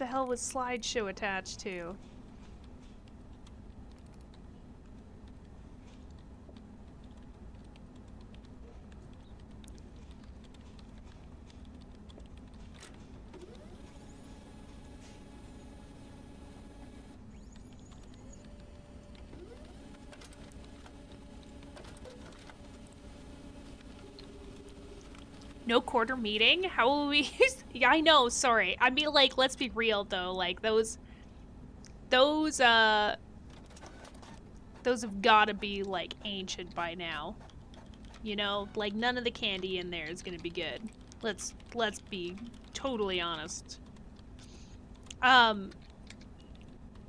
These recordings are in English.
the hell was slideshow attached to? No quarter meeting? How will we Yeah, I know, sorry. I mean, like, let's be real though, like those have gotta be like ancient by now. You know, like none of the candy in there is gonna be good. Let's be totally honest.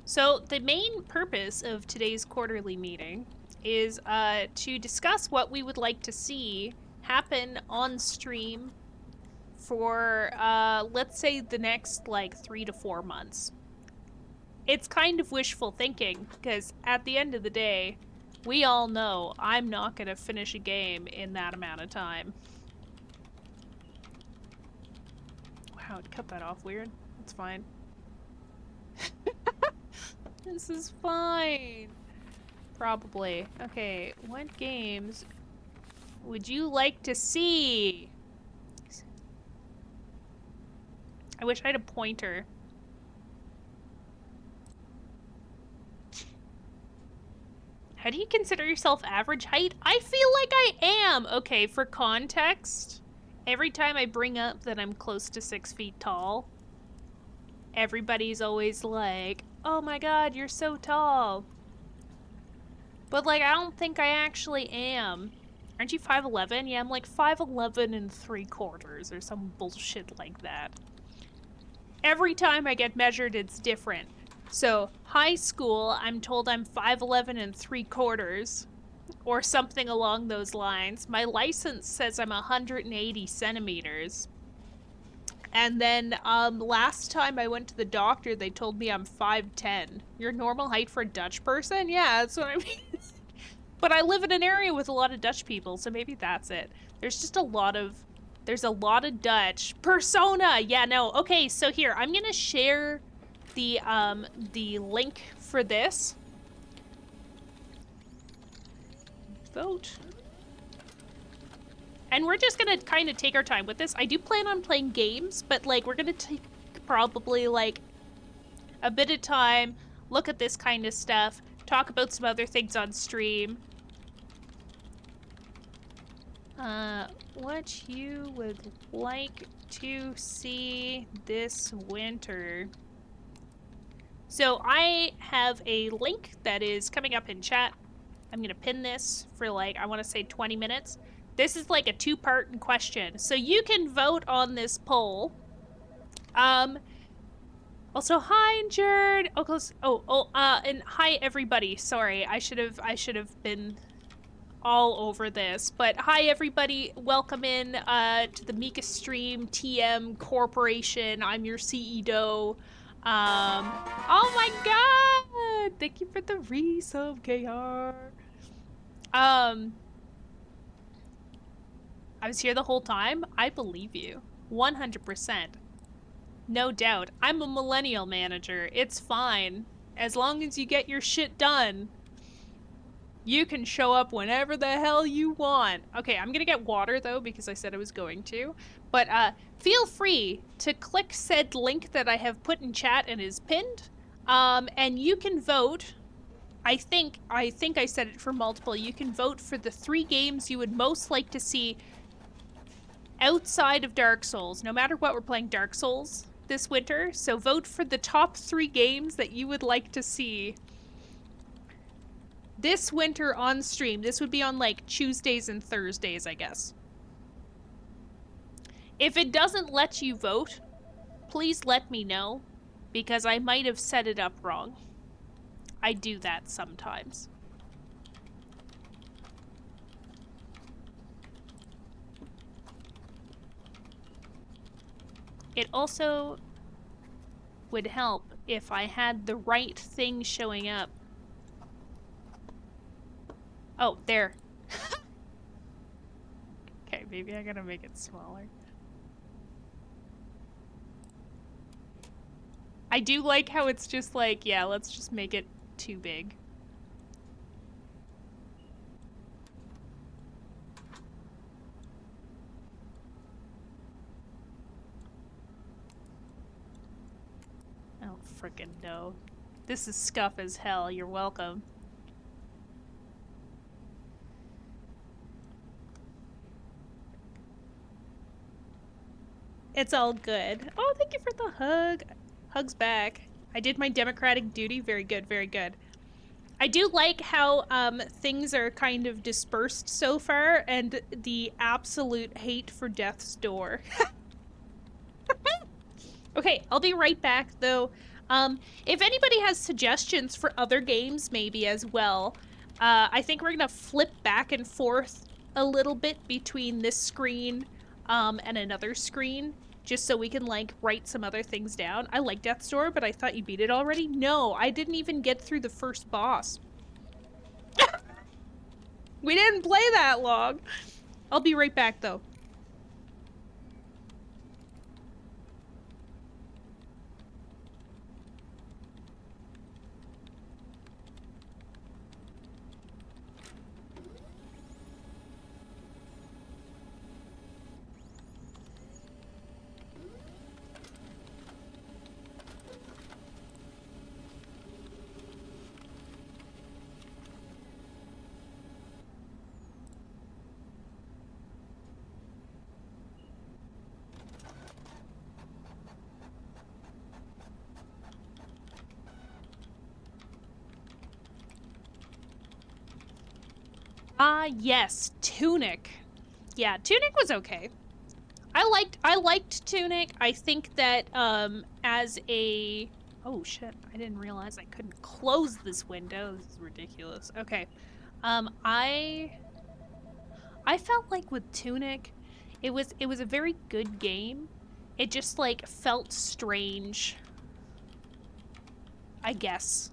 So the main purpose of today's quarterly meeting is to discuss what we would like to see happen on stream for let's say the next like 3 to 4 months. It's kind of wishful thinking because at the end of the day, we all know I'm not gonna finish a game in that amount of time. Wow, it cut that off weird. It's fine. This is fine. Probably. Okay, what games would you like to see? I wish I had a pointer. How do you consider yourself average height? I feel like I am! Okay, for context, every time I bring up that I'm close to 6 feet tall, everybody's always like, oh my god, you're so tall. But like, I don't think I actually am. Aren't you 5'11"? Yeah, I'm like 5'11" and 3/4 or some bullshit like that. Every time I get measured, it's different. So, high school, I'm told I'm 5'11" and 3/4 or something along those lines. My license says I'm 180 centimeters. And then last time I went to the doctor, they told me I'm 5'10". Your normal height for a Dutch person? Yeah, that's what I mean. But I live in an area with a lot of Dutch people, so maybe that's it. There's just a lot of Dutch. Persona! Yeah, no. Okay, so here, I'm gonna share the link for this. Vote. And we're just gonna kind of take our time with this. I do plan on playing games, but like we're gonna take probably like a bit of time, look at this kind of stuff, talk about some other things on stream. What you would like to see this winter. So I have a link that is coming up in chat. I'm gonna pin this for like, I wanna say 20 minutes. This is like a 2-part question. So you can vote on this poll. Also, hi, Jared. And hi, everybody. Sorry, I should have been all over this. But hi, everybody. Welcome in to the Mika Stream TM Corporation. I'm your CEO. Oh my god! Thank you for the resub, KR. I was here the whole time. I believe you. 100%. No doubt. I'm a millennial manager. It's fine. As long as you get your shit done, you can show up whenever the hell you want. Okay, I'm gonna get water though because I said I was going to. But feel free to click said link that I have put in chat and is pinned. And you can vote. I think I said it for multiple. You can vote for the 3 games you would most like to see outside of Dark Souls. No matter what, we're playing Dark Souls this winter, so vote for the top 3 games that you would like to see this winter on stream. This would be on like Tuesdays and Thursdays, I guess. If it doesn't let you vote, please let me know, because I might have set it up wrong. I do that sometimes. It also would help if I had the right thing showing up. Oh, there. Okay, maybe I gotta make it smaller. I do like how it's just like, yeah, let's just make it too big. Oh, frickin' no. This is scuff as hell. You're welcome. It's all good. Oh, thank you for the hug. Hugs back. I did my democratic duty. Very good, very good. I do like how things are kind of dispersed so far, and the absolute hate for death's door. Okay, I'll be right back, though. If anybody has suggestions for other games, maybe as well, I think we're gonna flip back and forth a little bit between this screen and another screen, just so we can, like, write some other things down. I like Death's Door, but I thought you beat it already? No, I didn't even get through the first boss. We didn't play that long. I'll be right back, though. Yes, Tunic. Yeah, Tunic was okay. I liked Tunic. I think that as a oh shit, I didn't realize I couldn't close this window. This is ridiculous. Okay. I felt like with Tunic, it was a very good game. It just like felt strange, I guess.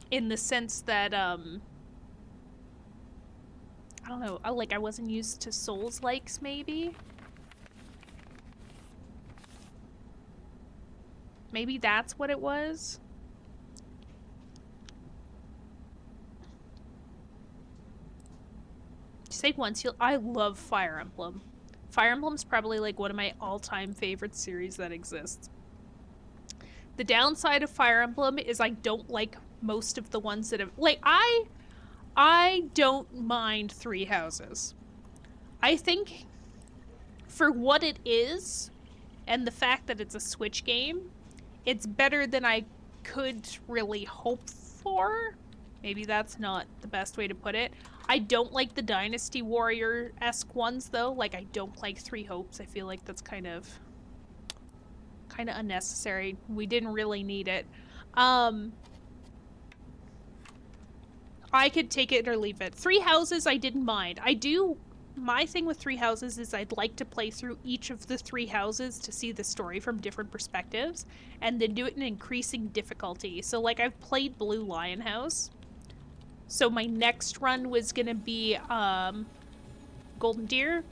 In the sense that I don't know, I wasn't used to Souls-likes, maybe? Maybe that's what it was? Say once you'll- I love Fire Emblem. Fire Emblem's probably like one of my all-time favorite series that exists. The downside of Fire Emblem is I don't like most of the ones that have- like, I don't mind Three Houses. I think for what it is, and the fact that it's a Switch game, it's better than I could really hope for. Maybe that's not the best way to put it. I don't like the Dynasty Warrior-esque ones, though. Like, I don't like Three Hopes. I feel like that's kind of unnecessary. We didn't really need it. I could take it or leave it. Three Houses, I didn't mind. My thing with Three Houses is I'd like to play through each of the three houses to see the story from different perspectives, and then do it in increasing difficulty. So, like, I've played Blue Lion House. So my next run was gonna be, Golden Deer.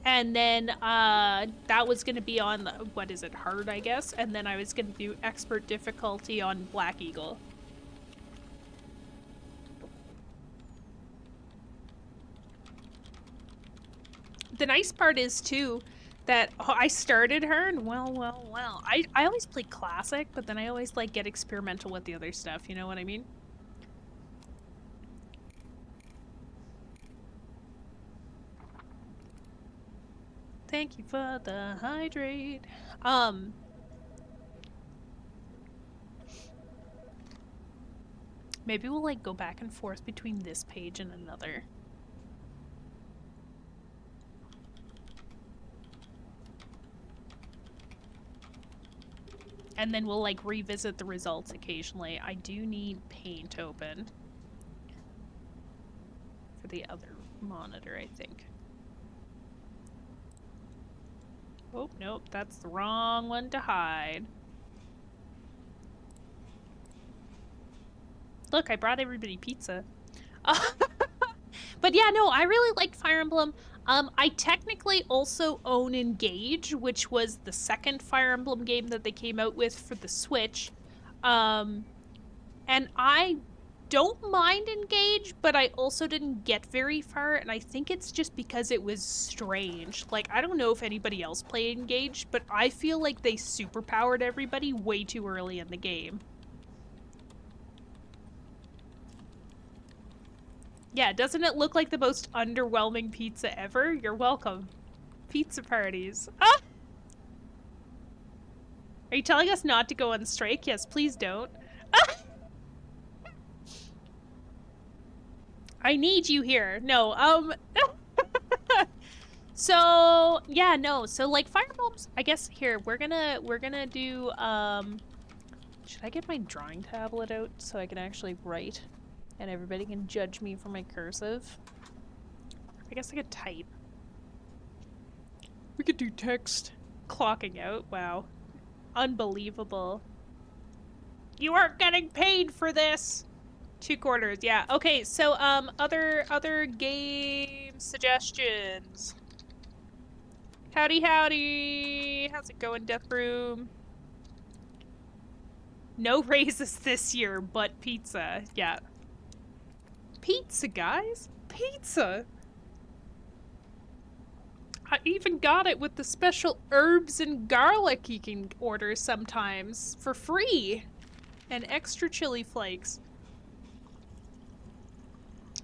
And then, that was gonna be on, what is it, hard, I guess? And then I was gonna do expert difficulty on Black Eagle. The nice part is, too, that I started her, and well. I always play classic, but then I always, like, get experimental with the other stuff, you know what I mean? Thank you for the hydrate. Maybe we'll, like, go back and forth between this page and another. And then we'll, like, revisit the results occasionally. I do need paint open for the other monitor, I think. Oh, nope, that's the wrong one to hide. Look, I brought everybody pizza. But yeah, no, I really liked Fire Emblem. I technically also own Engage, which was the second Fire Emblem game that they came out with for the Switch. And I don't mind Engage, but I also didn't get very far, and I think it's just because it was strange. Like, I don't know if anybody else played Engage, but I feel like they superpowered everybody way too early in the game. Yeah, doesn't it look like the most underwhelming pizza ever? You're welcome. Pizza parties. Ah! Are you telling us not to go on strike? Yes, please don't. Ah! I need you here. No, so yeah, no. So like Fire Emblems, I guess here we're gonna do should I get my drawing tablet out so I can actually write and everybody can judge me for my cursive? I guess I could type. We could do text. Clocking out. Wow. Unbelievable. You aren't getting paid for this. 2 quarters, yeah. Okay, so other game suggestions. Howdy howdy. How's it going, Death Room? No raises this year, but pizza. Yeah. Pizza, guys. Pizza. I even got it with the special herbs and garlic you can order sometimes for free. And extra chili flakes.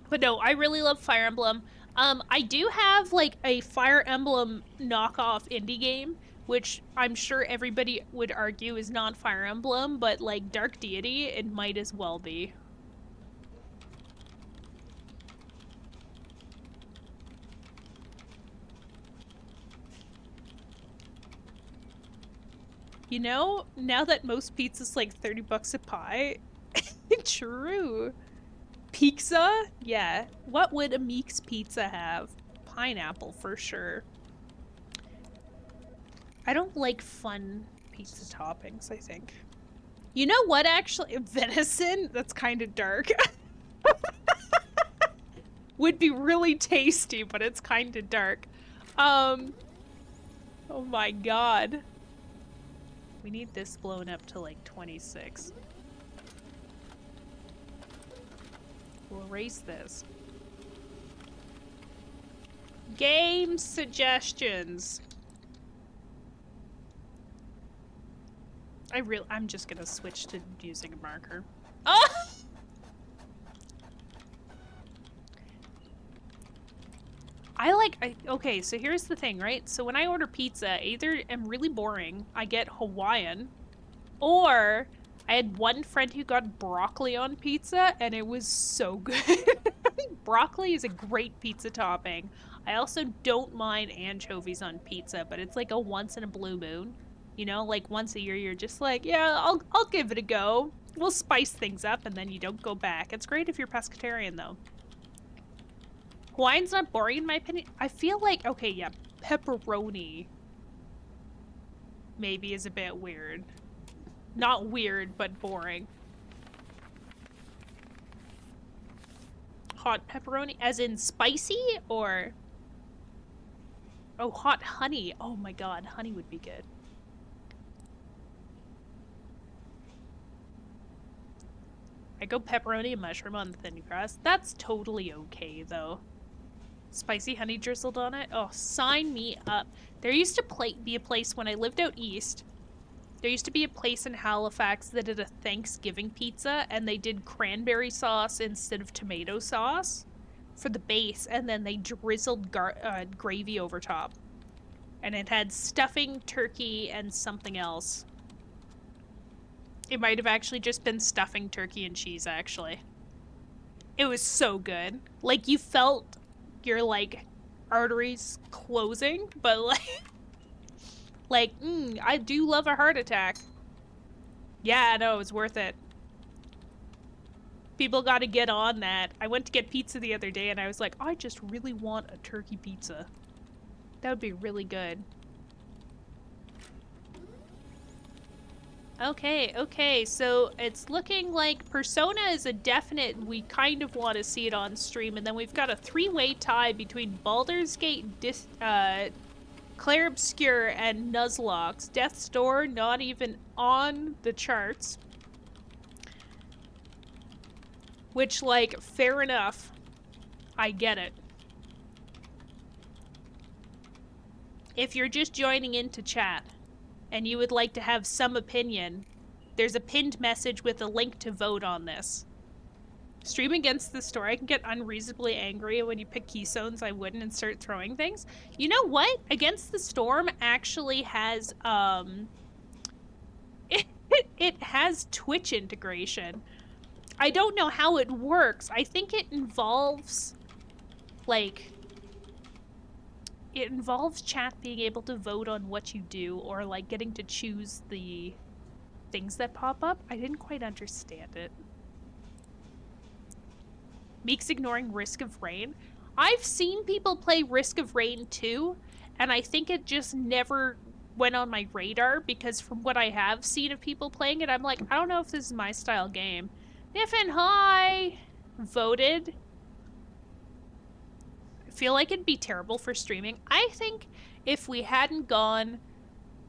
But no, I really love Fire Emblem. I do have like a Fire Emblem knockoff indie game, which I'm sure everybody would argue is not Fire Emblem, but like Dark Deity, it might as well be. You know, now that most pizza's like 30 bucks a pie, true. Pizza? Yeah. What would a Meek's pizza have? Pineapple, for sure. I don't like fun pizza toppings, I think. You know what, actually? Venison? That's kind of dark. Would be really tasty, but it's kind of dark. Oh my god. We need this blown up to like 26. We'll erase this. Game suggestions. I'm just gonna switch to using a marker. Oh! Okay, so here's the thing, right? So when I order pizza, I either am really boring, I get Hawaiian, or I had one friend who got broccoli on pizza, and it was so good. Broccoli is a great pizza topping. I also don't mind anchovies on pizza, but it's like a once in a blue moon. You know, like once a year you're just like, yeah, I'll give it a go. We'll spice things up, and then you don't go back. It's great if you're pescatarian, though. Hawaiian's not boring in my opinion. I feel like, okay, yeah, pepperoni maybe is a bit weird. Not weird, but boring. Hot pepperoni, as in spicy, or... Oh, hot honey. Oh my god, honey would be good. I go pepperoni and mushroom on the thin crust. That's totally okay, though. Spicy honey drizzled on it? Oh, sign me up. There used to be a place when I lived out east. There used to be a place in Halifax that did a Thanksgiving pizza, and they did cranberry sauce instead of tomato sauce for the base, and then they drizzled gravy over top. And it had stuffing, turkey, and something else. It might have actually just been stuffing, turkey, and cheese, actually. It was so good. Like, you felt your, like, arteries closing, but, like, I do love a heart attack. Yeah, no, it was worth it. People gotta get on that. I went to get pizza the other day, and I was like, I just really want a turkey pizza. That would be really good. Okay, so it's looking like Persona is a definite, we kind of want to see it on stream, and then we've got a three-way tie between Baldur's Gate, Clair Obscur, and Nuzlocke. Death's Door not even on the charts. Which, like, fair enough. I get it. If you're just joining into chat, and you would like to have some opinion, there's a pinned message with a link to vote on this. Stream against the store, I can get unreasonably angry, and when you pick keystones, I wouldn't, and start throwing things. You know what? Against the Storm actually has, it has Twitch integration. I don't know how it works. I think it involves, like, it involves chat being able to vote on what you do, or, like, getting to choose the things that pop up. I didn't quite understand it. Meek's ignoring Risk of Rain. I've seen people play Risk of Rain too, and I think it just never went on my radar, because from what I have seen of people playing it, I'm like, I don't know if this is my style game. Niffin, hi! Voted. I feel like it'd be terrible for streaming. I think if we hadn't gone...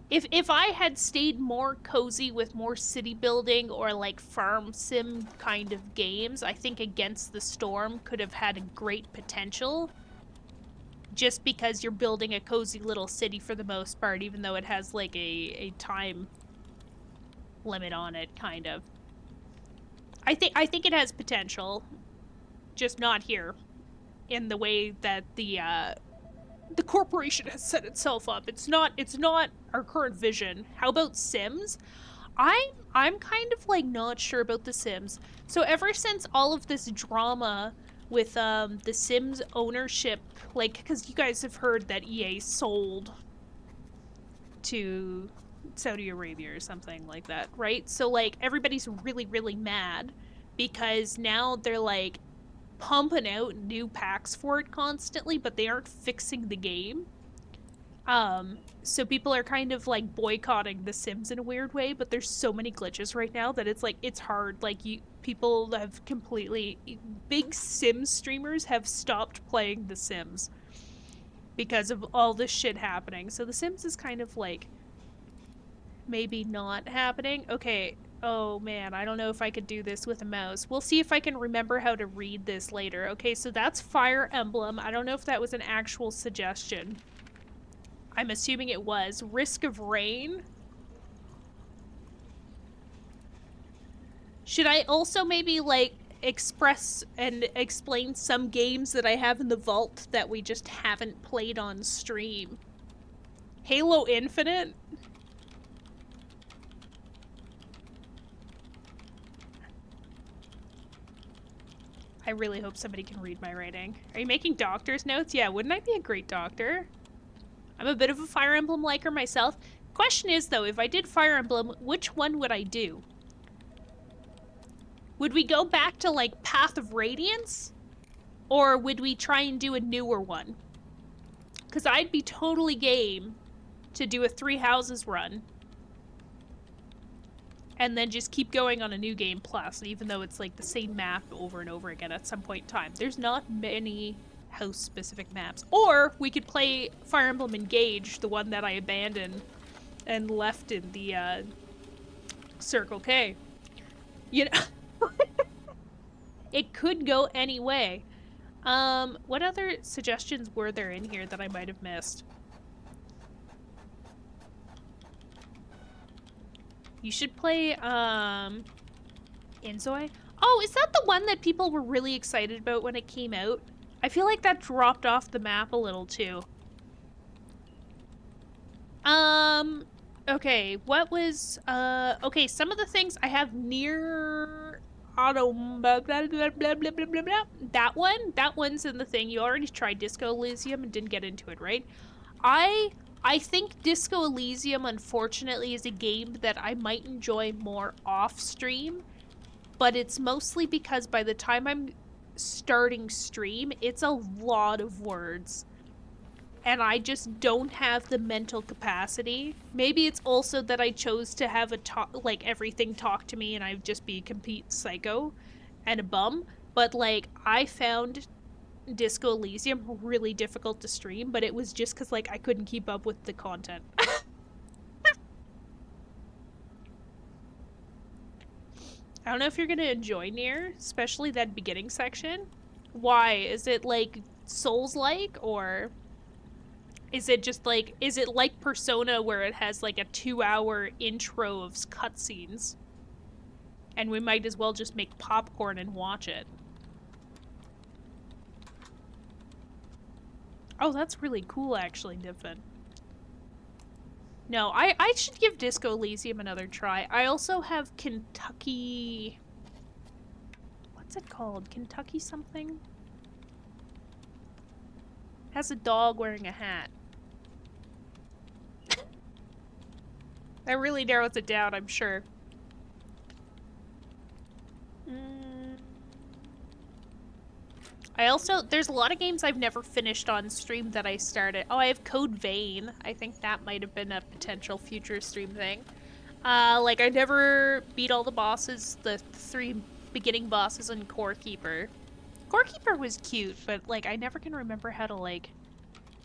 If I had stayed more cozy with more city building or like farm sim kind of games, I think Against the Storm could have had a great potential. Just because you're building a cozy little city for the most part, even though it has like a time limit on it, kind of. I think it has potential, just not here, in the way that the corporation has set itself up. It's not our current vision. How about Sims? I'm kind of like not sure about the Sims. So ever since all of this drama with the Sims ownership, like, because you guys have heard that EA sold to Saudi Arabia or something like that, right? So like everybody's really mad because now they're like pumping out new packs for it constantly, but they aren't fixing the game. So people are kind of like boycotting The Sims in a weird way, but there's so many glitches right now that it's like, it's hard. Like, people have completely, big Sims streamers have stopped playing The Sims because of all this shit happening. So The Sims is kind of like maybe not happening. Okay. Oh man, I don't know if I could do this with a mouse. We'll see if I can remember how to read this later. Okay, so that's Fire Emblem. I don't know if that was an actual suggestion. I'm assuming it was. Risk of Rain. Should I also maybe, like, express and explain some games that I have in the vault that we just haven't played on stream? Halo Infinite? I really hope somebody can read my writing. Are you making doctor's notes? Yeah, wouldn't I be a great doctor? I'm a bit of a Fire Emblem liker myself. Question is, though, if I did Fire Emblem, which one would I do? Would we go back to, like, Path of Radiance? Or would we try and do a newer one? Because I'd be totally game to do a Three Houses run. And then just keep going on a New Game Plus, even though it's, like, the same map over and over again at some point in time. There's not many house-specific maps. Or we could play Fire Emblem Engage, the one that I abandoned and left in the Circle K. You know, it could go any way. What other suggestions were there in here that I might have missed? You should play Inzoi. Oh, is that the one that people were really excited about when it came out? I feel like that dropped off the map a little too. Okay, what was, okay, some of the things I have near auto, blah, blah, blah, blah, blah, blah, blah, blah. That one's in the thing. You already tried Disco Elysium and didn't get into it, right? I think Disco Elysium, unfortunately, is a game that I might enjoy more off-stream, but it's mostly because by the time I'm starting stream, it's a lot of words. and I just don't have the mental capacity. Maybe it's also that I chose to have like everything talk to me and I'd just be a complete psycho and a bum. But like I found Disco Elysium really difficult to stream, but it was just because like I couldn't keep up with the content. I don't know if you're gonna enjoy Nier, especially that beginning section. Why? Is it like Souls-like, or is it just like, is it like Persona where it has like a 2-hour intro of cutscenes? And we might as well just make popcorn and watch it. Oh, that's really cool actually, Diffin. No, I should give Disco Elysium another try. I also have Kentucky... What's it called? Kentucky something? Has a dog wearing a hat. That really narrows it down, I'm sure. I also, there's a lot of games I've never finished on stream that I started. Oh, I have Code Vein. I think that might have been a potential future stream thing. Like I never beat all the bosses, the 3 beginning bosses in Core Keeper. Core Keeper was cute, but like I never can remember how to like...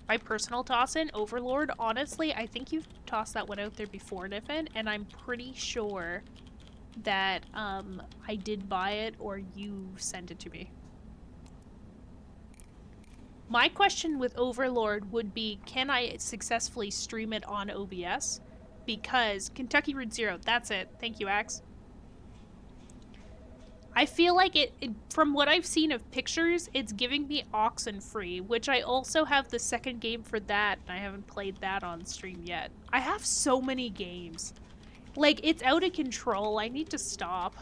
My personal toss-in, Overlord, honestly, I think you've tossed that one out there before, Niffin, and I'm pretty sure that I did buy it or you sent it to me. My question with Overlord would be, can I successfully stream it on OBS? Because Kentucky Route Zero, that's it. Thank you, Axe. I feel like from what I've seen of pictures, it's giving me Oxenfree, which I also have the second game for that, and I haven't played that on stream yet. I have so many games. Like, it's out of control. I need to stop.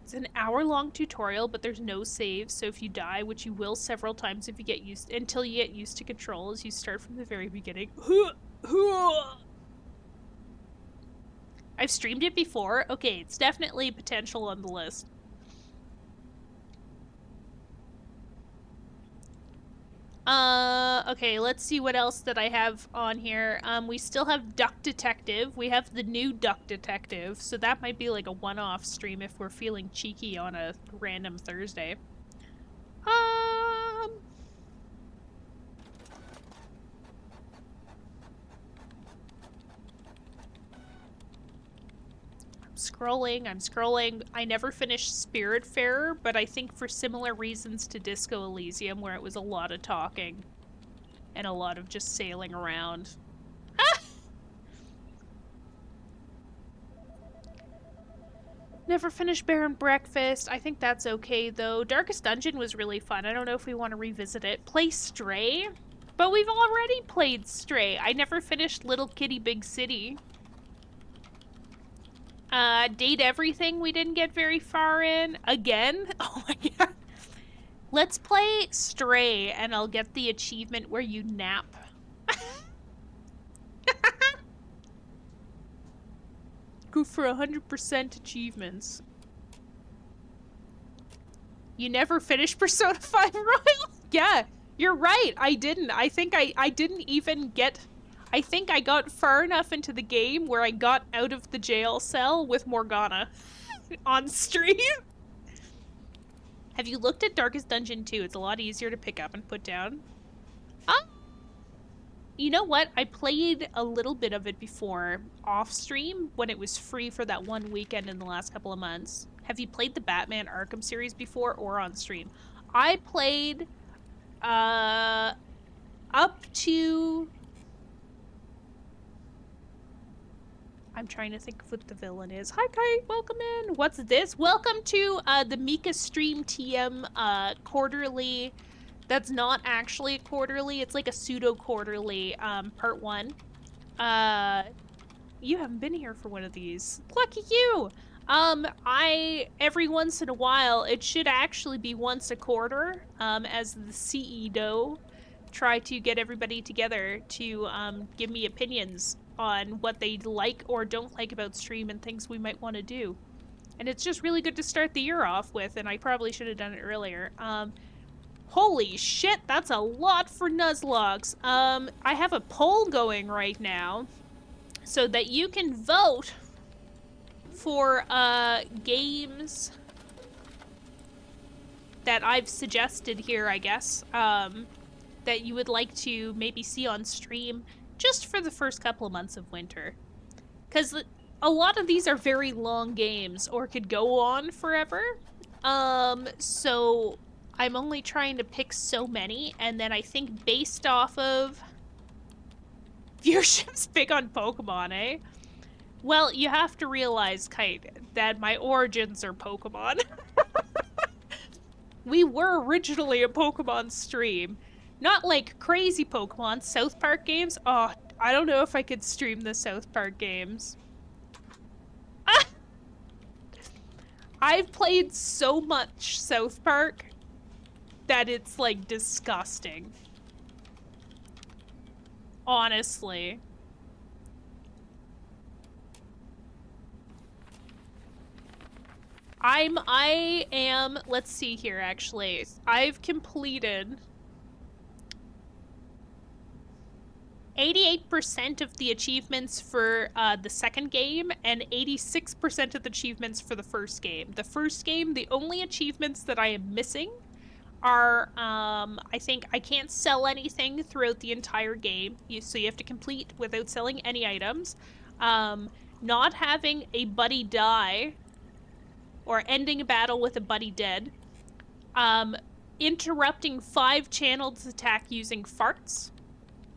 It's an hour-long tutorial, but there's no saves, so if you die, which you will several times if you get until you get used to controls, you start from the very beginning. I've streamed it before. Okay, it's definitely potential on the list. Okay, let's see what else that I have on here. We still have Duck Detective. We have the new Duck Detective, so that might be like a one-off stream if we're feeling cheeky on a random Thursday. I'm scrolling. I never finished Spiritfarer, but I think for similar reasons to Disco Elysium, where it was a lot of talking and a lot of just sailing around. Never finished Bear and Breakfast. I think that's okay, though. Darkest Dungeon was really fun. I don't know if we want to revisit it. Play Stray? But we've already played Stray. I never finished Little Kitty Big City. Date Everything we didn't get very far in. Again? Oh my god. Let's play Stray, and I'll get the achievement where you nap. Go for 100% achievements. You never finished Persona 5 Royal? Yeah, you're right. I didn't. I think I didn't even get... I think I got far enough into the game where I got out of the jail cell with Morgana on stream. Have you looked at Darkest Dungeon 2? It's a lot easier to pick up and put down. You know what? I played a little bit of it before off stream when it was free for that one weekend in the last couple of months. Have you played the Batman Arkham series before or on stream? I played up to... I'm trying to think of what the villain is. Hi, Kai. Welcome in. What's this? Welcome to the Mika Stream TM quarterly. That's not actually a quarterly. It's like a pseudo-quarterly, part 1. You haven't been here for one of these. Lucky you! Every once in a while, it should actually be once a quarter, as the CEO try to get everybody together to, give me opinions on what they like or don't like about stream and things we might want to do. And it's just really good to start the year off with, and I probably should have done it earlier. Holy shit, that's a lot for Nuzlocks. I have a poll going right now so that you can vote for games that I've suggested here, I guess, that you would like to maybe see on stream just for the first couple of months of winter. Because a lot of these are very long games or could go on forever. So I'm only trying to pick so many, and then I think based off of viewership's big on Pokemon, eh? Well, you have to realize, Kite, that my origins are Pokemon. We were originally a Pokemon stream. Not like crazy Pokemon, South Park games. Oh, I don't know if I could stream the South Park games. I've played so much South Park that it's like disgusting. Honestly. I am, let's see here actually. I've completed 88% of the achievements for the second game and 86% of the achievements for the first game. The first game, the only achievements that I am missing are, I think I can't sell anything throughout the entire game, so you have to complete without selling any items. Not having a buddy die, or ending a battle with a buddy dead. Interrupting 5 channels attack using farts.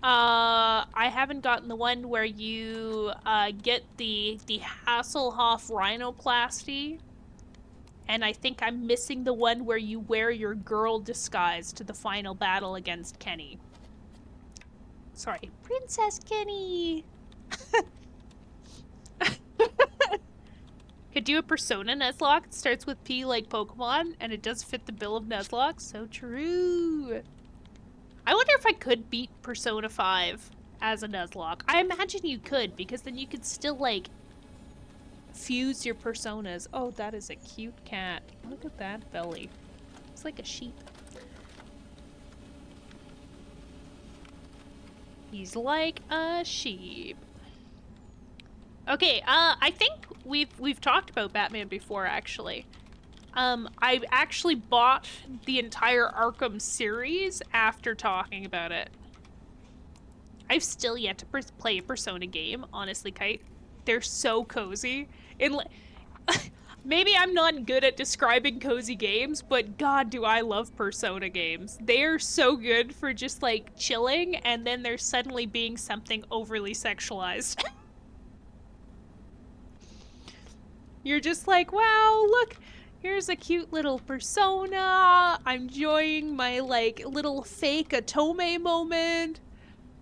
I haven't gotten the one where you get the Hasselhoff rhinoplasty. And I think I'm missing the one where you wear your girl disguise to the final battle against Kenny. Sorry, Princess Kenny! Could do a Persona Nuzlocke. It starts with P like Pokemon, and it does fit the bill of Nuzlocke. So true. I wonder if I could beat Persona 5 as a Nuzlocke. I imagine you could, because then you could still, like, fuse your personas. Oh, that is a cute cat. Look at that belly. It's like a sheep. He's like a sheep. Okay, I think we've talked about Batman before, actually. I actually bought the entire Arkham series after talking about it. I've still yet to play a Persona game, honestly, Kite. They're so cozy. Maybe I'm not good at describing cozy games, but god do I love Persona games. They're so good for just, like, chilling, and then there's suddenly being something overly sexualized. You're just like, wow, look, here's a cute little persona. I'm enjoying my, like, little fake Otome moment,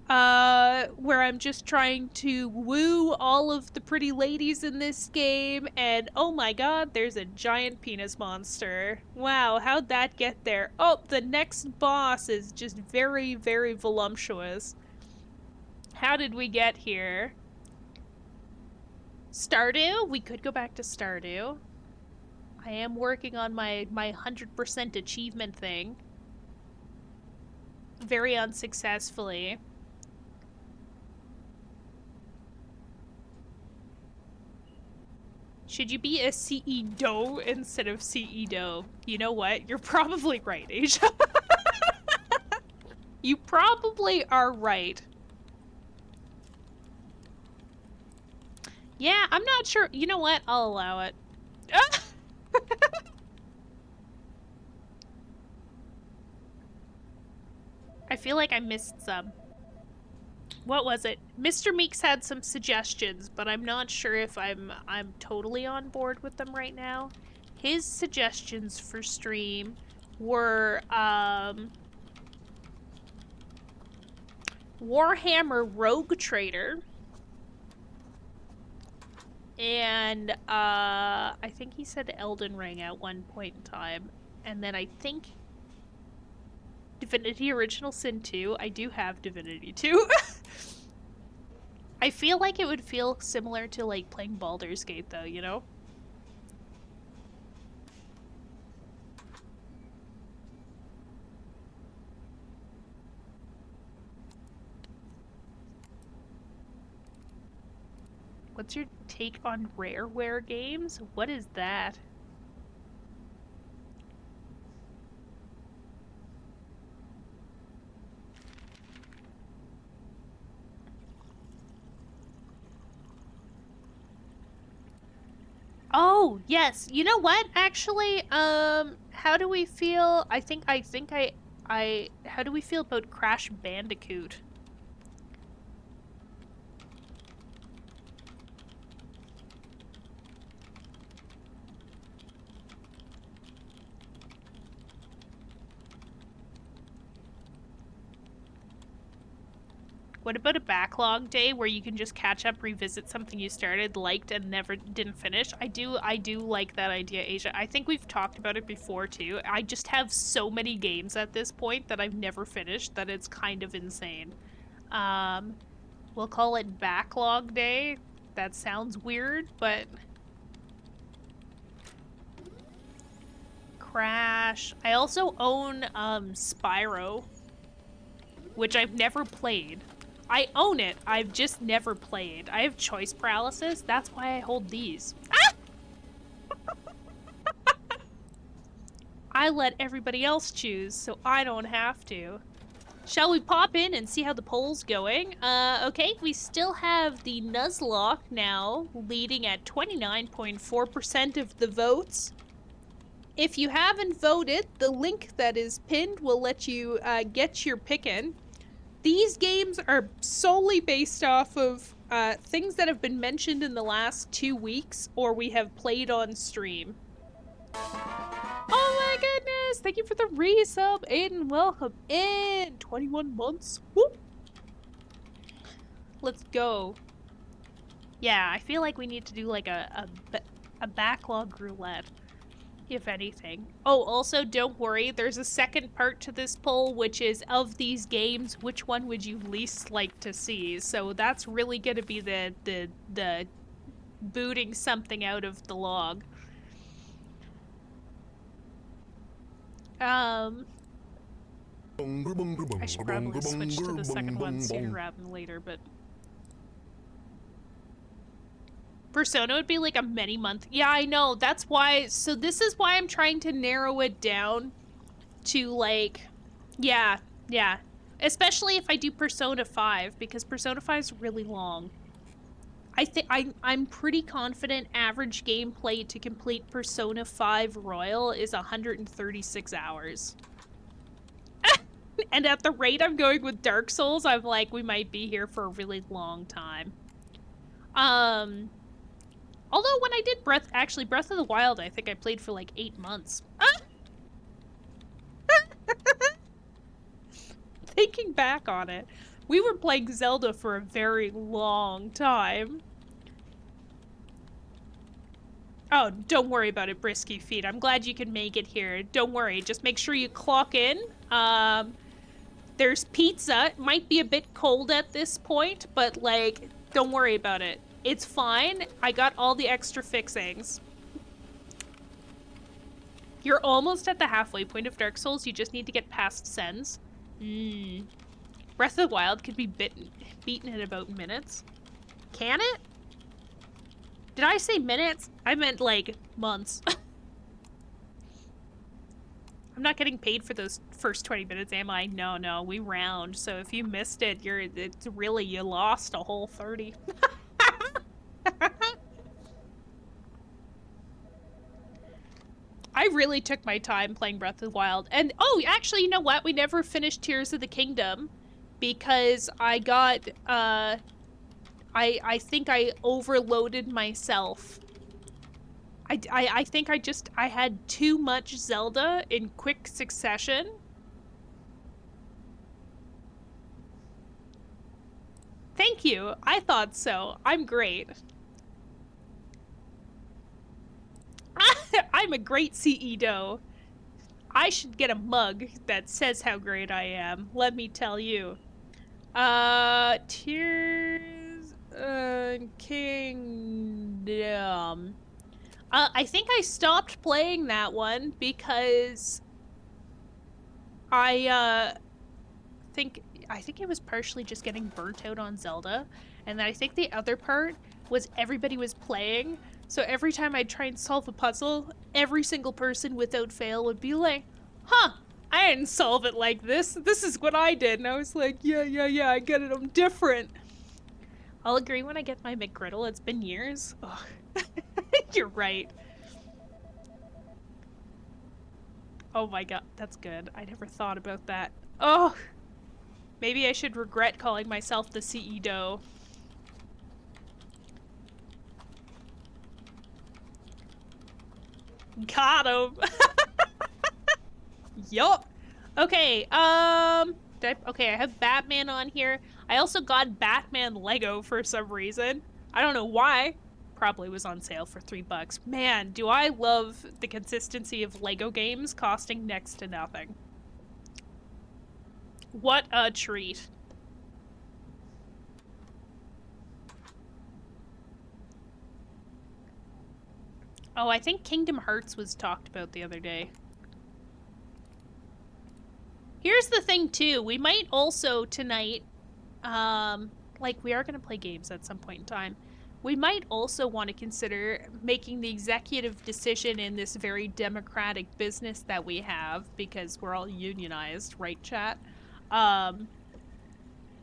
where I'm just trying to woo all of the pretty ladies in this game, and oh my god, there's a giant penis monster. Wow, how'd that get there? Oh, the next boss is just very, very voluptuous. How did we get here? Stardew? We could go back to Stardew. I am working on my 100% achievement thing. Very unsuccessfully. Should you be a CEO instead of CEO? You know what? You're probably right, Asia. You probably are right. Yeah, I'm not sure. You know what? I'll allow it. I feel like I missed some. What was it? Mr. Meeks had some suggestions, but I'm not sure if I'm totally on board with them right now. His suggestions for stream were Warhammer Rogue Trader. And I think he said Elden Ring at one point in time. And then I think Divinity Original Sin 2. I do have Divinity 2. I feel like it would feel similar to, like, playing Baldur's Gate, though, you know? What's your take on Rareware games? What is that? Oh, yes. You know what? Actually, how do we feel? How do we feel about Crash Bandicoot? What about a backlog day where you can just catch up, revisit something you started, liked, and never didn't finish? I do like that idea, Asia. I think we've talked about it before too. I just have so many games at this point that I've never finished that it's kind of insane. We'll call it backlog day. That sounds weird, but Crash. I also own Spyro, which I've never played. I own it, I've just never played. I have choice paralysis, that's why I hold these. Ah! I let everybody else choose, so I don't have to. Shall we pop in and see how the poll's going? Okay, we still have the Nuzlocke now leading at 29.4% of the votes. If you haven't voted, the link that is pinned will let you get your pick in. These games are solely based off of things that have been mentioned in the last 2 weeks or we have played on stream. Oh my goodness! Thank you for the resub, Aiden. Welcome in! 21 months. Whoop! Let's go. Yeah, I feel like we need to do like a backlog roulette. If anything. Oh, also, don't worry, there's a second part to this poll, which is, of these games, which one would you least like to see? So that's really gonna be the booting something out of the log. I should probably switch to the second one sooner rather than later, but... Persona would be like a many month. Yeah, I know. That's why. So this is why I'm trying to narrow it down to like, yeah. Especially if I do Persona 5 because Persona 5 is really long. I think I'm pretty confident average gameplay to complete Persona 5 Royal is 136 hours. And at the rate I'm going with Dark Souls, I'm like, we might be here for a really long time. Although when I did Breath of the Wild, I think I played for like 8 months. Thinking back on it, we were playing Zelda for a very long time. Oh, don't worry about it, Brisky Feet. I'm glad you can make it here. Don't worry, just make sure you clock in. There's pizza. It might be a bit cold at this point, but like, don't worry about it. It's fine. I got all the extra fixings. You're almost at the halfway point of Dark Souls. You just need to get past Sens. Breath of the Wild could be beaten in about minutes. Can it? Did I say minutes? I meant like months. I'm not getting paid for those first 20 minutes, am I? No, we round. So if you missed it, it's really, you lost a whole 30. I really took my time playing Breath of the Wild. And, oh, actually, you know what? We never finished Tears of the Kingdom because I got, I think I overloaded myself. I think I had too much Zelda in quick succession. Thank you. I thought so. I'm great. I'm a great CEO. I should get a mug that says how great I am. Let me tell you. Tears Kingdom. I think I stopped playing that one because I think it was partially just getting burnt out on Zelda, and then I think the other part was everybody was playing. So every time I'd try and solve a puzzle, every single person without fail would be like, huh, I didn't solve it like this. This is what I did. And I was like, yeah, I get it. I'm different. I'll agree when I get my McGriddle. It's been years. Ugh. You're right. Oh my god, that's good. I never thought about that. Oh! Maybe I should regret calling myself the CEO. Got him! Yup! Okay, okay, I have Batman on here. I also got Batman Lego for some reason. I don't know why. Probably was on sale for $3. Man, do I love the consistency of Lego games costing next to nothing. What a treat. Oh, I think Kingdom Hearts was talked about the other day. Here's the thing, too. We might also tonight, like, we are going to play games at some point in time. We might also want to consider making the executive decision in this very democratic business that we have, because we're all unionized, right, chat?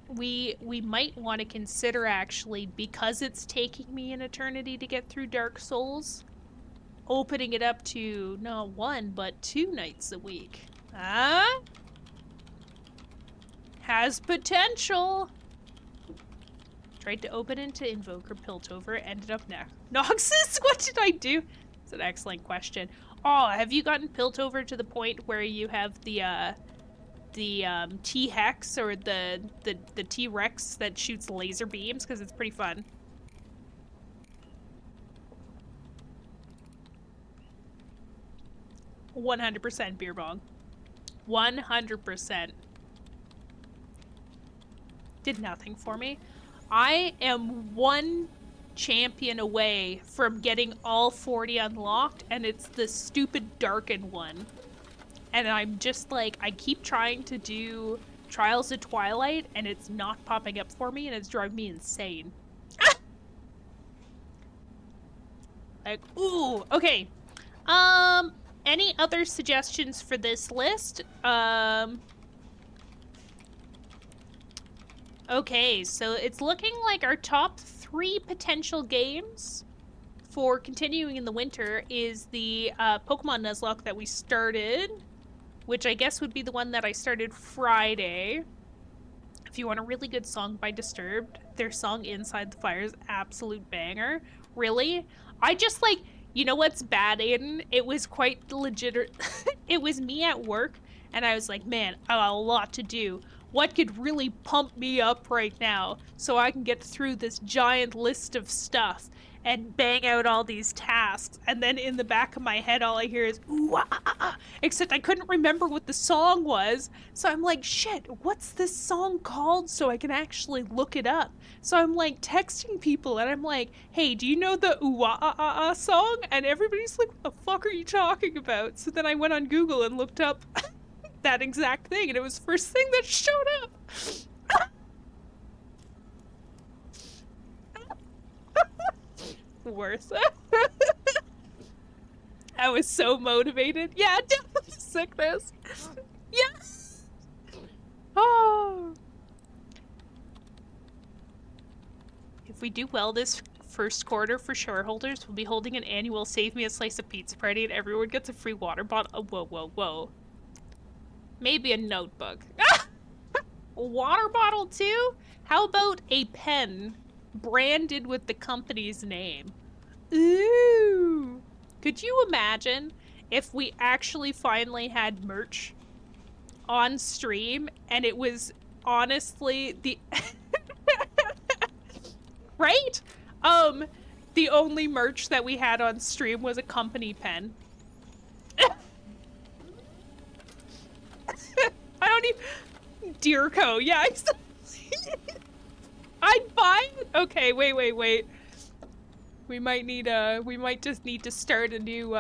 We might want to consider, actually, because it's taking me an eternity to get through Dark Souls, opening it up to not 1, but 2 nights a week. Huh? Has potential. Tried to open into Invoker Piltover, ended up Noxus? What did I do? It's an excellent question. Oh, have you gotten Piltover to the point where you have the T-Hex or the T-Rex that shoots laser beams? Because it's pretty fun. $100% beer bong. 100%. Did nothing for me. I am 1 champion away from getting all 40 unlocked, and it's the stupid darkened one. And I'm just like, I keep trying to do Trials of Twilight, and it's not popping up for me, and it's driving me insane. Like, ooh, okay. Any other suggestions for this list? Okay, so it's looking like our top 3 potential games for continuing in the winter is the Pokemon Nuzlocke that we started, which I guess would be the one that I started Friday. If you want a really good song by Disturbed, their song Inside the Fire is absolute banger. Really? I just like, you know what's bad, Aiden? It was quite legit. It was me at work, and I was like, man, I got a lot to do. What could really pump me up right now so I can get through this giant list of stuff and bang out all these tasks? And then in the back of my head, all I hear is, ooh, ah, ah, ah, except I couldn't remember what the song was. So I'm like, shit, what's this song called so I can actually look it up? So I'm like texting people and I'm like, hey, do you know the ooh, ah, ah, ah, song? And everybody's like, what the fuck are you talking about? So then I went on Google and looked up that exact thing, and it was the first thing that showed up. Worse. I was so motivated. Yeah, definitely sickness. Yes. Oh. If we do well this first quarter for shareholders, we'll be holding an annual Save Me a Slice of Pizza party, and everyone gets a free water bottle. Oh, whoa, whoa, whoa. Maybe a notebook. A water bottle too? How about a pen branded with the company's name? Ooh. Could you imagine if we actually finally had merch on stream and it was honestly the right? The only merch that we had on stream was a company pen. I don't even... Deerco, yeah, I'd buy it? Okay, wait. We might just need to start a new,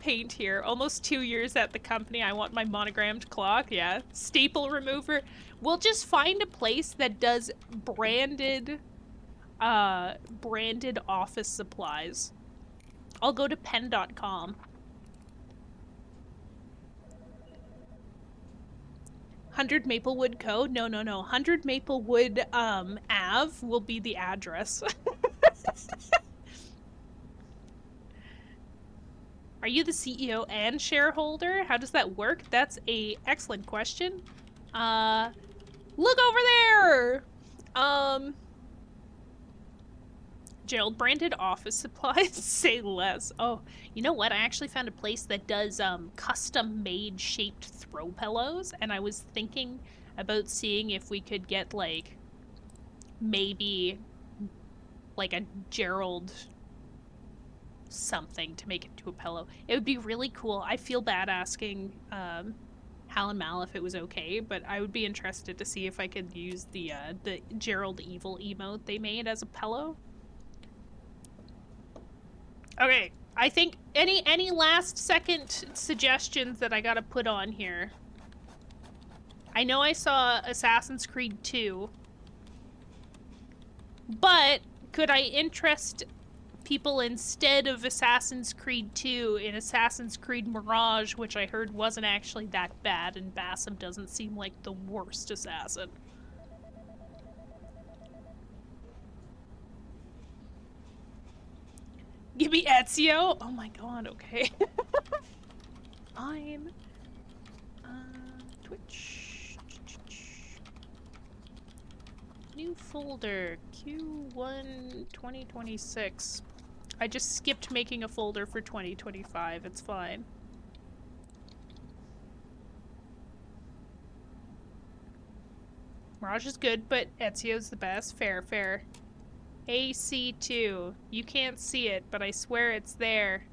paint here. Almost 2 years at the company, I want my monogrammed clock, yeah. Staple remover. We'll just find a place that does branded, branded office supplies. I'll go to pen.com. 100 Maplewood Co. No. 100 Maplewood Ave will be the address. Are you the CEO and shareholder? How does that work? That's a excellent question. Look over there! Gerald branded office supplies. Say less. Oh, you know what? I actually found a place that does custom made shaped throw pillows, and I was thinking about seeing if we could get like maybe like a Gerald something to make it into a pillow. It would be really cool. I feel bad asking Hal and Mal if it was okay, but I would be interested to see if I could use the Gerald Evil emote they made as a pillow. Okay, I think any last second suggestions that I gotta put on here? I know I saw Assassin's Creed 2, but could I interest people instead of Assassin's Creed 2 in Assassin's Creed Mirage, which I heard wasn't actually that bad, and Bassam doesn't seem like the worst assassin? Give me Ezio? Oh my god, okay. Fine. Twitch. New folder. Q1 2026. I just skipped making a folder for 2025. It's fine. Mirage is good, but Ezio's the best. Fair, fair. AC2. You can't see it, but I swear it's there.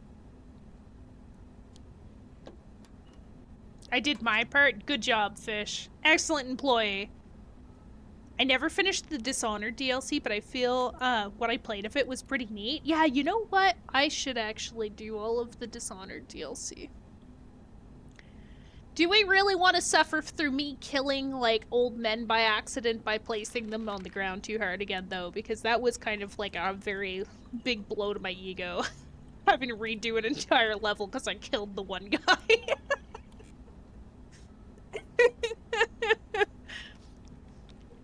I did my part. Good job, Fish. Excellent employee. I never finished the Dishonored DLC, but I feel what I played of it was pretty neat. Yeah, you know what? I should actually do all of the Dishonored DLC. Do we really want to suffer through me killing, like, old men by accident by placing them on the ground too hard again, though? Because that was kind of, like, a very big blow to my ego. Having to redo an entire level because I killed the one guy.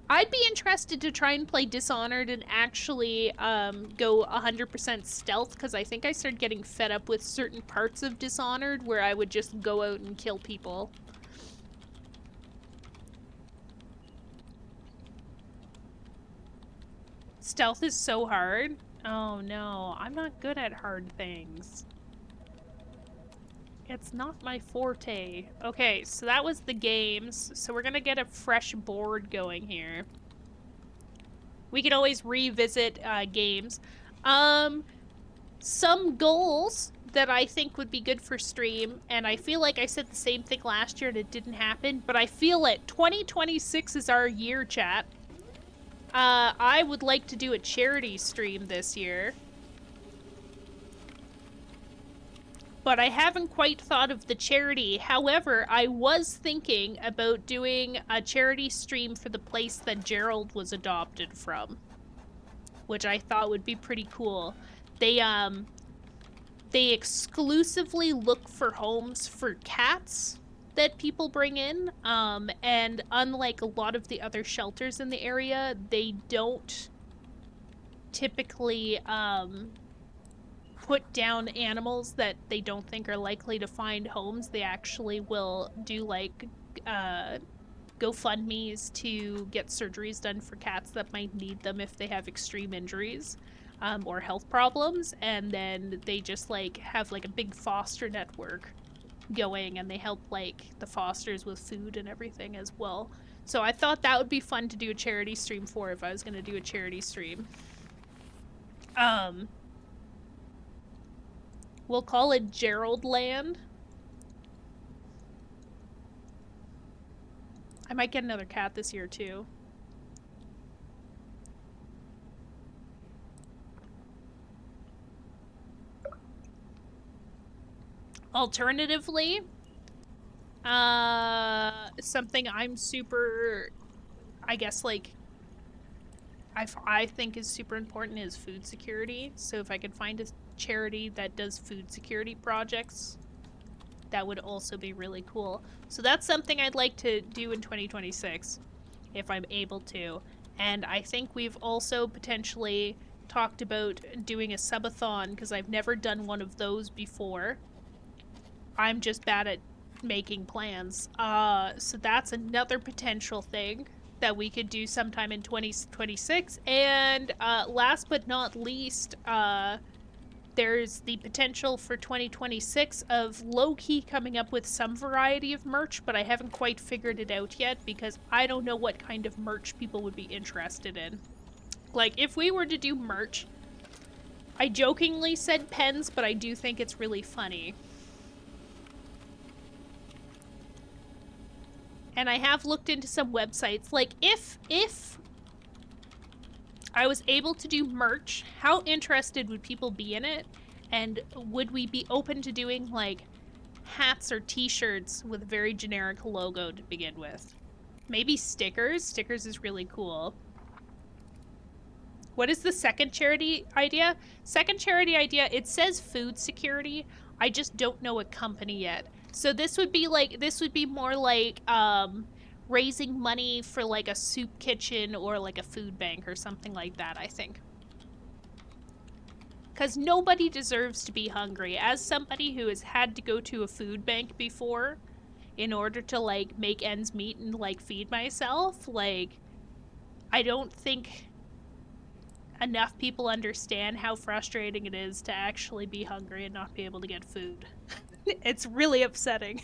I'd be interested to try and play Dishonored and actually go 100% stealth, because I think I started getting fed up with certain parts of Dishonored where I would just go out and kill people. Stealth is so hard. Oh no, I'm not good at hard things. It's not my forte. Okay, so that was the games. So we're gonna get a fresh board going here. We can always revisit games. Some goals that I think would be good for stream, and I feel like I said the same thing last year and it didn't happen, but I feel it. 2026 is our year, chat. I would like to do a charity stream this year. But I haven't quite thought of the charity. However, I was thinking about doing a charity stream for the place that Gerald was adopted from, which I thought would be pretty cool. They exclusively look for homes for cats that people bring in, and unlike a lot of the other shelters in the area, they don't typically, put down animals that they don't think are likely to find homes. They actually will do like GoFundMes to get surgeries done for cats that might need them if they have extreme injuries or health problems, and then they just like have like a big foster network going, and they help like the fosters with food and everything as well. So I thought that would be fun to do a charity stream for if I was going to do a charity stream. We'll call it Gerald Land. I might get another cat this year, too. Alternatively, something I'm super, I guess, like, I think is super important is food security. So if I could find a charity that does food security projects, that would also be really cool. So that's something I'd like to do in 2026 if I'm able to. And I think we've also potentially talked about doing a subathon because I've never done one of those before. I'm just bad at making plans. So that's another potential thing that we could do sometime in 2026. And last but not least, there's the potential for 2026 of low-key coming up with some variety of merch, but I haven't quite figured it out yet because I don't know what kind of merch people would be interested in. Like, if we were to do merch, I jokingly said pens, but I do think it's really funny. And I have looked into some websites. Like, if I was able to do merch, how interested would people be in it? And would we be open to doing, like, hats or t-shirts with a very generic logo to begin with? Maybe stickers? Stickers is really cool. What is the second charity idea? Second charity idea, it says food security. I just don't know a company yet. So this would be more like raising money for like a soup kitchen or like a food bank or something like that, I think. Because nobody deserves to be hungry. As somebody who has had to go to a food bank before in order to like make ends meet and like feed myself, like I don't think enough people understand how frustrating it is to actually be hungry and not be able to get food. It's really upsetting.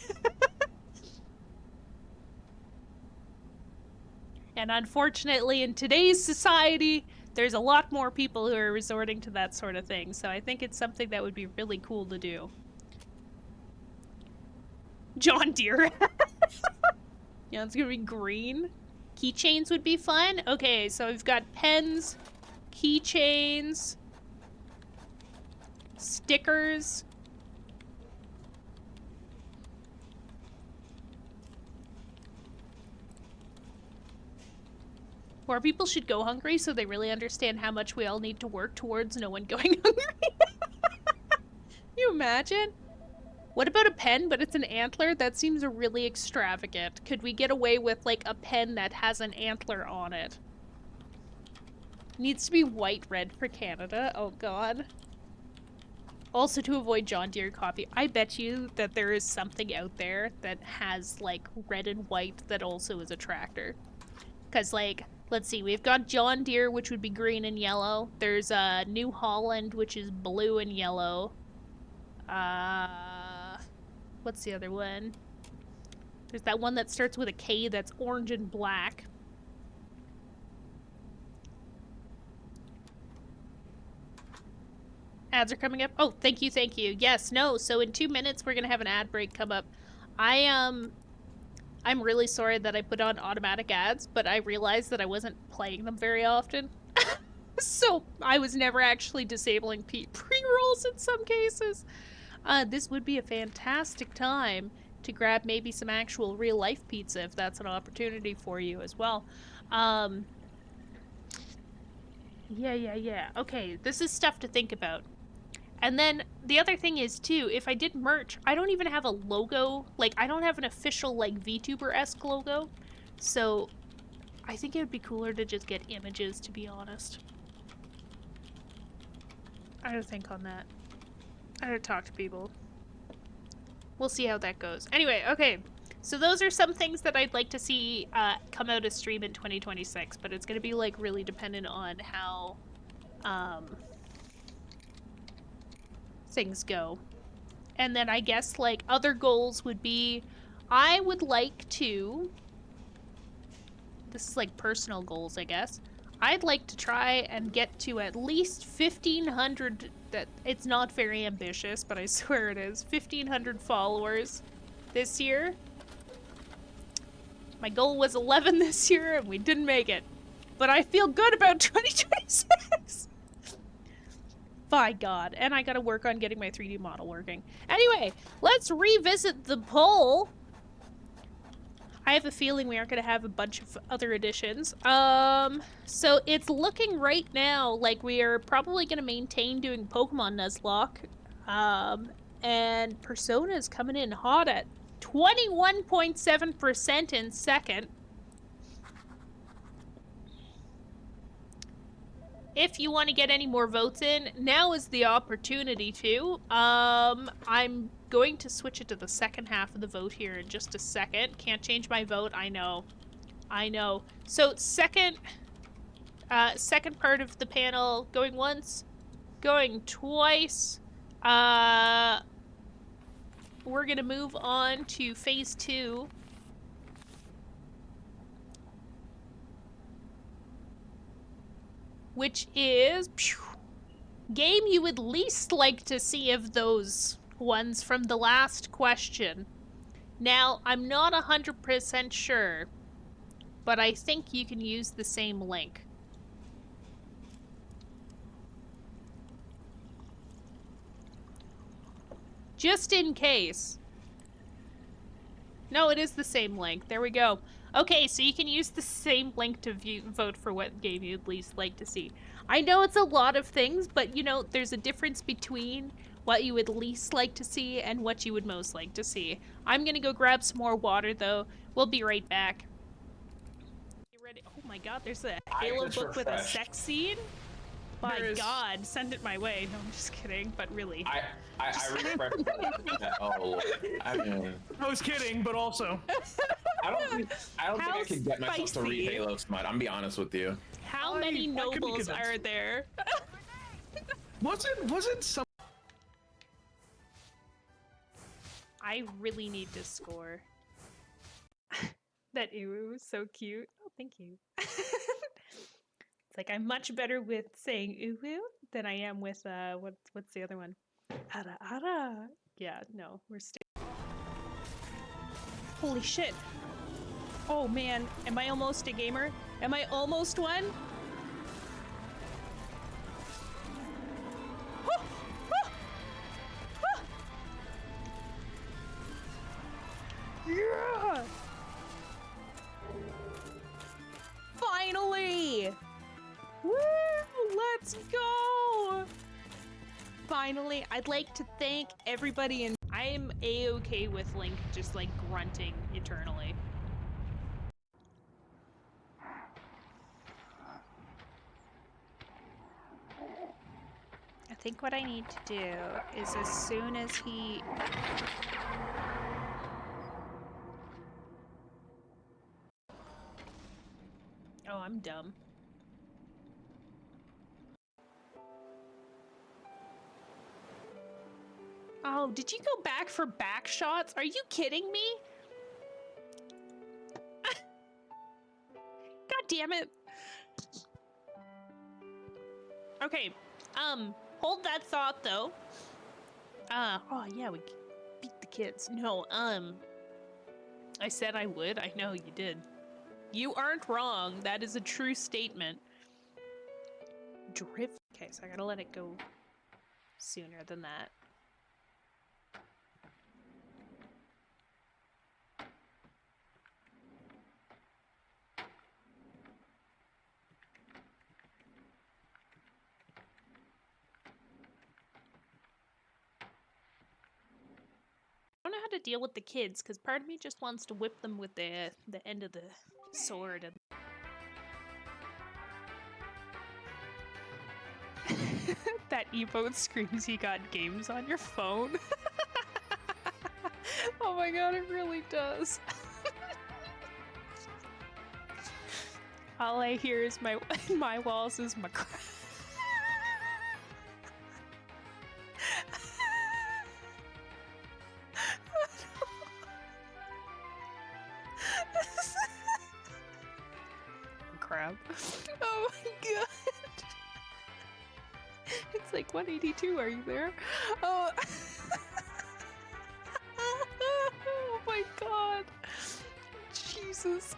And unfortunately, in today's society, there's a lot more people who are resorting to that sort of thing. So I think it's something that would be really cool to do. John Deere. Yeah, it's gonna be green. Keychains would be fun. Okay, so we've got pens, keychains, stickers. More people should go hungry so they really understand how much we all need to work towards no one going hungry. Can you imagine? What about a pen, but it's an antler? That seems really extravagant. Could we get away with, like, a pen that has an antler on it? Needs to be white red for Canada. Oh, God. Also, to avoid John Deere copy, I bet you that there is something out there that has, like, red and white that also is a tractor. Because, like, let's see, we've got John Deere, which would be green and yellow. There's New Holland, which is blue and yellow. What's the other one? There's that one that starts with a K that's orange and black. Ads are coming up. Oh, thank you, thank you. Yes, no, so in 2 minutes we're gonna have an ad break come up. I'm really sorry that I put on automatic ads, but I realized that I wasn't playing them very often. So I was never actually disabling pre-rolls in some cases. This would be a fantastic time to grab maybe some actual real-life pizza if that's an opportunity for you as well. Yeah. Okay, this is stuff to think about. And then the other thing is, too, if I did merch, I don't even have a logo. Like, I don't have an official, like, VTuber-esque logo. So I think it would be cooler to just get images, to be honest. I gotta think on that. I gotta talk to people. We'll see how that goes. Anyway, okay. So those are some things that I'd like to see come out of stream in 2026. But it's gonna be, like, really dependent on how things go. And then I guess, like, other goals would be, I would like to, this is like personal goals, I guess. I'd like to try and get to at least 1,500, that it's not very ambitious, but I swear it is, 1,500 followers this year. My goal was 11 this year and we didn't make it. But I feel good about 2026. By God. And I gotta work on getting my 3D model working. Anyway, let's revisit the poll. I have a feeling we aren't going to have a bunch of other additions. So it's looking right now like we are probably going to maintain doing Pokemon Nuzlocke. And Persona is coming in hot at 21.7% in second. If you want to get any more votes in, now is the opportunity to. I'm going to switch it to the second half of the vote here in just a second. Can't change my vote, I know. I know. So second part of the panel, going once, going twice. We're gonna move on to phase 2. Which is game you would least like to see of those ones from the last question. Now, I'm not 100% sure, but I think you can use the same link. Just in case. No, it is the same link. There we go. Okay, so you can use the same link to vote for what game you'd least like to see. I know it's a lot of things, but you know, there's a difference between what you would least like to see and what you would most like to see. I'm gonna go grab some more water though. We'll be right back. You ready? Oh my god, there's a Halo book with a sex scene? By God, send it my way. No, I'm just kidding, but really. I refreshed that. Oh, I mean, I was kidding, but also. I don't think I could get myself to read Halo Smut. I'm be honest with you. How many nobles are there? Wasn't some? I really need to score. That Uwu was so cute. Oh, thank you. It's like I'm much better with saying uwu than I am with what's the other one? Ara ara. Yeah, no, we're still. Holy shit. Oh man, am I almost a gamer? Am I almost one? Yeah! Finally! Woo! Let's go! Finally, I'd like to thank everybody and I am a-okay with Link just like grunting eternally. I think what I need to do is as soon as he... Oh, I'm dumb. Oh, did you go back for back shots? Are you kidding me? God damn it. Okay, hold that thought though. Oh yeah, we beat the kids. No, I said I would. I know you did. You aren't wrong. That is a true statement. Drift. Okay, so I gotta let it go sooner than that. I don't know how to deal with the kids, because part of me just wants to whip them with the end of the sword. And that emote screams you got games on your phone. Oh my god, it really does. All I hear is my walls is my crap. Oh my god. It's like 182, are you there? Oh. Oh my god. Jesus.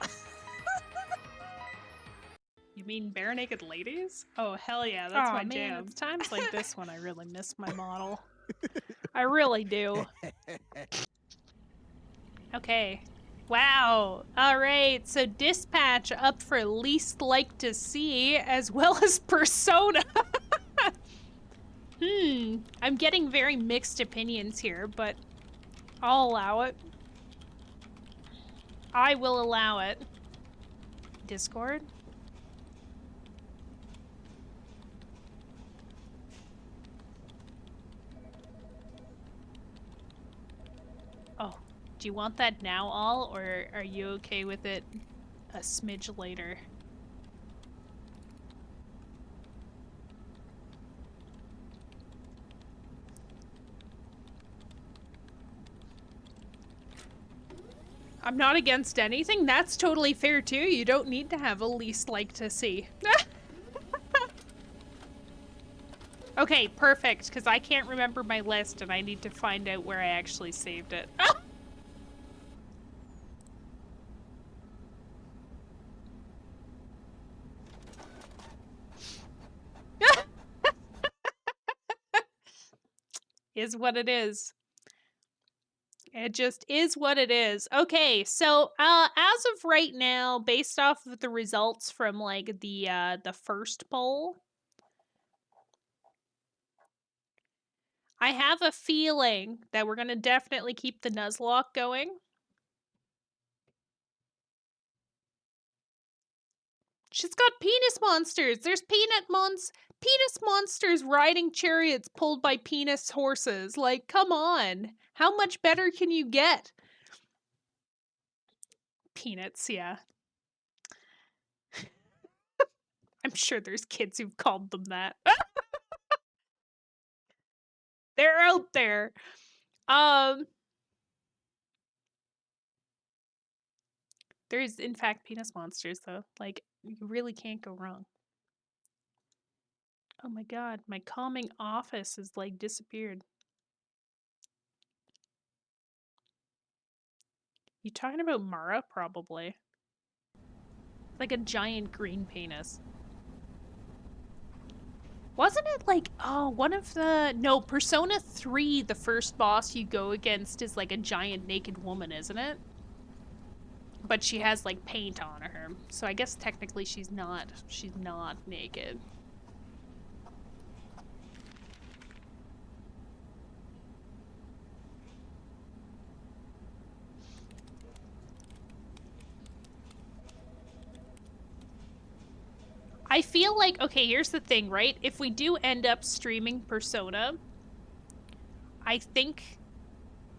You mean bare naked ladies? Oh hell yeah, that's my jam. It's times like this when I really miss my model. I really do. Okay. Wow. All right. So dispatch up for least like to see as well as persona. I'm getting very mixed opinions here, but I'll allow it. I will allow it. Discord? Oh, do you want that now, all, or are you okay with it a smidge later? I'm not against anything. That's totally fair too. You don't need to have a least like to see. Okay, perfect, because I can't remember my list and I need to find out where I actually saved it. Is what it is. It just is what it is. Okay, so as of right now, based off of the results from like the first poll, I have a feeling that we're gonna definitely keep the Nuzlocke going. She's got penis monsters. There's penis monsters riding chariots pulled by penis horses. Like, come on. How much better can you get? Peanuts, yeah. I'm sure there's kids who've called them that. They're out there. There's in fact penis monsters though. Like, you really can't go wrong. Oh my god, my calming office has like disappeared. You talking about Mara? Probably. Like a giant green penis. Wasn't it like, oh, one of the... No, Persona 3, the first boss you go against is like a giant naked woman, isn't it? But she has like paint on her. So I guess technically she's not naked. I feel like, okay, here's the thing, right? If we do end up streaming Persona, I think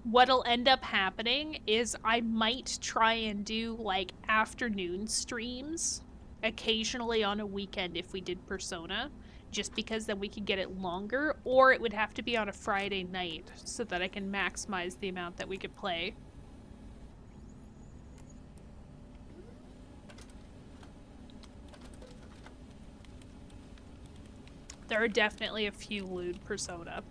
what'll end up happening is I might try and do like afternoon streams occasionally on a weekend if we did Persona, just because then we could get it longer, or it would have to be on a Friday night so that I can maximize the amount that we could play. There are definitely a few lewd Persona.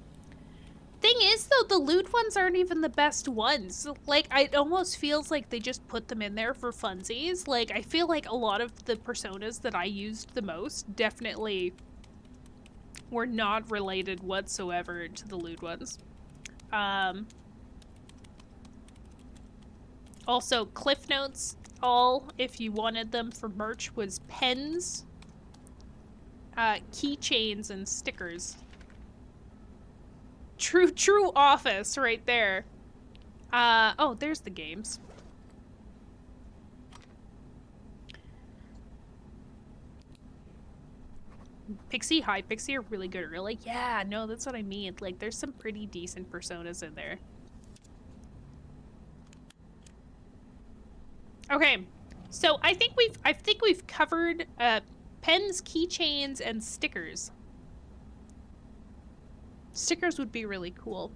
Thing is, though, the lewd ones aren't even the best ones. Like, it almost feels like they just put them in there for funsies. Like, I feel like a lot of the Personas that I used the most definitely were not related whatsoever to the lewd ones. Also, Cliff Notes, all, if you wanted them for merch, was pens, keychains, and stickers. True office right there. Oh, there's the games. Pixie, hi, Pixie are really good, really? Yeah, no, that's what I mean. Like, there's some pretty decent Personas in there. Okay, so I think we've covered pens, keychains, and stickers. Stickers would be really cool.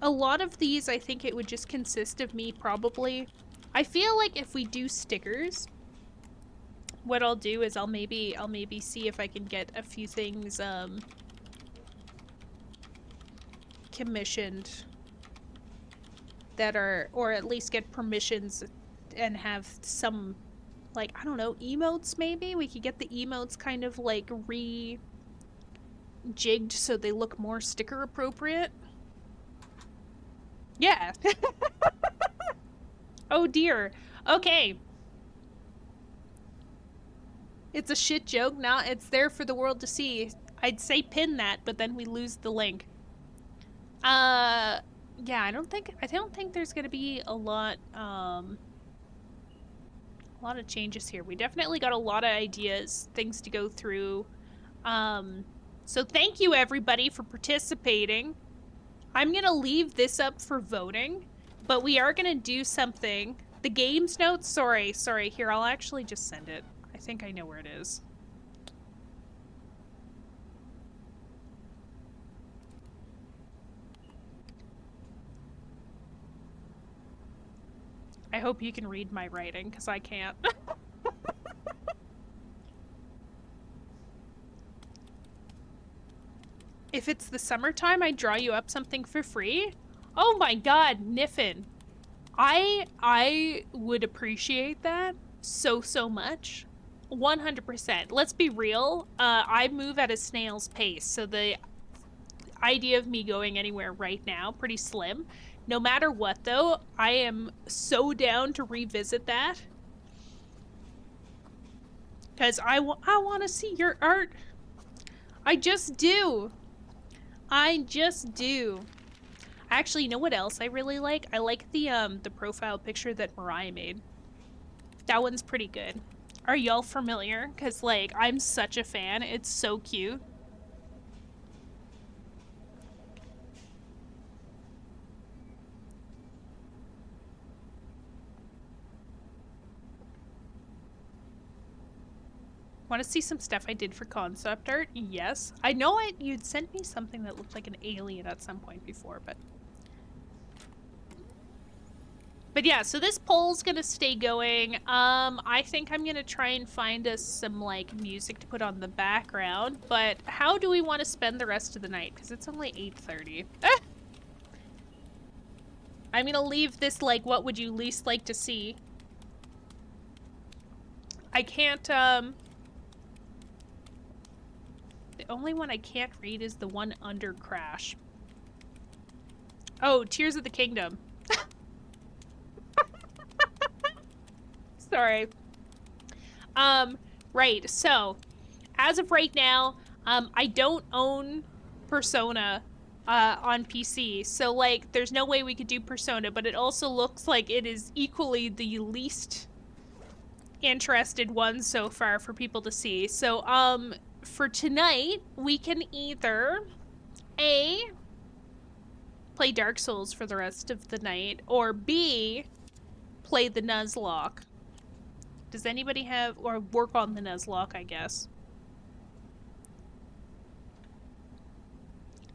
A lot of these, I think it would just consist of me probably. I feel like if we do stickers, what I'll do is I'll maybe see if I can get a few things commissioned that are, or at least get permissions and have some, like, I don't know, emotes maybe? We could get the emotes kind of like jigged so they look more sticker appropriate. Yeah. Oh dear. Okay. It's a shit joke. Now it's there for the world to see. I'd say pin that, but then we lose the link. Yeah, I don't think there's gonna be a lot of changes here. We definitely got a lot of ideas, things to go through. So thank you everybody for participating. I'm gonna leave this up for voting, but we are gonna do something. The games notes, sorry, here, I'll actually just send it. I think I know where it is. I hope you can read my writing, because I can't. If it's the summertime, I draw you up something for free? Oh my god, Niffin. I would appreciate that so much. 100%. Let's be real. I move at a snail's pace, so the idea of me going anywhere right now, pretty slim. No matter what, though, I am so down to revisit that. Because I want to see your art. I just do. Actually, you know what else I really like? I like the profile picture that Mariah made. That one's pretty good. Are y'all familiar? Because, like, I'm such a fan. It's so cute. Want to see some stuff I did for concept art? Yes. I know you'd sent me something that looked like an alien at some point before, but... But yeah, so this poll's gonna stay going. I think I'm gonna try and find us some, like, music to put on the background, but how do we want to spend the rest of the night? Because it's only 8:30. I'm gonna leave this, like, what would you least like to see? I can't, The only one I can't read is the one under Crash. Oh, Tears of the Kingdom. Sorry. Right, so, as of right now, I don't own Persona, on PC, so, like, there's no way we could do Persona, but it also looks like it is equally the least interested one so far for people to see. So, for tonight, we can either, A, play Dark Souls for the rest of the night, or B, play the Nuzlocke. Does anybody have, or work on the Nuzlocke, I guess.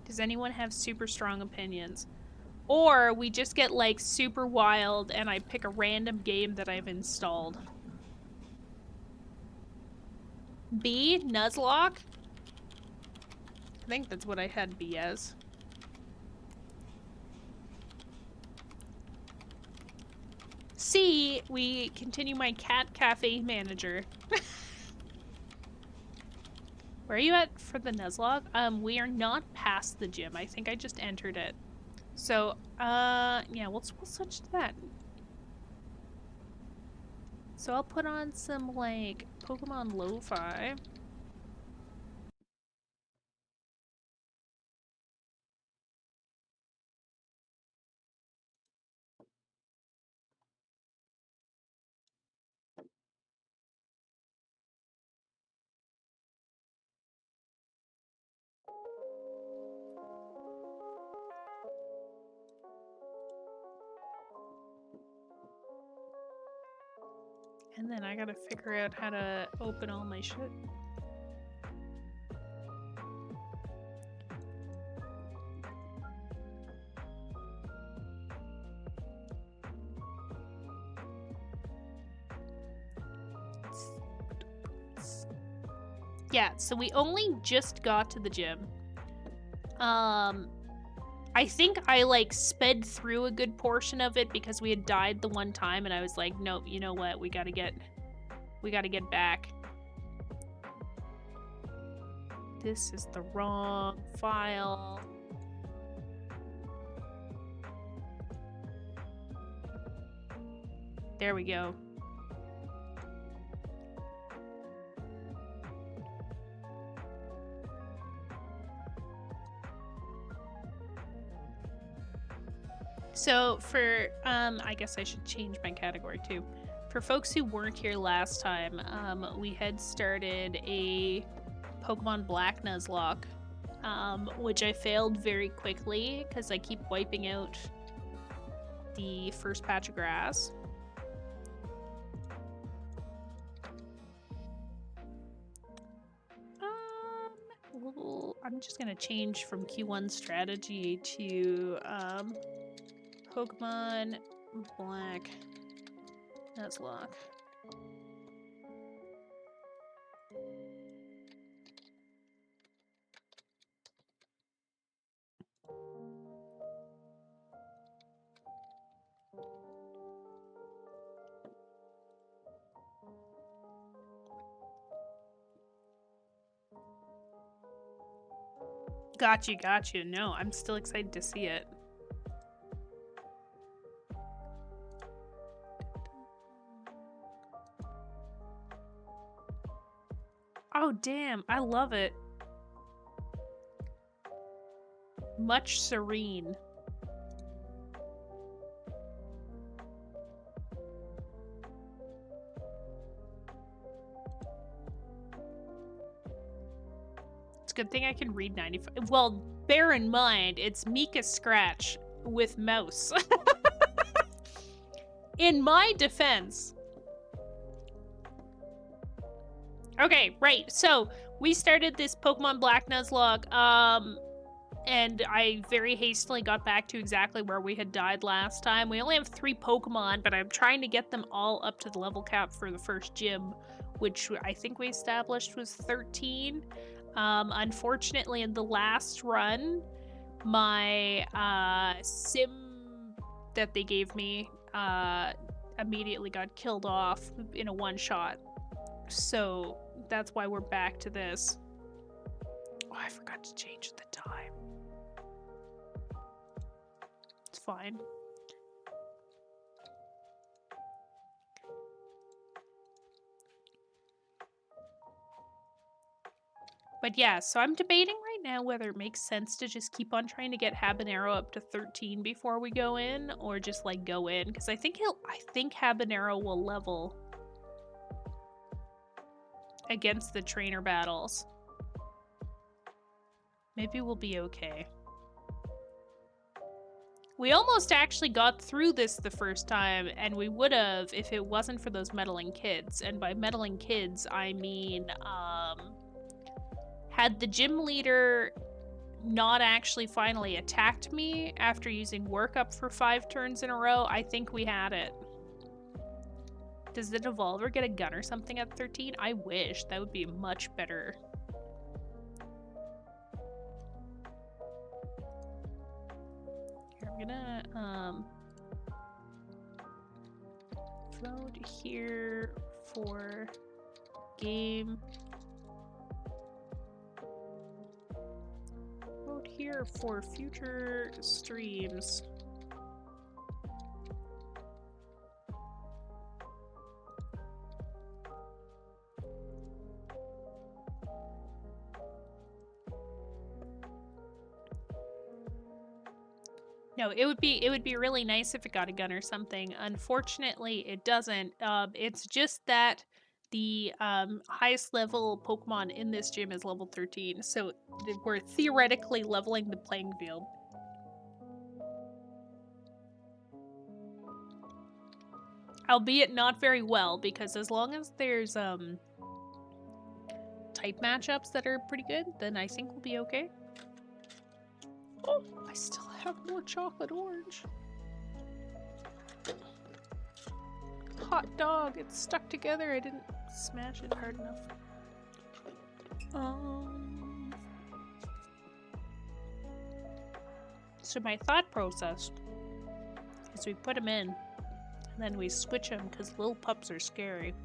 Does anyone have super strong opinions? Or we just get, like, super wild and I pick a random game that I've installed. B, Nuzlocke? I think that's what I had B as. C, we continue my cat cafe manager. Where are you at for the Nuzlocke? We are not past the gym. I think I just entered it. So, yeah, we'll switch to that. So I'll put on some, like, Pokemon Lo-Fi. And then I gotta figure out how to open all my shit. Yeah, so we only just got to the gym. I think I, like, sped through a good portion of it because we had died the one time and I was like, nope, you know what, we gotta get back. This is the wrong file. There we go. So for, I guess I should change my category too. For folks who weren't here last time, we had started a Pokemon Black Nuzlocke, which I failed very quickly because I keep wiping out the first patch of grass. I'm just gonna change from Q1 strategy to Pokemon Black Nuzlocke. Got you. No, I'm still excited to see it. Oh, damn. I love it. Much serene. Good thing I can read 95. Well, bear in mind, it's Mika Scratch with mouse. In my defense. Okay, right. So, we started this Pokemon Black Nuzlocke, and I very hastily got back to exactly where we had died last time. We only have 3 Pokemon, but I'm trying to get them all up to the level cap for the first gym, which I think we established was 13. Unfortunately, in the last run, my sim that they gave me immediately got killed off in a one-shot. So that's why we're back to this. Oh, I forgot to change the time. It's fine. But yeah, so I'm debating right now whether it makes sense to just keep on trying to get Habanero up to 13 before we go in, or just like go in, because I think Habanero will level against the trainer battles. Maybe we'll be okay. We almost actually got through this the first time, and we would have if it wasn't for those meddling kids. And by meddling kids, I mean, had the gym leader not actually finally attacked me after using workup for 5 turns in a row, I think we had it. Does the Devolver get a gun or something at 13? I wish. That would be much better. Here, I'm gonna, vote here for game. Vote here for future streams. No, it would be really nice if it got a gun or something. Unfortunately, it doesn't. It's just that the highest level Pokemon in this gym is level 13, so we're theoretically leveling the playing field. Albeit not very well, because as long as there's type matchups that are pretty good, then I think we'll be okay. Oh, I still have more chocolate orange. Hot dog, it's stuck together. I didn't smash it hard enough. So my thought process is we put them in, and then we switch them because little pups are scary.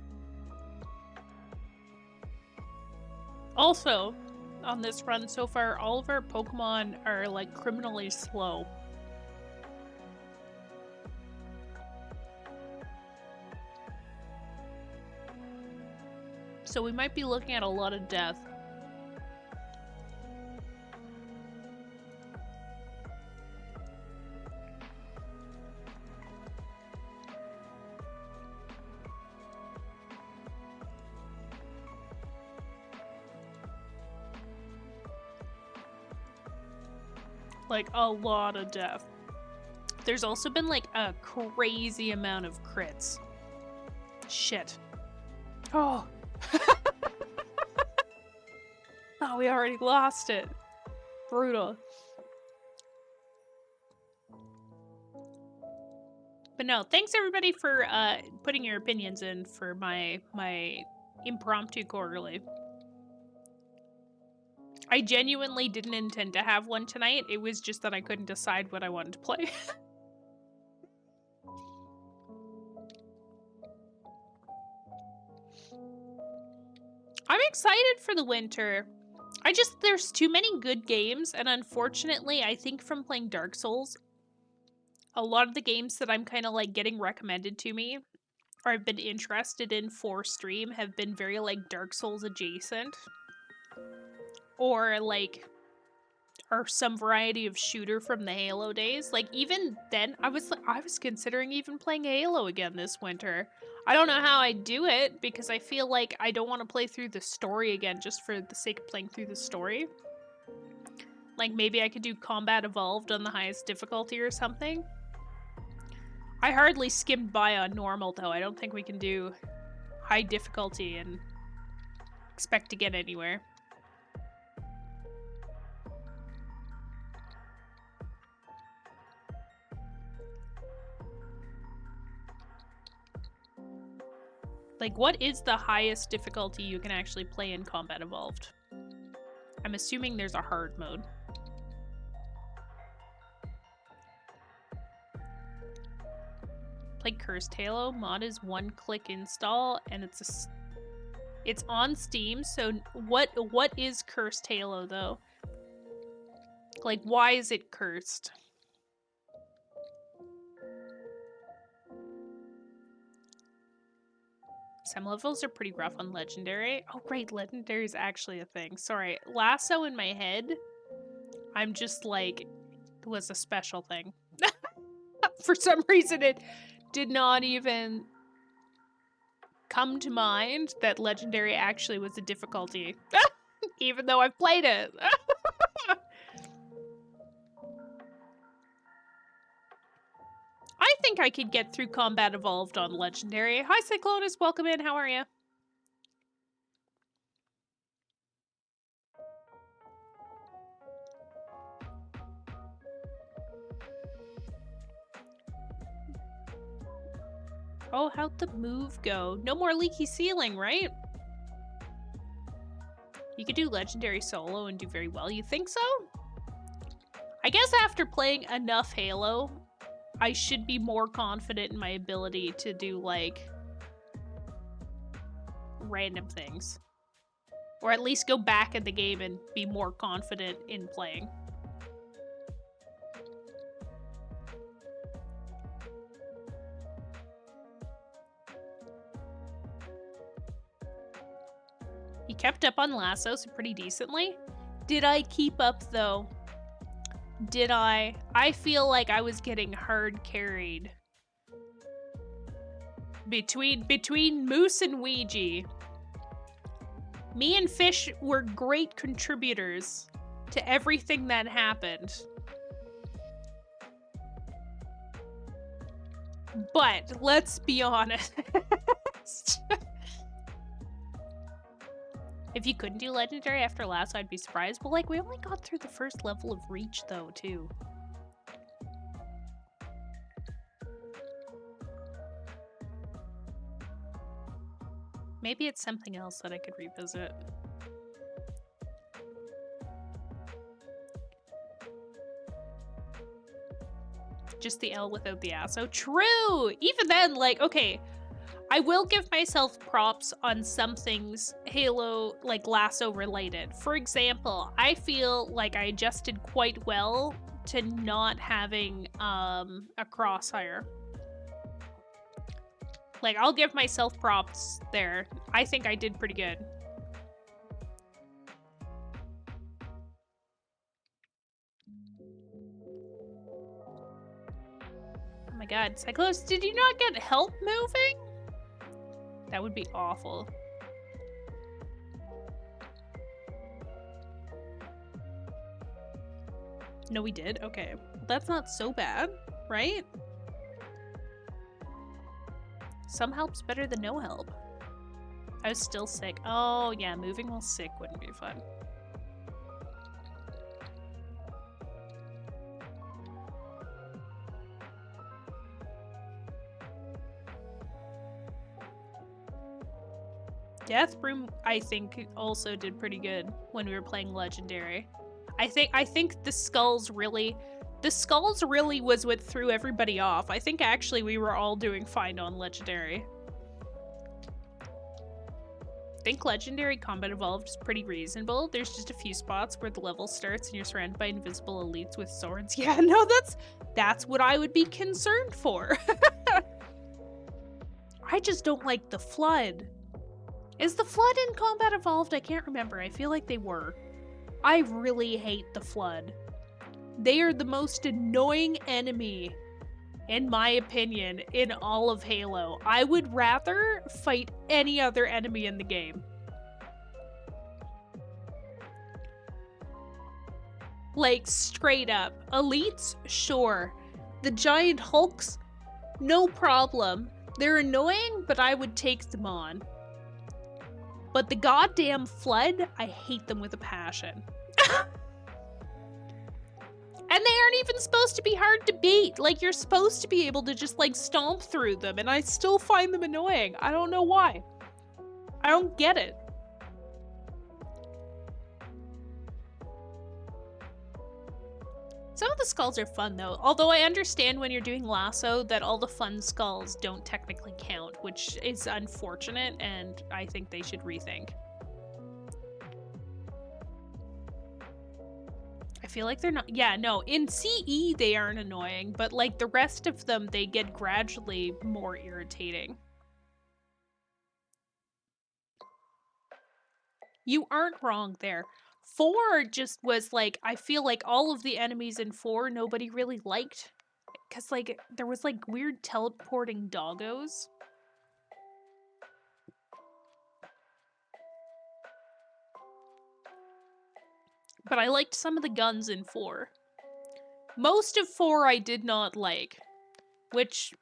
Also, on this run so far, all of our Pokemon are like criminally slow. So we might be looking at a lot of death. Like, a lot of death. There's also been, like, a crazy amount of crits. Shit. Oh. Oh, we already lost it. Brutal. But no, thanks everybody for putting your opinions in for my impromptu quarterly. I genuinely didn't intend to have one tonight. It was just that I couldn't decide what I wanted to play. I'm excited for the winter. There's too many good games, and unfortunately, I think from playing Dark Souls, a lot of the games that I'm kind of like getting recommended to me, or I've been interested in for stream, have been very like Dark Souls adjacent. Or like, or some variety of shooter from the Halo days. Like, even then, I was considering even playing Halo again this winter. I don't know how I do it, because I feel like I don't want to play through the story again just for the sake of playing through the story. Like, maybe I could do Combat Evolved on the highest difficulty or something. I hardly skimmed by on normal, though. I don't think we can do high difficulty and expect to get anywhere. Like, what is the highest difficulty you can actually play in Combat Evolved? I'm assuming there's a hard mode. Play Cursed Halo. Mod is one-click install, and it's on Steam. So what is Cursed Halo though? Like, why is it cursed? Some levels are pretty rough on Legendary. Oh, right, Legendary is actually a thing. Sorry, Lasso in my head, I'm just like, it was a special thing. For some reason, it did not even come to mind that Legendary actually was a difficulty. Even though I've played it. I think I could get through Combat Evolved on Legendary. Hi, Cyclonus. Welcome in. How are you? Oh, how'd the move go? No more leaky ceiling, right? You could do Legendary solo and do very well. You think so? I guess after playing enough Halo, I should be more confident in my ability to do, like, random things. Or at least go back in the game and be more confident in playing. He kept up on Lasso, so pretty decently. Did I keep up, though? Did I? I feel like I was getting hard carried. Between Moose and Ouija. Me and Fish were great contributors to everything that happened. But, let's be honest. If you couldn't do Legendary after Lasso, I'd be surprised. But, like, we only got through the first level of Reach, though, too. Maybe it's something else that I could revisit. Just the L without the ASO. True! Even then, like, okay. I will give myself props on some things Halo, like, lasso related. For example, I feel like I adjusted quite well to not having a crosshair. Like, I'll give myself props there. I think I did pretty good. Oh my god, Cyclos, did you not get help moving? That would be awful. No, we did? Okay. That's not so bad, right? Some help's better than no help. I was still sick. Oh, yeah, moving while sick wouldn't be fun. Death Broom, I think, also did pretty good when we were playing Legendary. I think the skulls really was what threw everybody off. I think actually we were all doing fine on Legendary. I think Legendary Combat Evolved is pretty reasonable. There's just a few spots where the level starts and you're surrounded by invisible elites with swords. Yeah, no, that's what I would be concerned for. I just don't like the Flood. Is the Flood in Combat Evolved? I can't remember. I feel like they were. I really hate the Flood. They are the most annoying enemy, in my opinion, in all of Halo. I would rather fight any other enemy in the game. Like, straight up. Elites? Sure. The giant hulks? No problem. They're annoying, but I would take them on. But the goddamn Flood, I hate them with a passion. And they aren't even supposed to be hard to beat. Like, you're supposed to be able to just, like, stomp through them, and I still find them annoying. I don't know why. I don't get it. Some of the skulls are fun, though. Although I understand when you're doing Lasso that all the fun skulls don't technically count, which is unfortunate, and I think they should rethink. I feel like they're not... Yeah, no, in CE they aren't annoying, but like the rest of them, they get gradually more irritating. You aren't wrong there. 4 just was like, I feel like all of the enemies in 4 nobody really liked. Because like, there was like weird teleporting doggos. But I liked some of the guns in 4. Most of 4 I did not like, which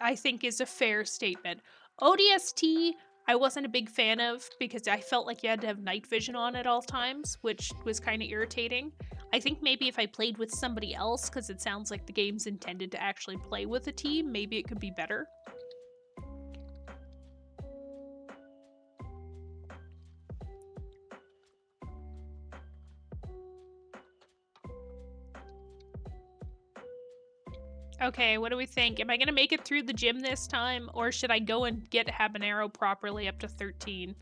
I think is a fair statement. ODST, I wasn't a big fan of because I felt like you had to have night vision on at all times, which was kind of irritating. I think maybe if I played with somebody else, because it sounds like the game's intended to actually play with a team, maybe it could be better. Okay, what do we think? Am I gonna make it through the gym this time, or should I go and get Habanero properly up to 13?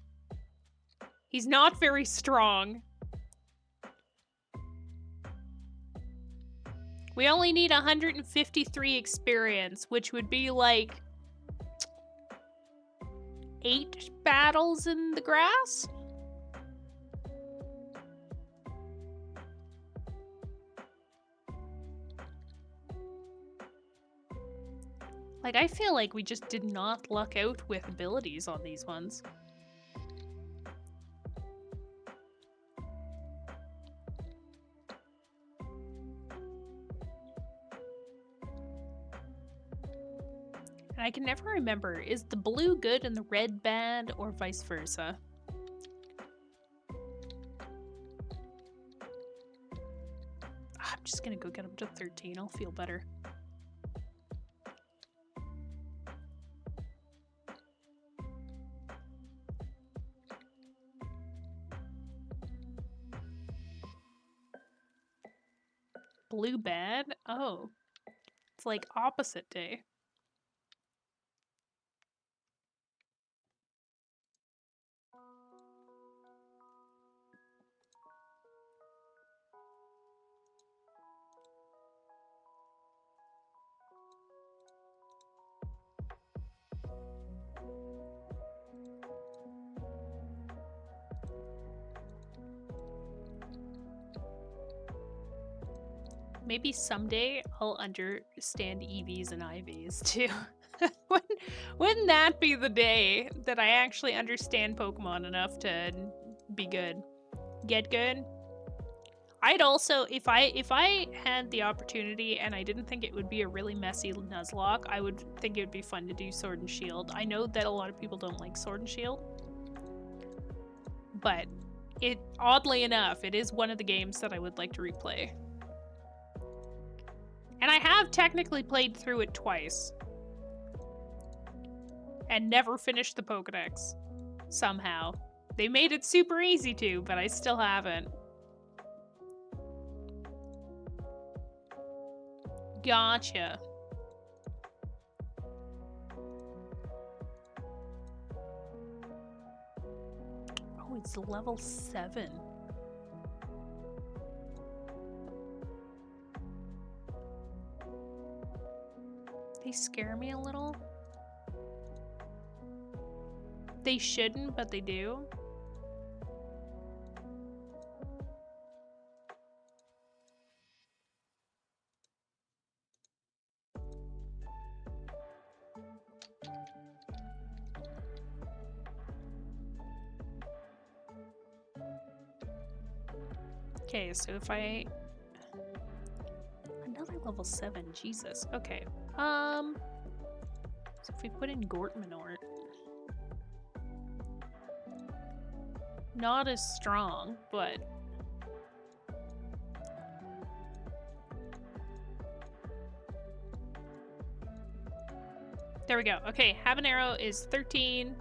He's not very strong. We only need 153 experience, which would be like 8 battles in the grass? Like, I feel like we just did not luck out with abilities on these ones. And I can never remember, is the blue good and the red bad, or vice versa? I'm just gonna go get him to 13, I'll feel better. Blue bad? Oh. It's like opposite day. maybe someday I'll understand EVs and IVs too. Wouldn't that be the day that I actually understand Pokemon enough to be good? Get good? I'd also, if I had the opportunity and I didn't think it would be a really messy Nuzlocke, I would think it would be fun to do Sword and Shield. I know that a lot of people don't like Sword and Shield, but oddly enough, it is one of the games that I would like to replay. And I have technically played through it twice. And never finished the Pokedex. Somehow. They made it super easy to, but I still haven't. Gotcha. Oh, it's level 7. They scare me a little. They shouldn't, but they do. Okay, so if I... Another level 7, Jesus. Okay. So if we put in Gortmanort... Not as strong, but... There we go. Okay, Habanero is 13.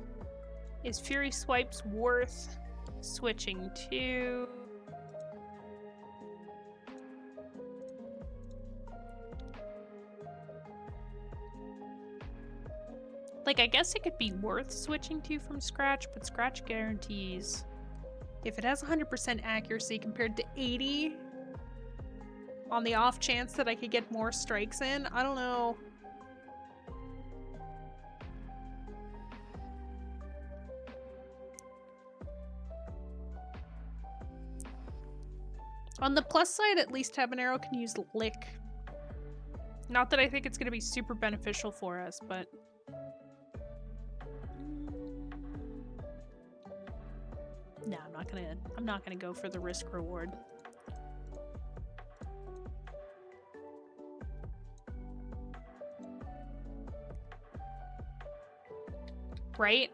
Is Fury Swipes worth switching to? Like, I guess it could be worth switching to from Scratch, but Scratch guarantees... If it has 100% accuracy compared to 80, on the off chance that I could get more strikes in, I don't know. On the plus side, at least Habanero can use Lick. Not that I think it's going to be super beneficial for us, but... No, I'm not gonna go for the risk reward. Right?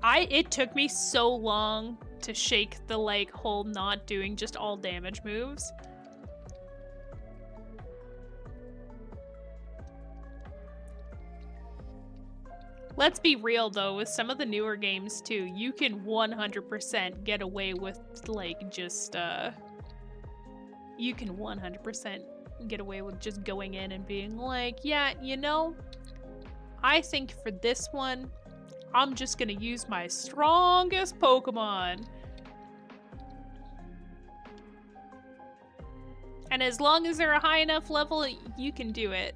It took me so long to shake the, like, whole not doing just all damage moves. Let's be real, though, with some of the newer games, too, you can 100% get away with, like, just, You can 100% get away with just going in and being like, yeah, you know, I think for this one, I'm just gonna use my strongest Pokemon. And as long as they're a high enough level, you can do it.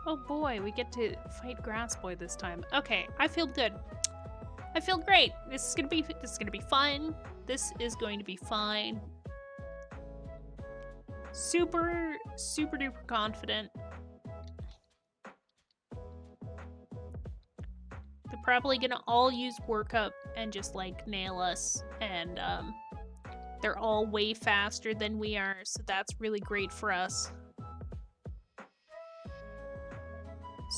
Oh boy, we get to fight Grass Boy this time. Okay, I feel good. I feel great. This is gonna be fun. This is going to be fine. Super duper confident. They're probably gonna all use workup and just like nail us, and they're all way faster than we are, so that's really great for us.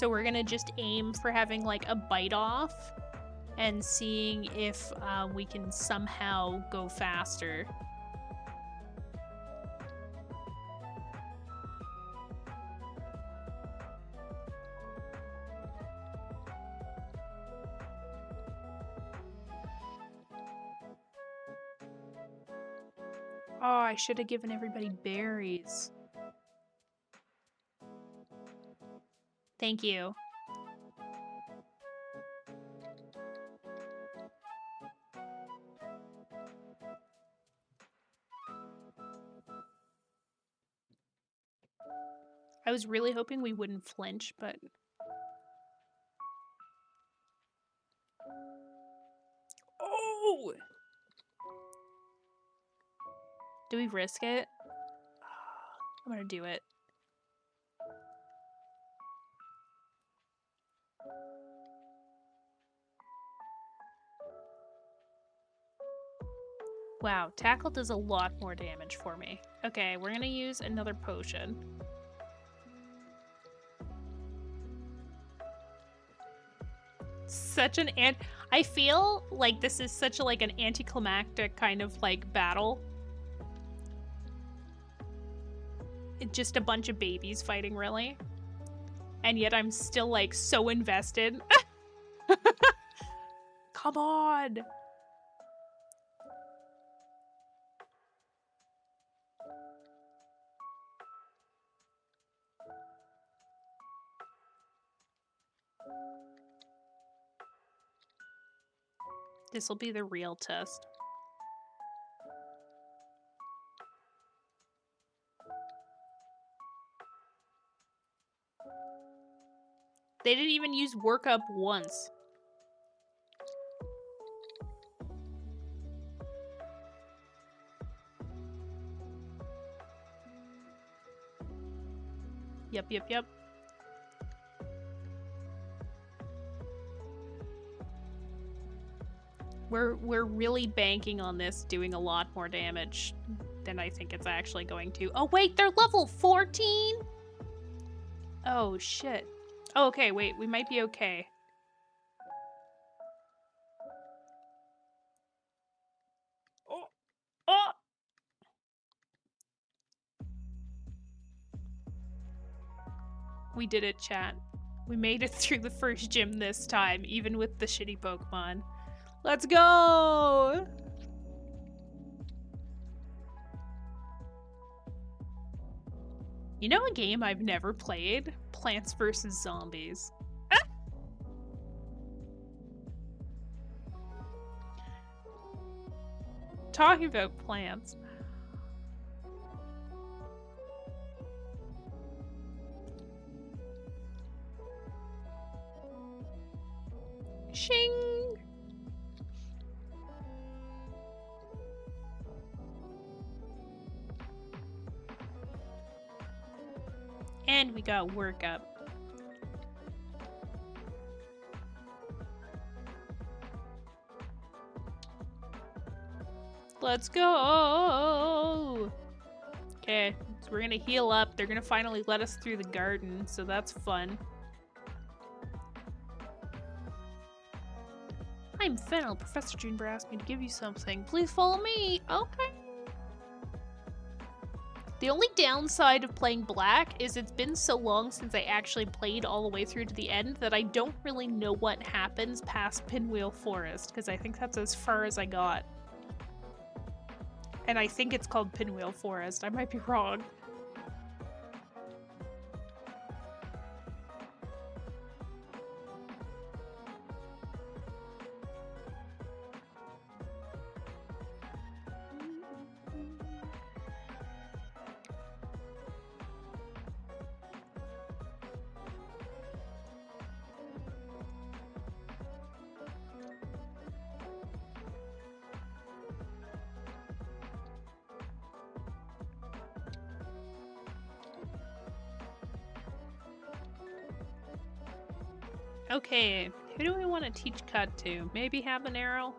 So we're gonna just aim for having like a bite off and seeing if we can somehow go faster. Oh, I should have given everybody berries. Thank you. I was really hoping we wouldn't flinch, but... Oh! Do we risk it? I'm gonna do it. Wow, tackle does a lot more damage for me. Okay, we're gonna use another potion. Such an I feel like this is such a, like an anticlimactic kind of like battle. It's just a bunch of babies fighting, really. And yet I'm still like so invested. Come on. This will be the real test. They didn't even use workup once. Yep. We're really banking on this doing a lot more damage than I think it's actually going to. Oh wait, they're level 14? Oh shit. Oh, okay, wait, we might be okay. Oh! We did it, chat. We made it through the first gym this time, even with the shitty Pokemon. Let's go! You know a game I've never played? Plants vs. Zombies. Ah! Talking about plants. Shing! And we got workup. Let's go! Okay, so we're gonna heal up. They're gonna finally let us through the garden, so that's fun. I'm Fennel. Professor Juniper asked me to give you something. Please follow me. Okay. The only downside of playing Black is it's been so long since I actually played all the way through to the end that I don't really know what happens past Pinwheel Forest, because I think that's as far as I got. And I think it's called Pinwheel Forest. I might be wrong. Okay, who do we want to teach Cut to? Maybe Habanero?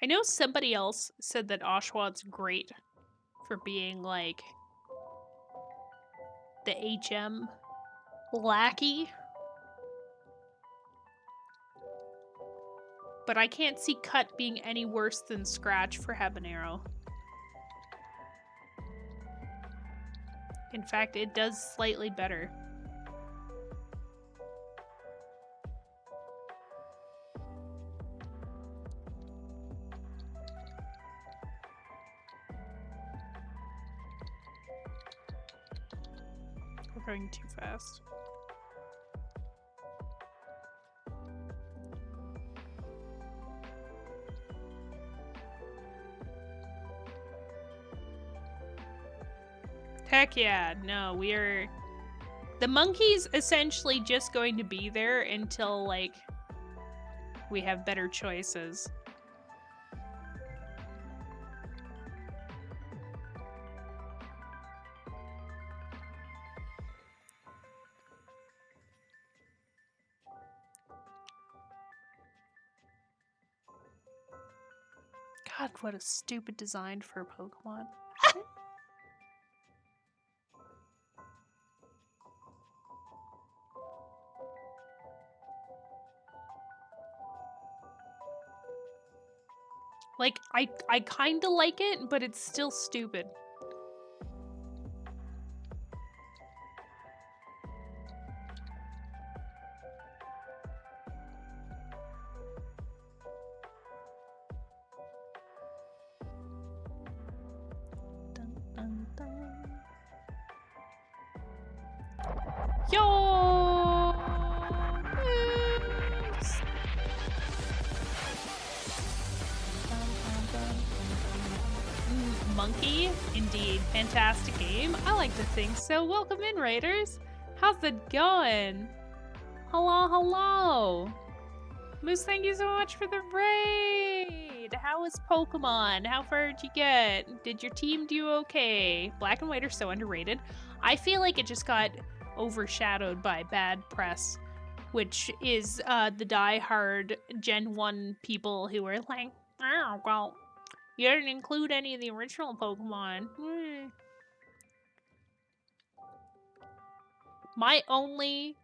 I know somebody else said that Oshawtt's great for being, like, the HM lackey. But I can't see Cut being any worse than Scratch for Habanero. In fact, it does slightly better. Going too fast. Heck yeah, no, we're... The monkey's essentially just going to be there until, like, we have better choices. God, what a stupid design for a Pokemon. Like, I kinda like it, but it's still stupid. Dun, dun, dun. Yo! Yes! Monkey, indeed. Fantastic game. I like to think so. Welcome in, Raiders. How's it going? Hello, hello. Moose, thank you so much for the raid. How is Pokemon? How far did you get? Did your team do okay? Black and White are so underrated. I feel like it just got overshadowed by bad press, which is the die-hard Gen 1 people who are like, oh, well, you didn't include any of the original Pokemon. My only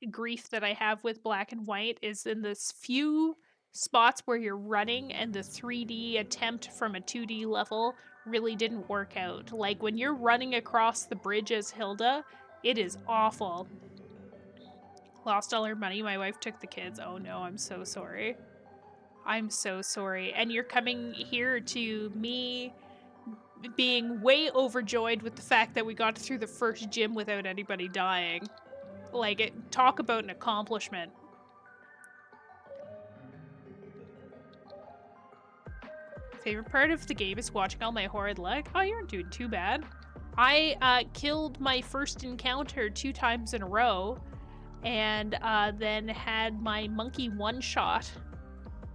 grief that I have with Black and White is in this few spots where you're running and the 3D attempt from a 2D level really didn't work out. Like when you're running across the bridge as Hilda, it is awful. Lost all her money, my wife took the kids. Oh no, I'm so sorry. I'm so sorry. And you're coming here to me being way overjoyed with the fact that we got through the first gym without anybody dying. Like, talk about an accomplishment. Favorite part of the game is watching all my horrid luck. Oh, you aren't doing too bad. I killed my first encounter 2 times in a row, and then had my monkey one-shot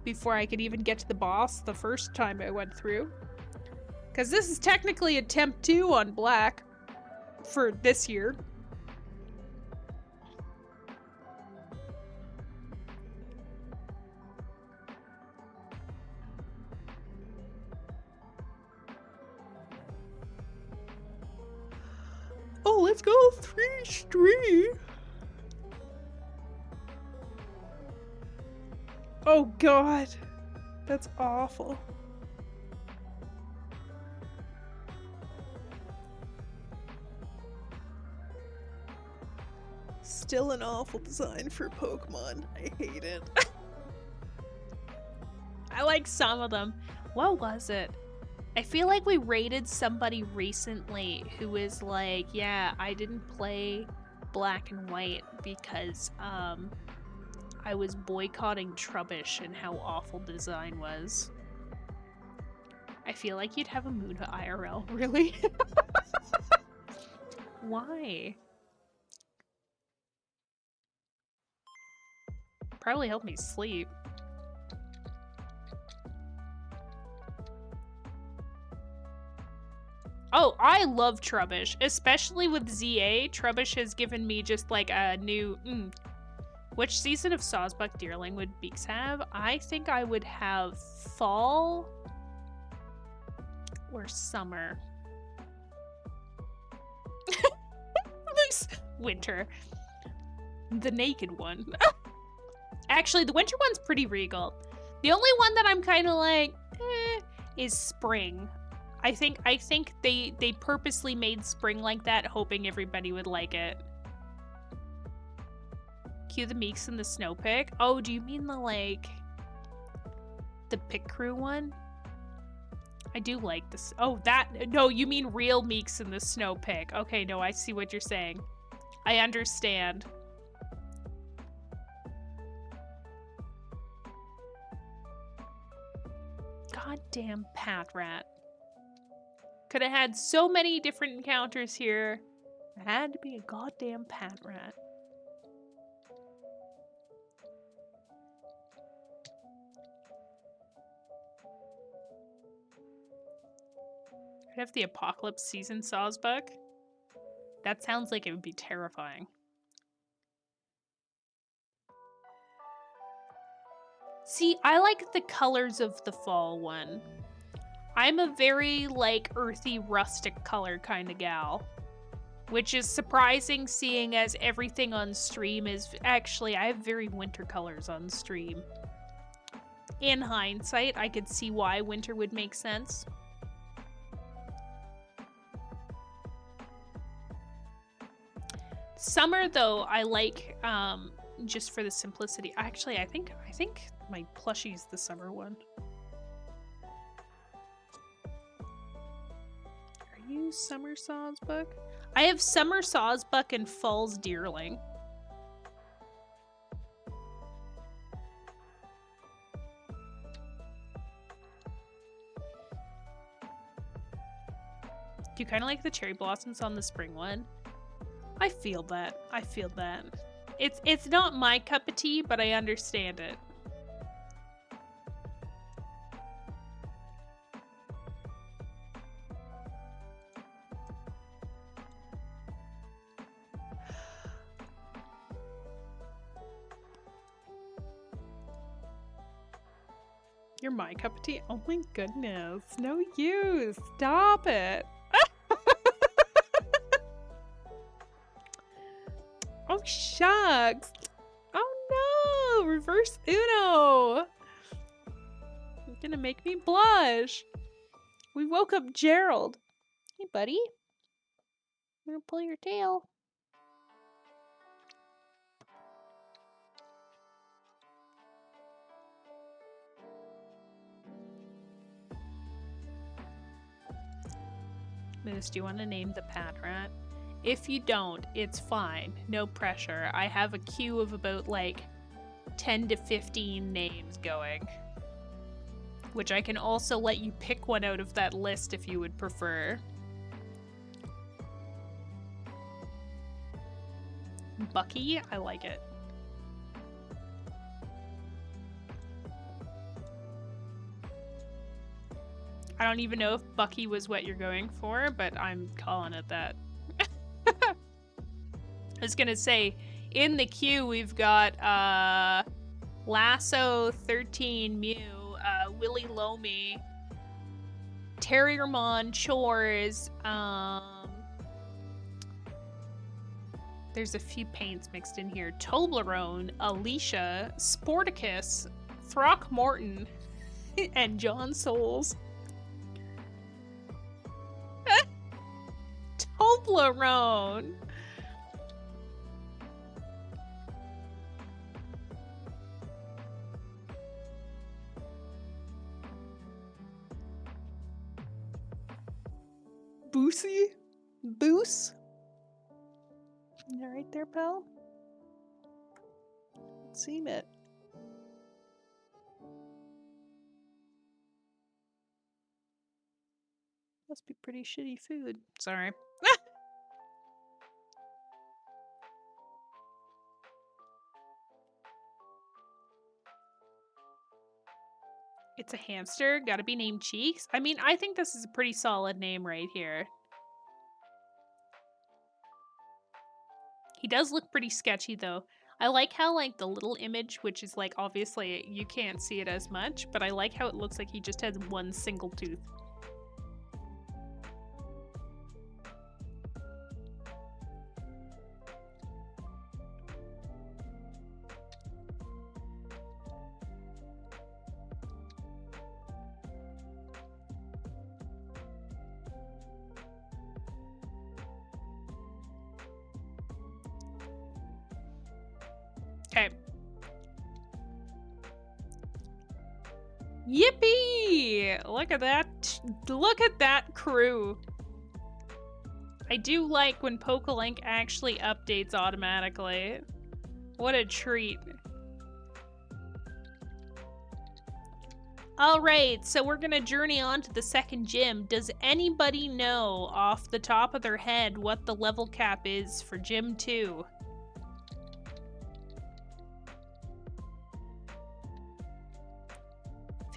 before I could even get to the boss the first time I went through. Because this is technically attempt 2 on Black for this year. Oh, let's go 3-3. Oh god. That's awful. Still an awful design for Pokemon. I hate it. I like some of them. What was it? I feel like we rated somebody recently who was like, yeah, I didn't play Black and White because I was boycotting Trubbish and how awful the design was. I feel like you'd have a mood IRL, really? Why? Probably help me sleep. Oh, I love Trubbish, especially with ZA. Trubbish has given me just like a new... Which season of Sawsbuck Deerling would Beaks have? I think I would have fall or summer. Winter. The naked one. Actually, the winter one's pretty regal. The only one that I'm kind of like, is spring. I think they purposely made spring like that, hoping everybody would like it. Cue the Meeks and the Snow Pick. Oh, do you mean the, like, the Pick Crew one? I do like this. Oh, no, you mean real Meeks in the snow pick. Okay, no, I see what you're saying. I understand. Goddamn Pat Rat. Could have had so many different encounters here. It had to be a goddamn Pat Rat. I'd have the Apocalypse Season Sawsbuck. That sounds like it would be terrifying. See, I like the colors of the fall one. I'm a very, like, earthy, rustic color kind of gal. Which is surprising, seeing as everything on stream is... Actually, I have very winter colors on stream. In hindsight, I could see why winter would make sense. Summer, though, I like, just for the simplicity. Actually, I think my plushie's the summer one. Are you Summer Sawsbuck? I have Summer Sawsbuck and Falls Deerling. Do you kind of like the cherry blossoms on the spring one? I feel that. I feel that. It's not my cup of tea, but I understand it. You're my cup of tea? Oh my goodness. No use. Stop it. Oh, shucks. Oh, no. Reverse Uno. You're gonna make me blush. We woke up Gerald. Hey, buddy. I'm gonna pull your tail. Moose, do you want to name the Pat Rat? If you don't, it's fine. No pressure. I have a queue of about, like, 10 to 15 names going. Which I can also let you pick one out of that list if you would prefer. Bucky? I like it. I don't even know if Bucky was what you're going for, but I'm calling it that. I was gonna say, in the queue we've got Lasso 13 Mew, Willy Loamy, Terriermon, Chores, there's a few paints mixed in here. Toblerone, Alicia, Sporticus, Throckmorton, and John Souls. Toblerone! Boosie? Boos? You right there, pal? Seen it. Must be pretty shitty food. Sorry. It's a hamster. Gotta be named Cheeks. I mean, I think this is a pretty solid name right here. He does look pretty sketchy, though. I like how, like, the little image, which is, like, obviously you can't see it as much, but I like how it looks like he just has one single tooth. Okay. Yippee! Look at that. Look at that crew. I do like when PokeLink actually updates automatically. What a treat. Alright, so we're gonna journey on to the second gym. Does anybody know off the top of their head what the level cap is for Gym 2?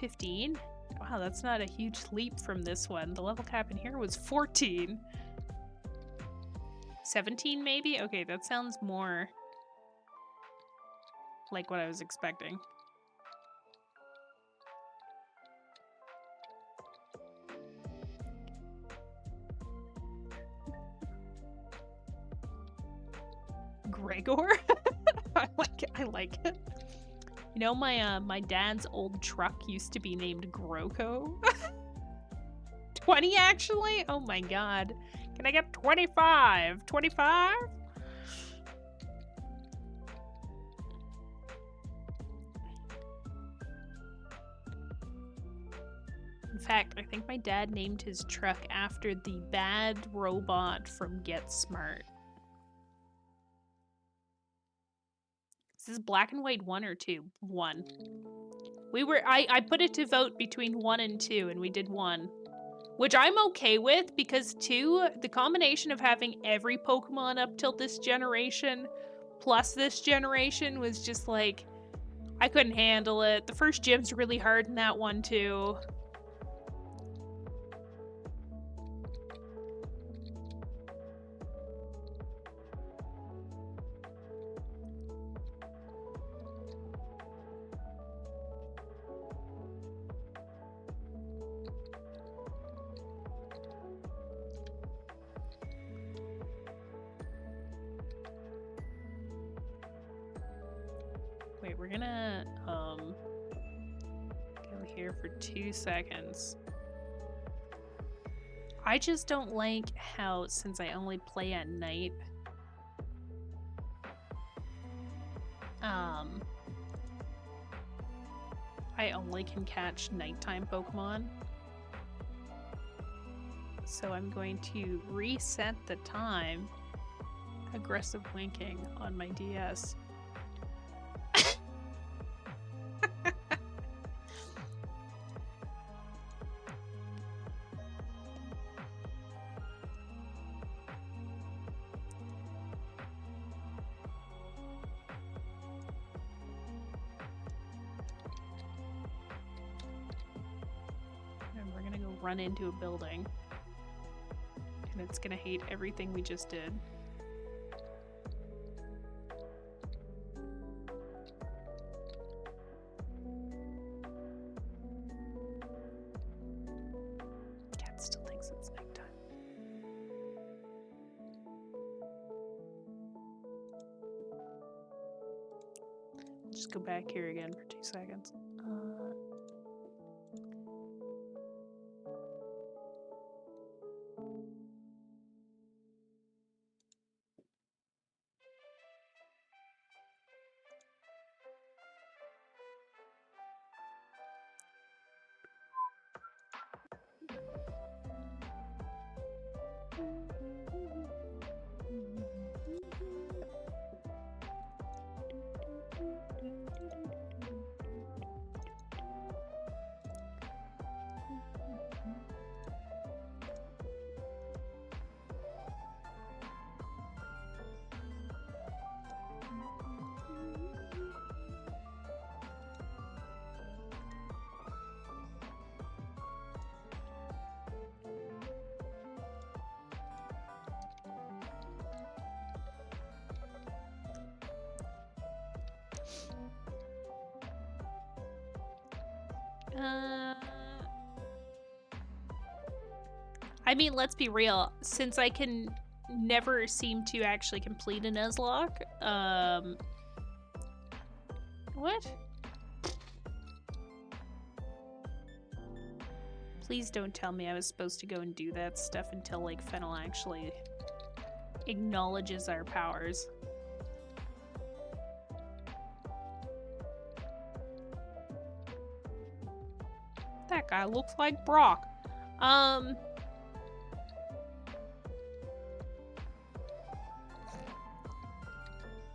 $15? Wow, that's not a huge leap from this one. The level cap in here was 14. 17 maybe? Okay, that sounds more like what I was expecting. Gregor? I like it. You know, my dad's old truck used to be named Groko. 20 actually? Oh my god. Can I get 25? 25? In fact, I think my dad named his truck after the bad robot from Get Smart. Is this black and white 1 or 2? 1. I put it to vote between 1 and 2, and we did 1. Which I'm okay with, because 2, the combination of having every Pokemon up till this generation, plus this generation, was just like, I couldn't handle it. The first gym's really hard in that one, too. Wait, we're gonna, go here for 2 seconds. I just don't like how, since I only play at night, I only can catch nighttime Pokemon. So I'm going to reset the time. Aggressive winking on my DS. Run into a building, and it's gonna hate everything we just did. Cat still thinks it's nighttime. I'll just go back here again for 2 seconds. I mean, let's be real. Since I can never seem to actually complete a Nuzlocke, what? Please don't tell me I was supposed to go and do that stuff until, like, Fennel actually acknowledges our powers. That guy looks like Brock.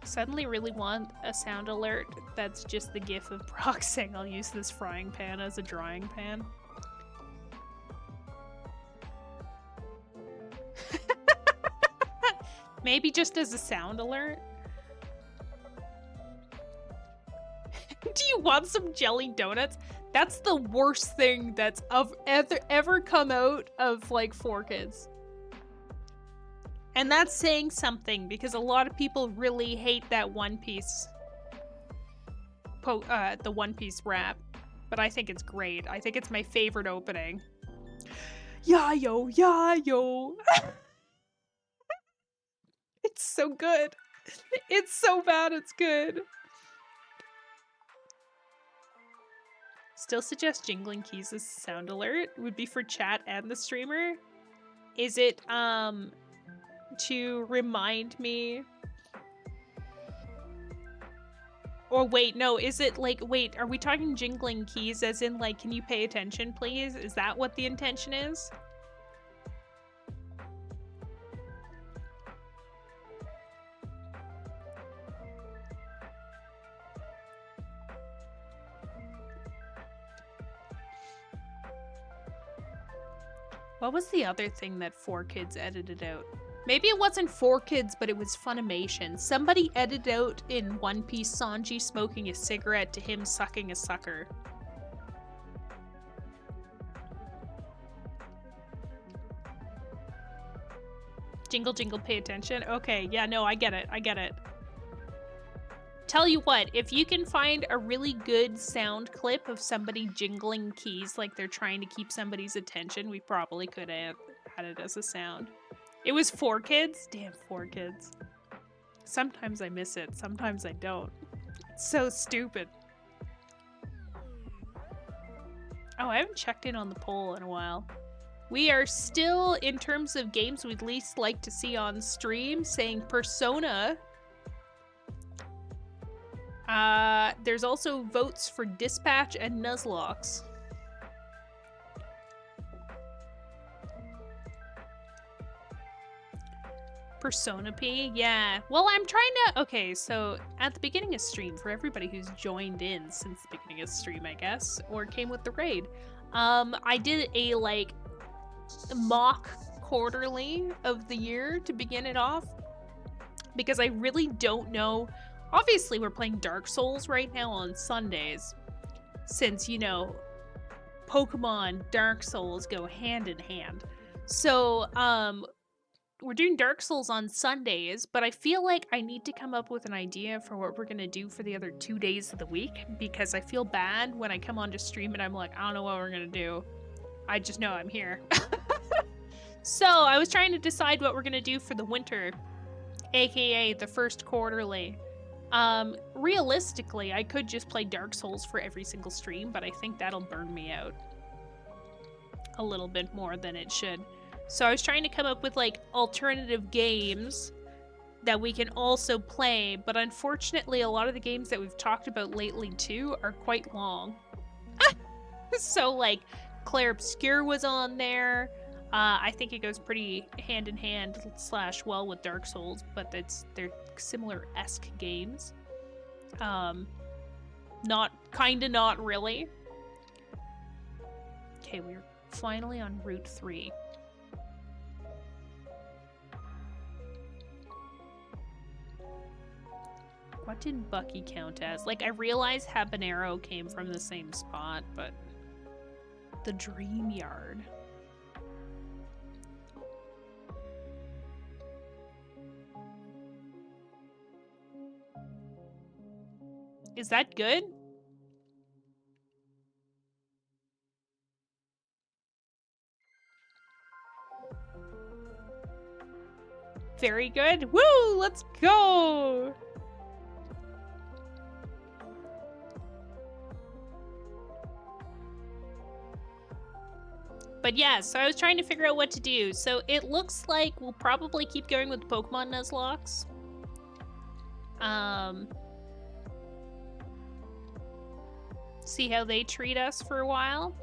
Suddenly really want a sound alert that's just the gif of Brock saying, I'll use this frying pan as a drying pan. Maybe just as a sound alert? Do you want some jelly donuts? That's the worst thing that's ever come out of, like, 4Kids. And that's saying something, because a lot of people really hate that One Piece, the One Piece rap. But I think it's great. I think it's my favorite opening. Yayo, yayo. It's so good. It's so bad, it's good. Still suggest jingling keys as sound alert would be for chat and the streamer. Is it, to remind me? Or wait, no, is it like, wait, are we talking jingling keys as in like, can you pay attention please? Is that what the intention is? What was the other thing that 4Kids edited out? Maybe it wasn't 4Kids, but it was Funimation. Somebody edited out in One Piece Sanji smoking a cigarette to him sucking a sucker. Jingle jingle, pay attention. Okay, yeah, no, I get it. I get it. Tell you what, if you can find a really good sound clip of somebody jingling keys like they're trying to keep somebody's attention, we probably could have had it as a sound. It was 4Kids? Damn, 4Kids. Sometimes I miss it, sometimes I don't. It's so stupid. Oh, I haven't checked in on the poll in a while. We are still, in terms of games we'd least like to see on stream, saying Persona. There's also votes for Dispatch and Nuzlocke. Persona P? Yeah. Well, I'm trying to... Okay, so at the beginning of stream, for everybody who's joined in since the beginning of stream, I guess, or came with the raid, I did a, like, mock quarterly of the year to begin it off, because I really don't know... Obviously, we're playing Dark Souls right now on Sundays, since, you know, Pokemon, Dark Souls go hand in hand. So, we're doing Dark Souls on Sundays, but I feel like I need to come up with an idea for what we're gonna do for the other 2 days of the week, because I feel bad when I come on to stream and I'm like, I don't know what we're gonna do. I just know I'm here. So, I was trying to decide what we're gonna do for the winter, aka the first quarterly. Realistically, I could just play Dark Souls for every single stream, but I think that'll burn me out a little bit more than it should. So I was trying to come up with, like, alternative games that we can also play, but unfortunately a lot of the games that we've talked about lately too are quite long. So, like, Clair Obscur was on there. I think it goes pretty hand in hand / well with Dark Souls, but they're similar-esque games. Not really. Okay, we're finally on Route 3. What did Bucky count as? Like, I realize Habanero came from the same spot, but... The Dream Yard. Is that good? Very good. Woo! Let's go! But yeah, so I was trying to figure out what to do. So it looks like we'll probably keep going with Pokemon Nuzlocke. See how they treat us for a while.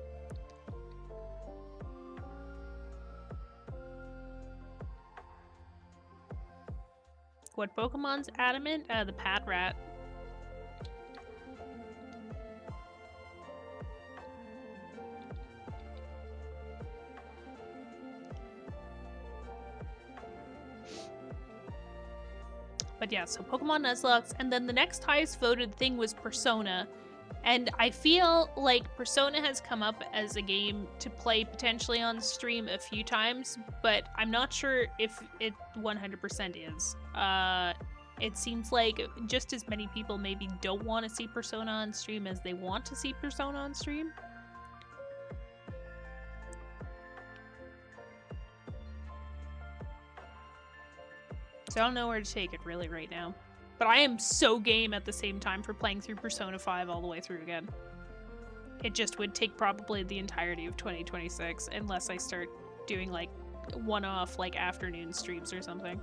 What Pokemon's adamant? The Pat Rat. But yeah, so Pokemon Nuzlocke, and then the next highest voted thing was Persona. And I feel like Persona has come up as a game to play potentially on stream a few times, but I'm not sure if it 100% is. It seems like just as many people maybe don't want to see Persona on stream as they want to see Persona on stream. So I don't know where to take it really right now. But I am so game at the same time for playing through Persona 5 all the way through again. It just would take probably the entirety of 2026 unless I start doing like one-off like afternoon streams or something.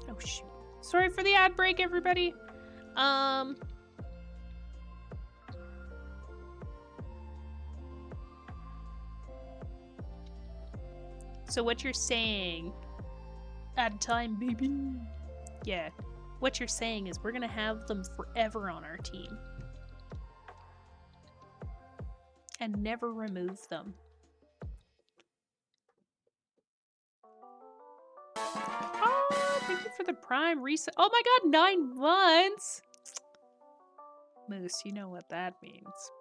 Oh shoot. Sorry for the ad break, everybody. So what you're saying... At time, baby. Yeah. What you're saying is we're gonna have them forever on our team. And never remove them. Oh, thank you for the Prime reset. Oh my god, 9 months! Moose, you know what that means.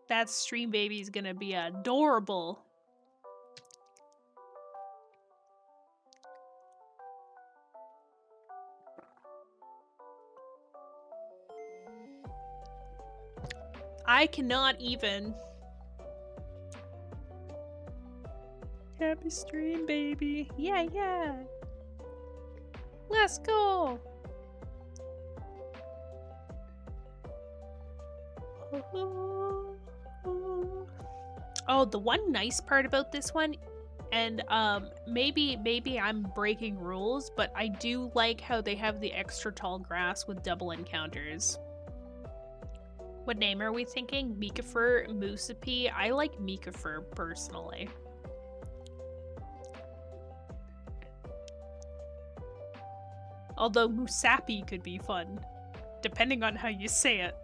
That stream baby is gonna be adorable. I cannot even. Happy stream, baby. Yeah, yeah. Let's go. Oh, the one nice part about this one, and maybe I'm breaking rules, but I do like how they have the extra tall grass with double encounters. What name are we thinking? Mikafer, Moosepi? I like Mikafer personally. Although Musapi could be fun, depending on how you say it.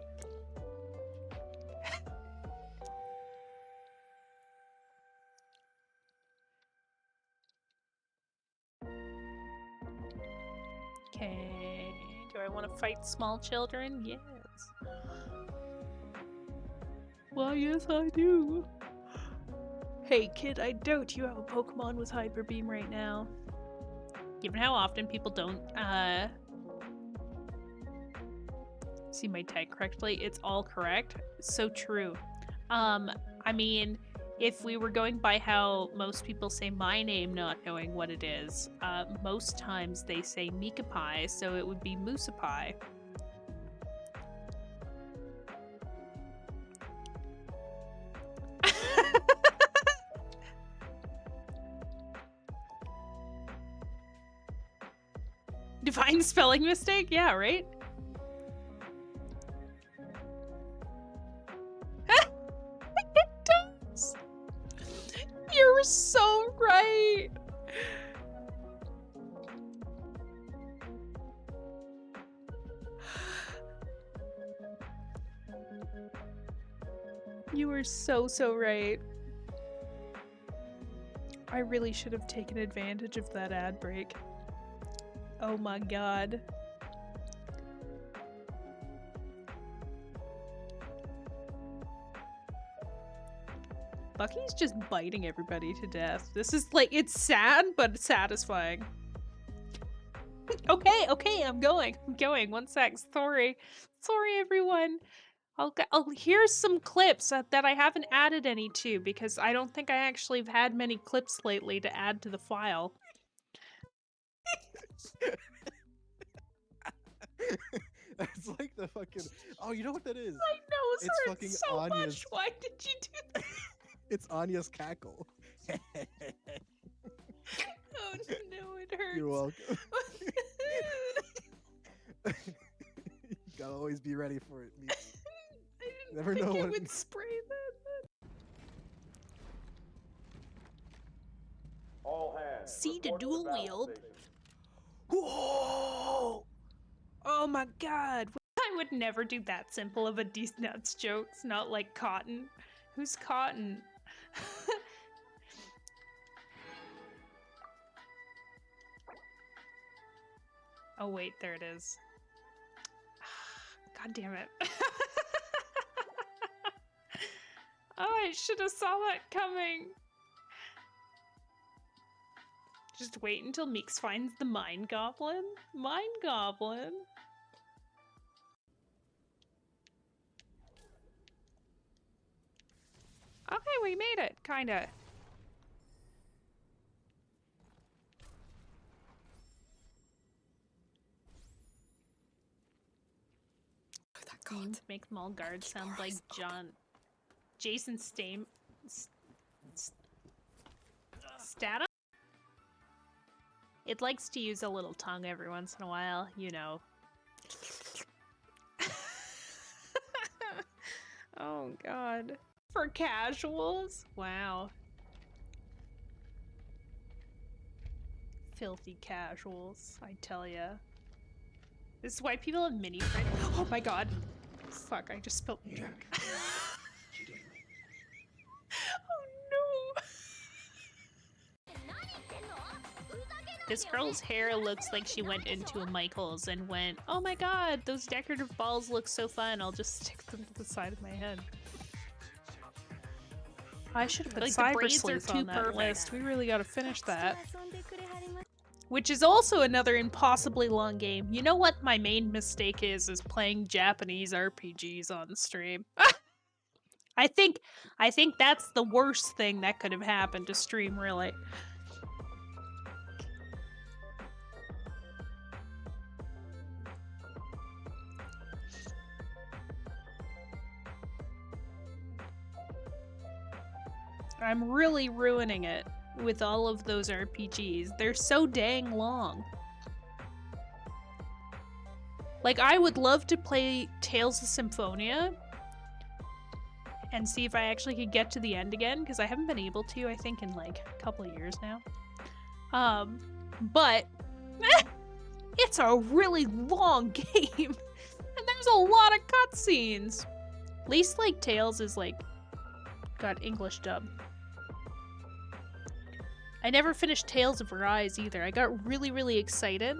Okay, do I want to fight small children? Yes. Well, yes, I do. Hey, kid, I doubt you have a Pokemon with Hyper Beam right now. Given how often people don't, see my tag correctly, it's all correct. So true. I mean, if we were going by how most people say my name not knowing what it is, most times they say Mikapai, so it would be Moosepi. Divine spelling mistake? Yeah, right? It does! You're so right! You were so right. I really should have taken advantage of that ad break. Oh my god. Bucky's just biting everybody to death. This is like, it's sad, but satisfying. Okay, I'm going. One sec. Sorry, everyone. Here's some clips that I haven't added any to because I don't think I actually have had many clips lately to add to the file. That's like the fucking. Oh, you know what that is? My nose It's hurts fucking so Anya's... much. Why did you do that? It's Anya's cackle. Oh no, it hurts. You're welcome. You gotta always be ready for it. I didn't Never think know it when would spray that. C to dual wield. Whoa! Oh my god. I would never do that simple of a D's nuts joke. It's not like Cotton. Who's Cotton? Oh wait, there it is. God damn it. Oh, I should have saw that coming. Just wait until Meeks finds the Mind Goblin. Mind Goblin. Okay, we made it, kinda. Oh, that god. Make them all guards sound like Jason Statham? It likes to use a little tongue every once in a while, you know. Oh god. For casuals? Wow. Filthy casuals, I tell ya. This is why people have mini friends. Oh my god. Fuck, I just spilled drink. Oh no. This girl's hair looks like she went into a Michael's and went, oh my god, those decorative balls look so fun, I'll just stick them to the side of my head. I should have put Like, Cyber the braids Sleuth are too on that perfect. list. We really gotta finish that. Which is also another impossibly long game. You know what my main mistake is playing Japanese RPGs on stream. I think that's the worst thing that could have happened to stream, really. I'm really ruining it with all of those RPGs. They're so dang long. Like, I would love to play Tales of Symphonia and see if I actually could get to the end again, because I haven't been able to, I think, in like a couple of years now. But it's a really long game, and there's a lot of cutscenes. At least like Tales is like got English dub. I never finished Tales of Arise either. I got really, really excited.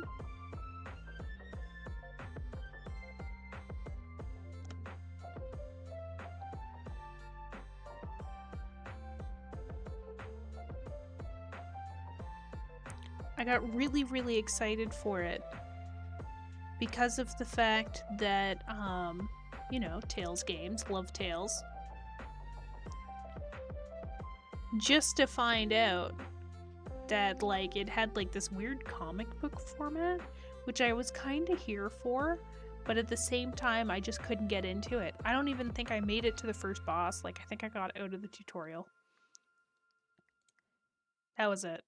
I got really, really excited for it because of the fact that, you know, Tales games, love Tales. Just to find out that, like, it had, like, this weird comic book format, which I was kind of here for, but at the same time, I just couldn't get into it. I don't even think I made it to the first boss. Like, I think I got out of the tutorial. That was it.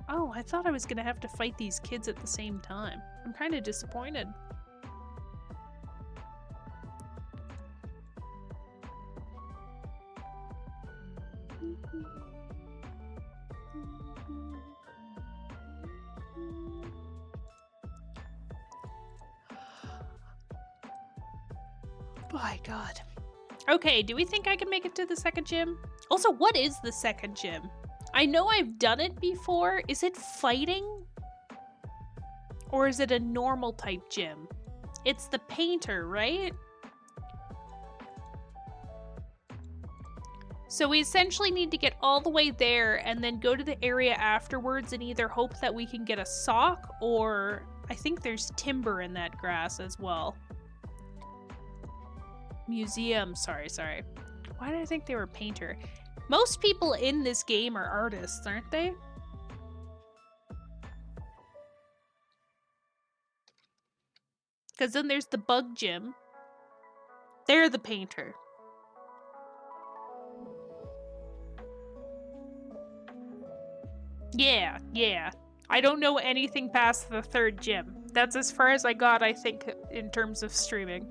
Oh, I thought I was gonna have to fight these kids at the same time. I'm kind of disappointed. My god. Okay, do we think I can make it to the second gym? Also, what is the second gym? I know I've done it before. Is it fighting? Or is it a normal type gym? It's the painter, right? So we essentially need to get all the way there and then go to the area afterwards and either hope that we can get a sock or I think there's timber in that grass as well. Museum, sorry. Why did I think they were a painter? Most people in this game are artists, aren't they? Because then there's the bug gym. They're the painter. Yeah, yeah. I don't know anything past the 3rd gym. That's as far as I got, I think, in terms of streaming.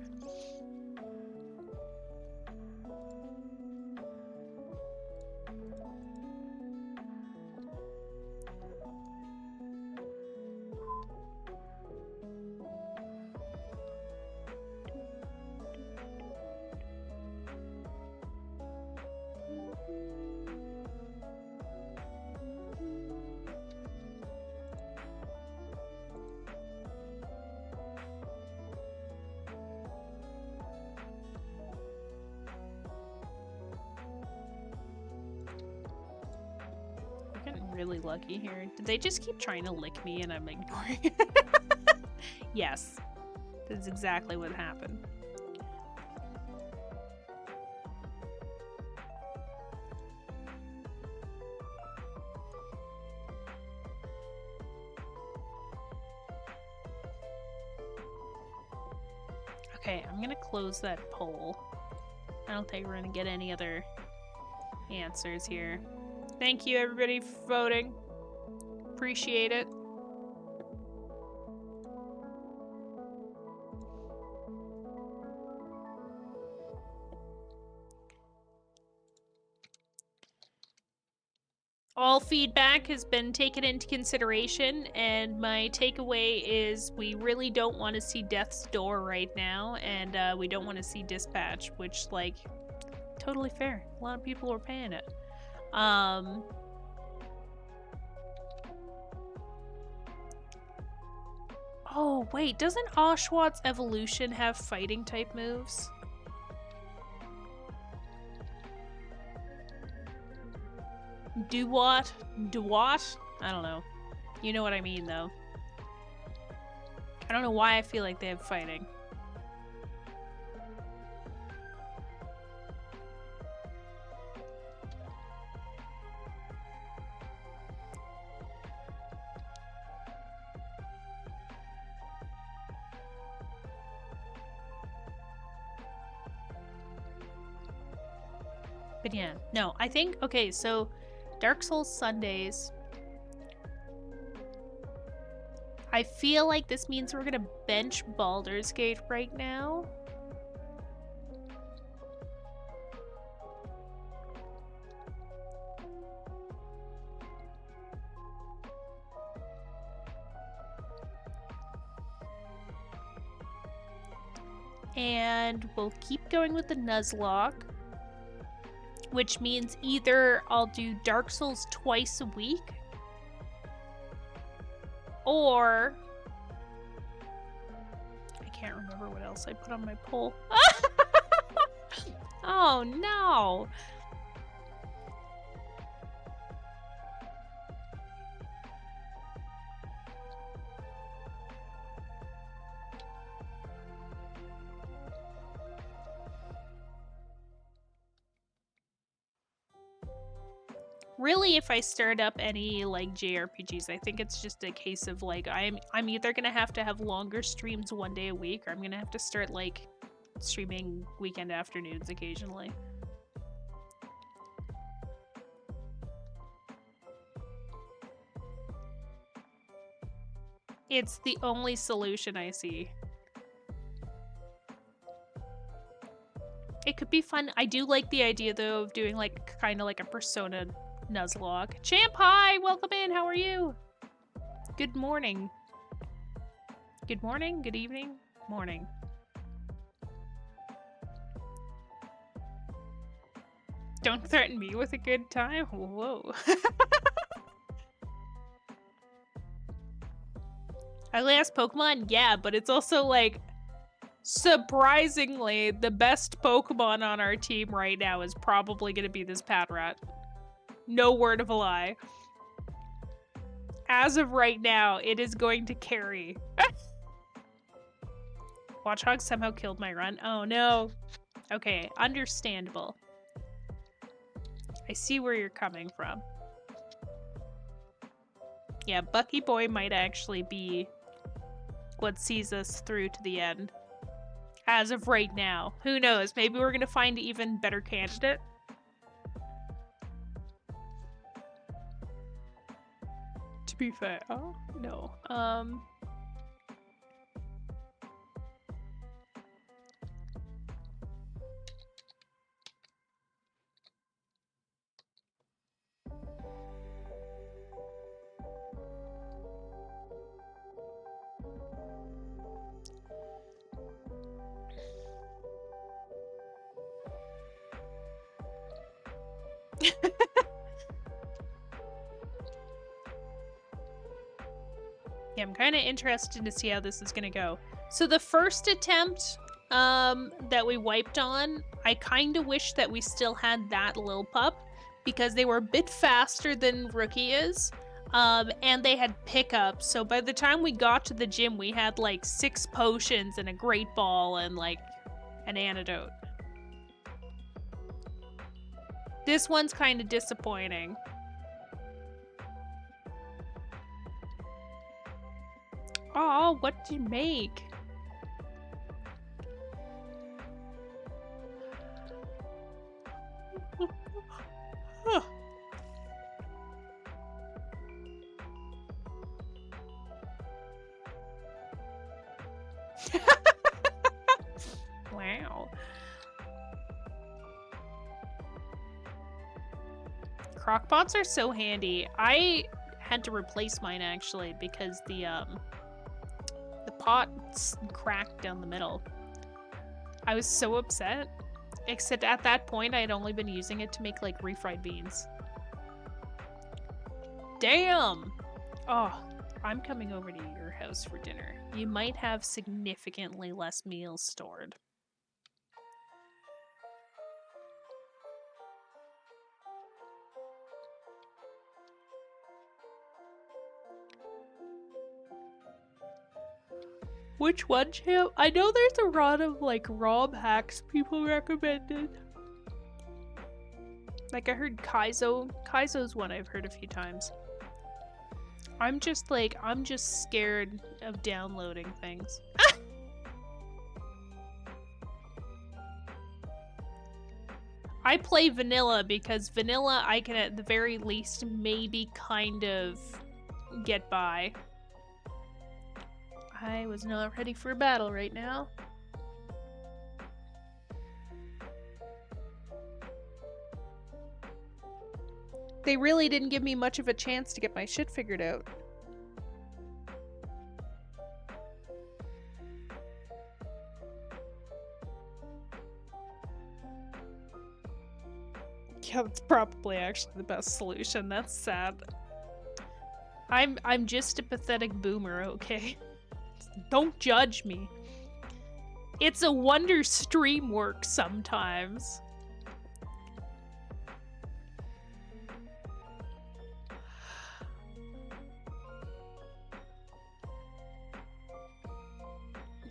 Really lucky here. Did they just keep trying to lick me and I'm ignoring it? Yes. That's exactly what happened. Okay, I'm gonna close that poll. I don't think we're gonna get any other answers here. Thank you, everybody, for voting. Appreciate it. All feedback has been taken into consideration, and my takeaway is we really don't want to see Death's Door right now, and we don't want to see Dispatch, which, like, totally fair. A lot of people are paying it. Oh, wait, doesn't Oshawtt's evolution have fighting type moves? Do what? Do what? I don't know. You know what I mean, though. I don't know why I feel like they have fighting. But yeah, no, I think, okay, so Dark Souls Sundays. I feel like this means we're gonna bench Baldur's Gate right now. And we'll keep going with the Nuzlocke, which means either I'll do Dark Souls twice a week, or I can't remember what else I put on my poll. Oh no! Really, if I start up any like JRPGs, I think it's just a case of like I'm either gonna have to have longer streams one day a week, or I'm gonna have to start like streaming weekend afternoons occasionally. It's the only solution I see. It could be fun. I do like the idea though of doing like kind of like a Persona Nuzlocke. Champ, hi! Welcome in, how are you? Good morning. Good morning, good evening, morning. Don't threaten me with a good time? Whoa. Ugly ass Pokemon? Yeah, but it's also like, surprisingly, the best Pokemon on our team right now is probably gonna be this Patrat. No word of a lie. As of right now, it is going to carry. Watchhog somehow killed my run. Oh no. Okay, understandable. I see where you're coming from. Yeah, Bucky Boy might actually be what sees us through to the end. As of right now. Who knows? Maybe we're gonna find an even better candidate. To be fair, oh, no. Yeah, I'm kind of interested to see how this is gonna go. So the first attempt that we wiped on, I kind of wish that we still had that little pup because they were a bit faster than Rookie is, and they had pickups. So by the time we got to the gym, we had like 6 potions and a great ball and like an antidote. This one's kind of disappointing. Oh, what did you make? Wow. Crockpots are so handy. I had to replace mine actually because the pot cracked down the middle. I was so upset. Except at that point, I had only been using it to make like refried beans. Damn! Oh, I'm coming over to your house for dinner. You might have significantly less meals stored. Which one, Champ? I know there's a lot of like ROM hacks people recommended. Like I heard Kaizo. Kaizo's one I've heard a few times. I'm just scared of downloading things. I play vanilla because vanilla I can at the very least maybe kind of get by. I was not ready for a battle right now. They really didn't give me much of a chance to get my shit figured out. Yeah, that's probably actually the best solution. That's sad. I'm just a pathetic boomer, okay? Don't judge me. It's a wonder stream works sometimes.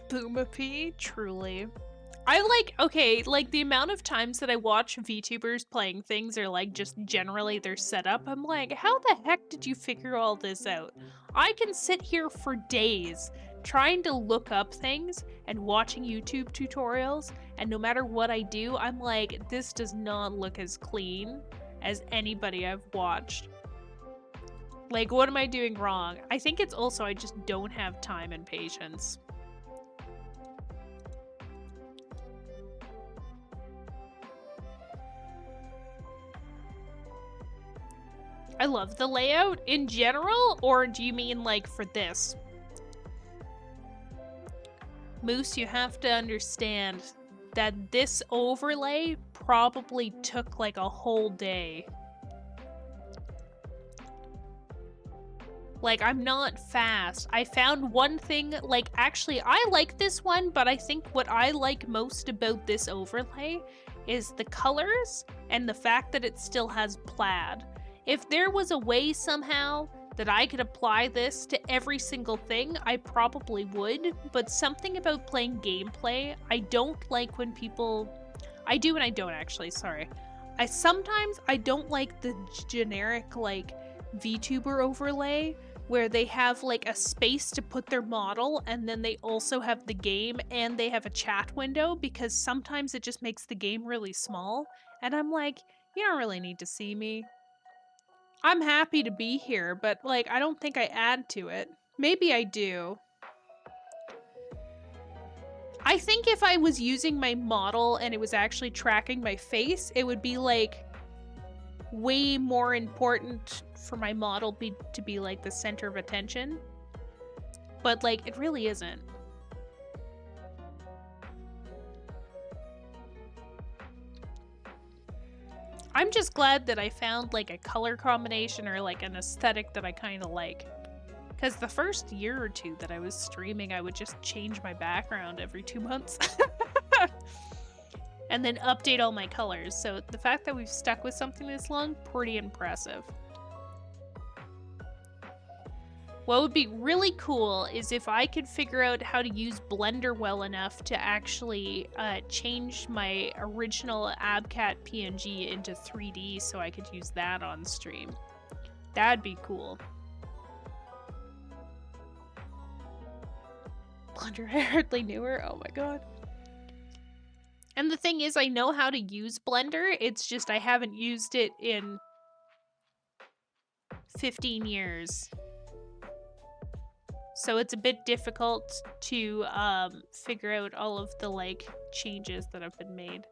Boomapy, truly. I like the amount of times that I watch VTubers playing things or like just generally their setup, I'm like, how the heck did you figure all this out? I can sit here for days trying to look up things and watching YouTube tutorials, and no matter what I do, I'm like, this does not look as clean as anybody I've watched. Like, what am I doing wrong? I think it's also I just don't have time and patience. I love the layout in general, or do you mean like for this? Moose, you have to understand that this overlay probably took like a whole day. Like, I'm not fast. I found one thing, like, actually, I like this one, but I think what I like most about this overlay is the colors and the fact that it still has plaid. If there was a way somehow that I could apply this to every single thing, I probably would, but something about playing gameplay, I don't like when people... I do and I don't actually, sorry. Sometimes I don't like the generic, like, VTuber overlay where they have like a space to put their model, and then they also have the game, and they have a chat window, because sometimes it just makes the game really small. And I'm like, you don't really need to see me. I'm happy to be here, but like, I don't think I add to it. Maybe I do. I think if I was using my model and it was actually tracking my face, it would be like way more important for my model to be like the center of attention. But like, it really isn't. I'm just glad that I found like a color combination or like an aesthetic that I kind of like. Because the first year or two that I was streaming, I would just change my background every 2 months. And then update all my colors. So the fact that we've stuck with something this long, pretty impressive. What would be really cool is if I could figure out how to use Blender well enough to actually change my original ABCAT PNG into 3D so I could use that on stream. That'd be cool. Blender hardly knew her. Oh my god. And the thing is, I know how to use Blender. It's just I haven't used it in 15 years. So it's a bit difficult to figure out all of the like changes that have been made.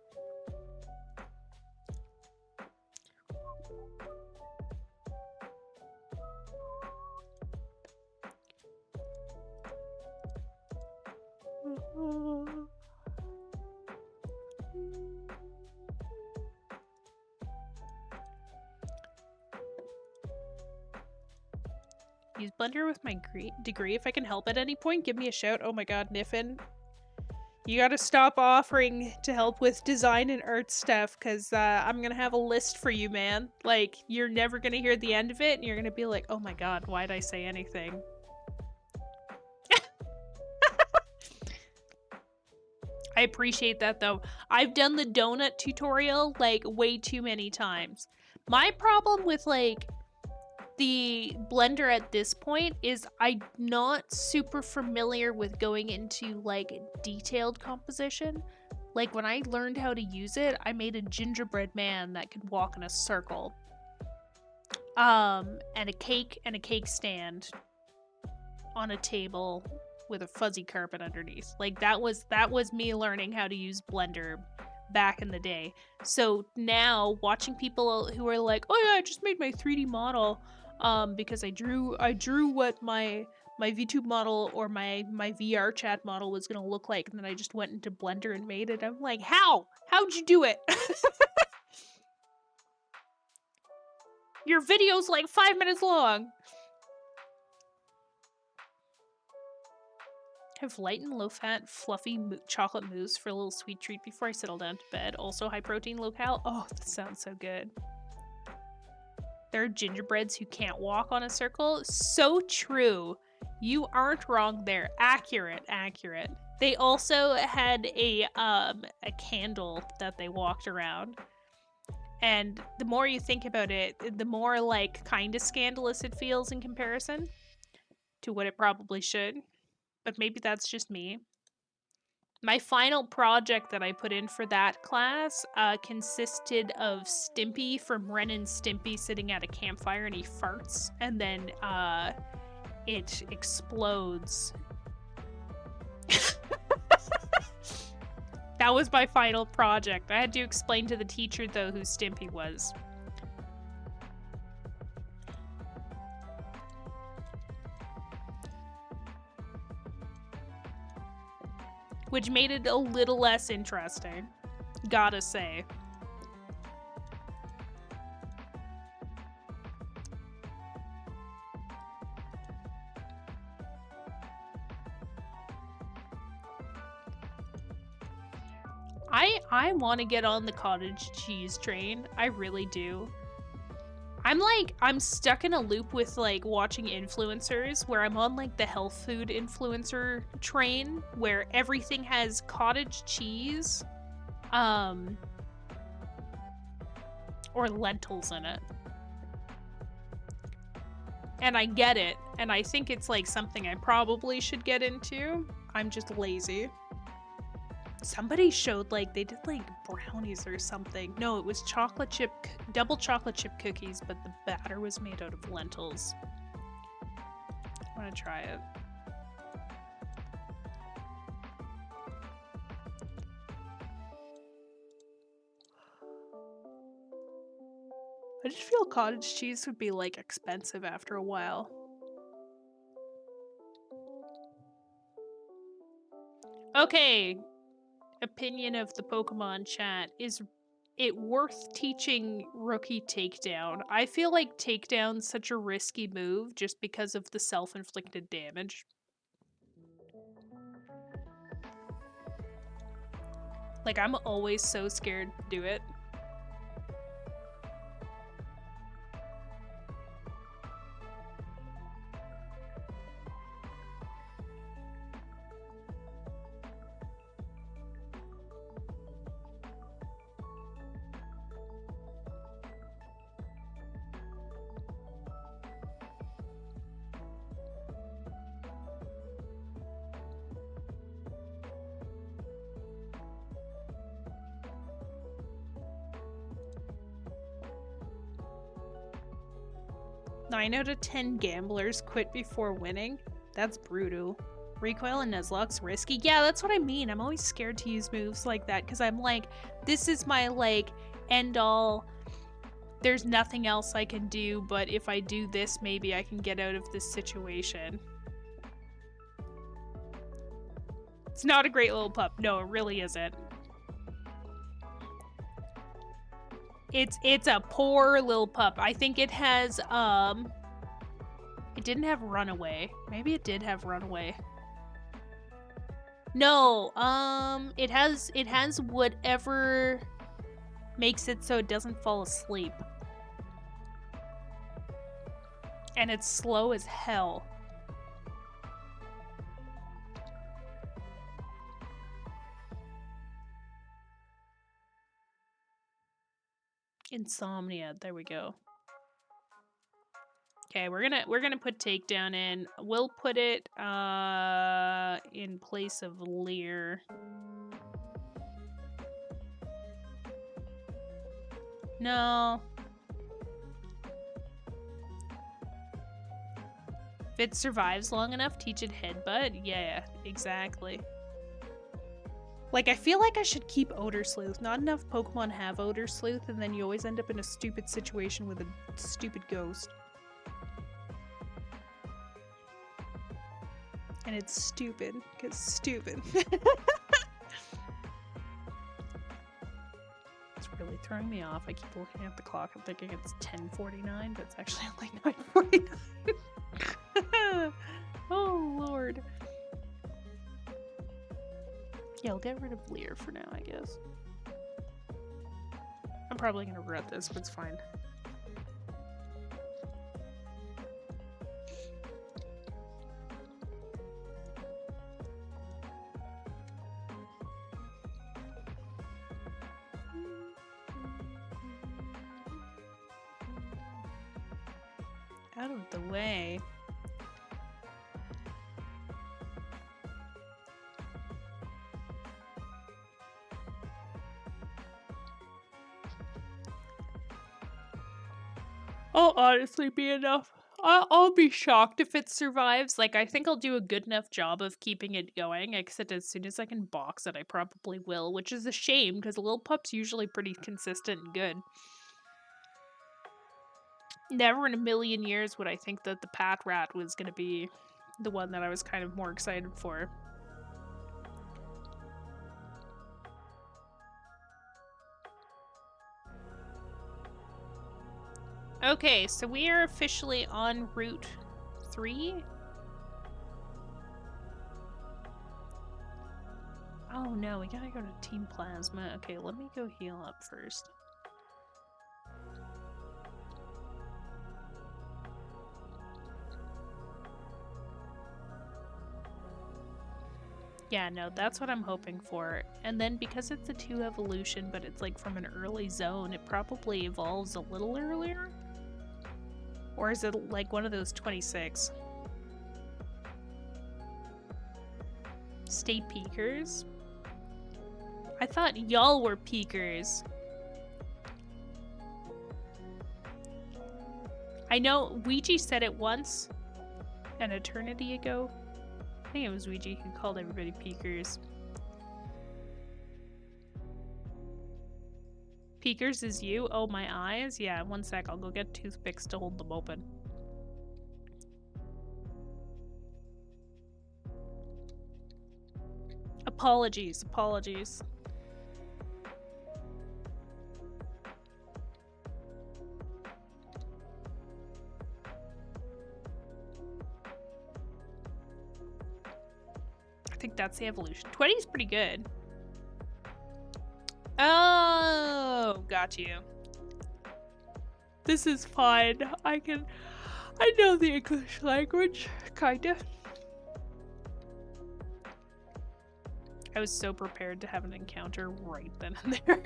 Use Blender with my degree. If I can help at any point, give me a shout. Oh my god, Niffin. You gotta stop offering to help with design and art stuff, because I'm gonna have a list for you, man. Like, you're never gonna hear the end of it, and you're gonna be like, oh my god, why'd I say anything? I appreciate that, though. I've done the donut tutorial, like, way too many times. My problem with, like, the Blender at this point is I'm not super familiar with going into like detailed composition. Like when I learned how to use it, I made a gingerbread man that could walk in a circle. And a cake stand on a table with a fuzzy carpet underneath. Like that was me learning how to use Blender back in the day. So now watching people who are like, oh yeah, I just made my 3D model because I drew what my VTube model or my VR chat model was gonna look like, and then I just went into Blender and made it. I'm like, how'd you do it? Your video's like 5 minutes long. Have light and low-fat, fluffy chocolate mousse for a little sweet treat before I settle down to bed. Also high-protein, low-cal. Oh, that sounds so good. There are gingerbreads who can't walk on a circle. So true. You aren't wrong there. Accurate. They also had a candle that they walked around. And the more you think about it, the more like kind of scandalous it feels in comparison to what it probably should. But maybe that's just me. My final project that I put in for that class consisted of Stimpy from Ren and Stimpy sitting at a campfire, and he farts, and then it explodes. That was my final project. I had to explain to the teacher, though, who Stimpy was. Which made it a little less interesting, gotta say. I want to get on the cottage cheese train. I really do. I'm stuck in a loop with like watching influencers where I'm on like the health food influencer train where everything has cottage cheese or lentils in it. And I get it, and I think it's like something I probably should get into. I'm just lazy. Somebody showed like they did like brownies or something. No, it was double chocolate chip cookies, but the batter was made out of lentils. I want to try it. I just feel cottage cheese would be like expensive after a while. Okay. Opinion of the Pokemon chat. Is it worth teaching Rookie Takedown? I feel like Takedown's such a risky move just because of the self-inflicted damage. Like, I'm always so scared to do it. Nine out of 10 gamblers quit before winning? That's brutal. Recoil and Nuzlocke's risky? Yeah, that's what I mean. I'm always scared to use moves like that because I'm like, this is my like end all. There's nothing else I can do, but if I do this, maybe I can get out of this situation. It's not a great little pup. No, it really isn't. It's a poor little pup. I think it has, it didn't have Runaway. Maybe it did have Runaway. No, it has whatever makes it so it doesn't fall asleep. And it's slow as hell. Insomnia, there we go. Okay, we're gonna put Takedown in. We'll put it in place of Leer. No. If it survives long enough, teach it Headbutt. Yeah, exactly. Like, I feel like I should keep Odor Sleuth. Not enough Pokemon have Odor Sleuth, and then you always end up in a stupid situation with a stupid ghost. And it's stupid, because stupid. It's really throwing me off. I keep looking at the clock. I'm thinking it's 10:49, but it's actually only 9:49. Oh, Lord. Yeah, I'll get rid of Leer for now, I guess. I'm probably gonna regret this, but it's fine. Out of the way. I'll honestly be enough. I'll be shocked if it survives. Like, I think I'll do a good enough job of keeping it going, except as soon as I can box it, I probably will, which is a shame, because Lil Pup's usually pretty consistent and good. Never in a million years would I think that the Pat Rat was going to be the one that I was kind of more excited for. Okay, so we are officially on Route 3. Oh no, we gotta go to Team Plasma. Okay, let me go heal up first. Yeah, no, that's what I'm hoping for. And then because it's a 2 evolution, but it's like from an early zone, it probably evolves a little earlier. Or is it like one of those 26? State peakers? I thought y'all were peakers. I know Ouija said it once, an eternity ago. I think it was Ouija who called everybody peakers. Peakers is you? Oh, my eyes? Yeah, one sec. I'll go get toothpicks to hold them open. Apologies, apologies. I think that's the evolution. 20 is pretty good. Oh, got you. This is fine. I know the English language, kinda. I was so prepared to have an encounter right then and there.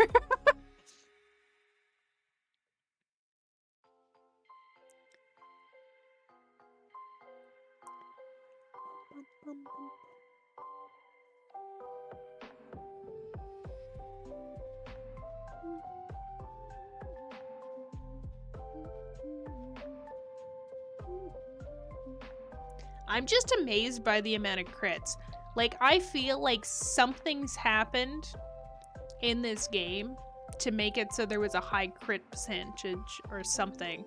I'm just amazed by the amount of crits. Like, I feel like something's happened in this game to make it so there was a high crit percentage or something.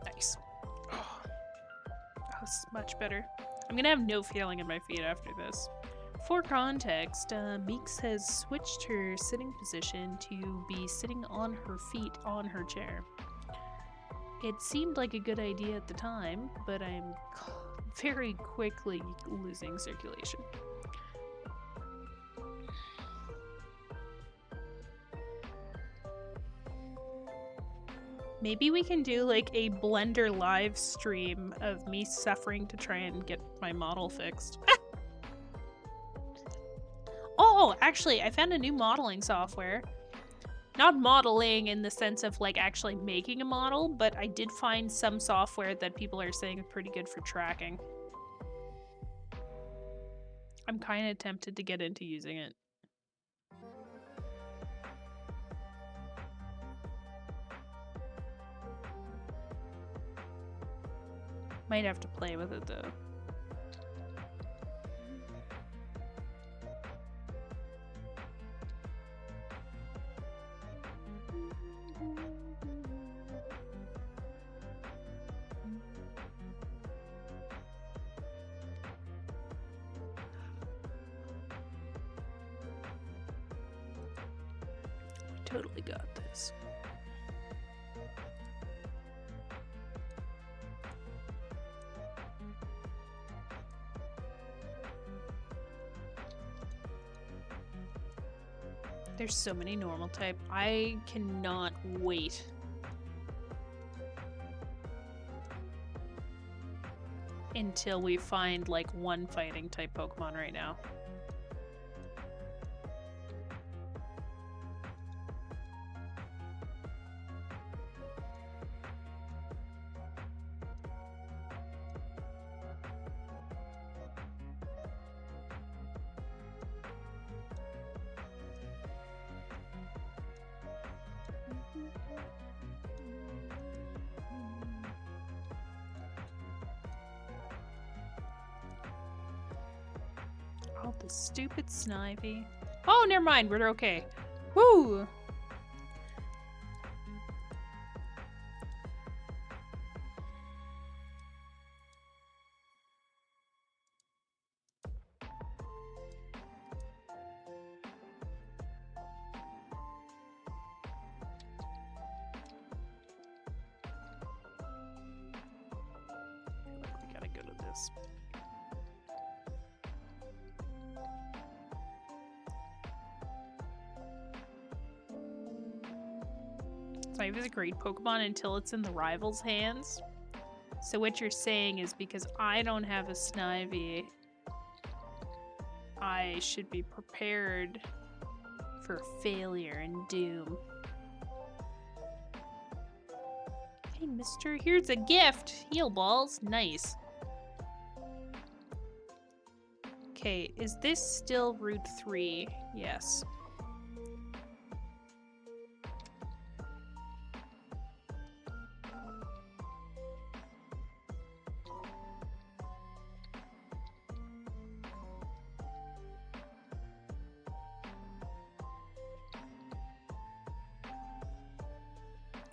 Nice. Oh, that was much better. I'm gonna have no feeling in my feet after this. For context, Meeks has switched her sitting position to be sitting on her feet on her chair. It seemed like a good idea at the time, but I'm very quickly losing circulation. Maybe we can do like a Blender live stream of me suffering to try and get my model fixed. Oh, actually, I found a new modeling software. Not modeling in the sense of like actually making a model, but I did find some software that people are saying is pretty good for tracking. I'm kind of tempted to get into using it. Might have to play with it though. Totally got this. There's so many normal type. I cannot wait. Until we find like one fighting type Pokemon right now. Oh, the stupid Snivy. Oh, never mind. We're okay. Woo! We gotta go to this. Snivy is a great Pokemon until it's in the rival's hands. So what you're saying is because I don't have a Snivy, I should be prepared for failure and doom. Hey, mister, here's a gift. Heal balls. Nice. Okay, is this still Route 3? Yes.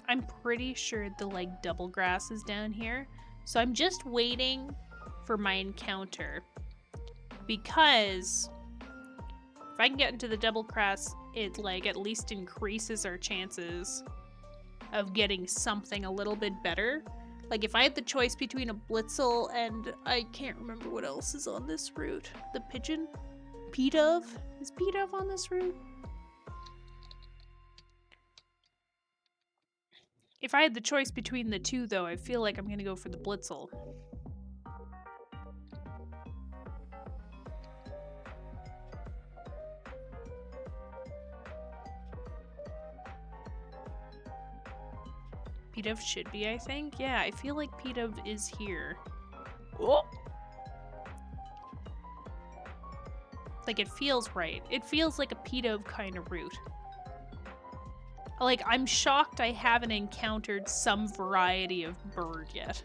I'm pretty sure the like double grass is down here. So I'm just waiting for my encounter. Because if I can get into the double grass, it like at least increases our chances of getting something a little bit better. Like if I had the choice between a Blitzel and I can't remember what else is on this route. The pigeon? P-Dove? Is P-Dove on this route? If I had the choice between the two though, I feel like I'm gonna go for the Blitzel. P-Dove should be, I think. Yeah, I feel like P-Dove is here. Oh! Like, it feels right. It feels like a P-Dove kind of route. Like, I'm shocked I haven't encountered some variety of bird yet.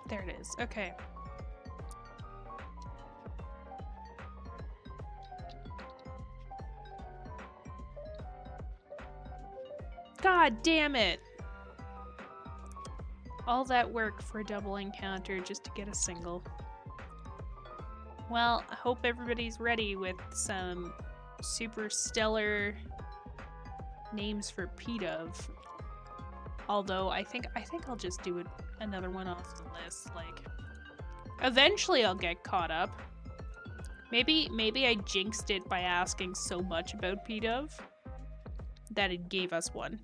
There it is. Okay. God damn it! All that work for a double encounter just to get a single. Well, I hope everybody's ready with some super stellar names for P-Dove. Although I think I'll just do another one off the list. Like, eventually I'll get caught up. Maybe I jinxed it by asking so much about P-Dove that it gave us one.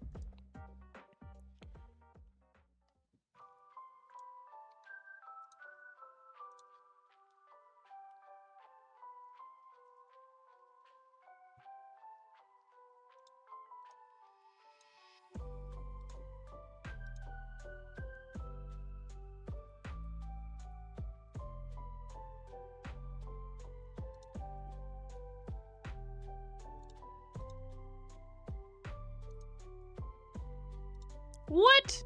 What?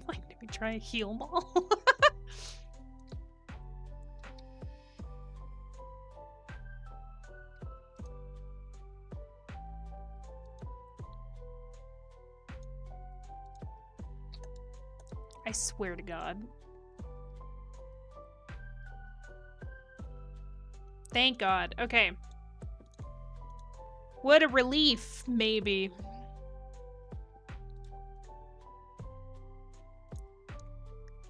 Like, did we try a heal ball? I swear to God. Thank God. Okay. What a relief, maybe.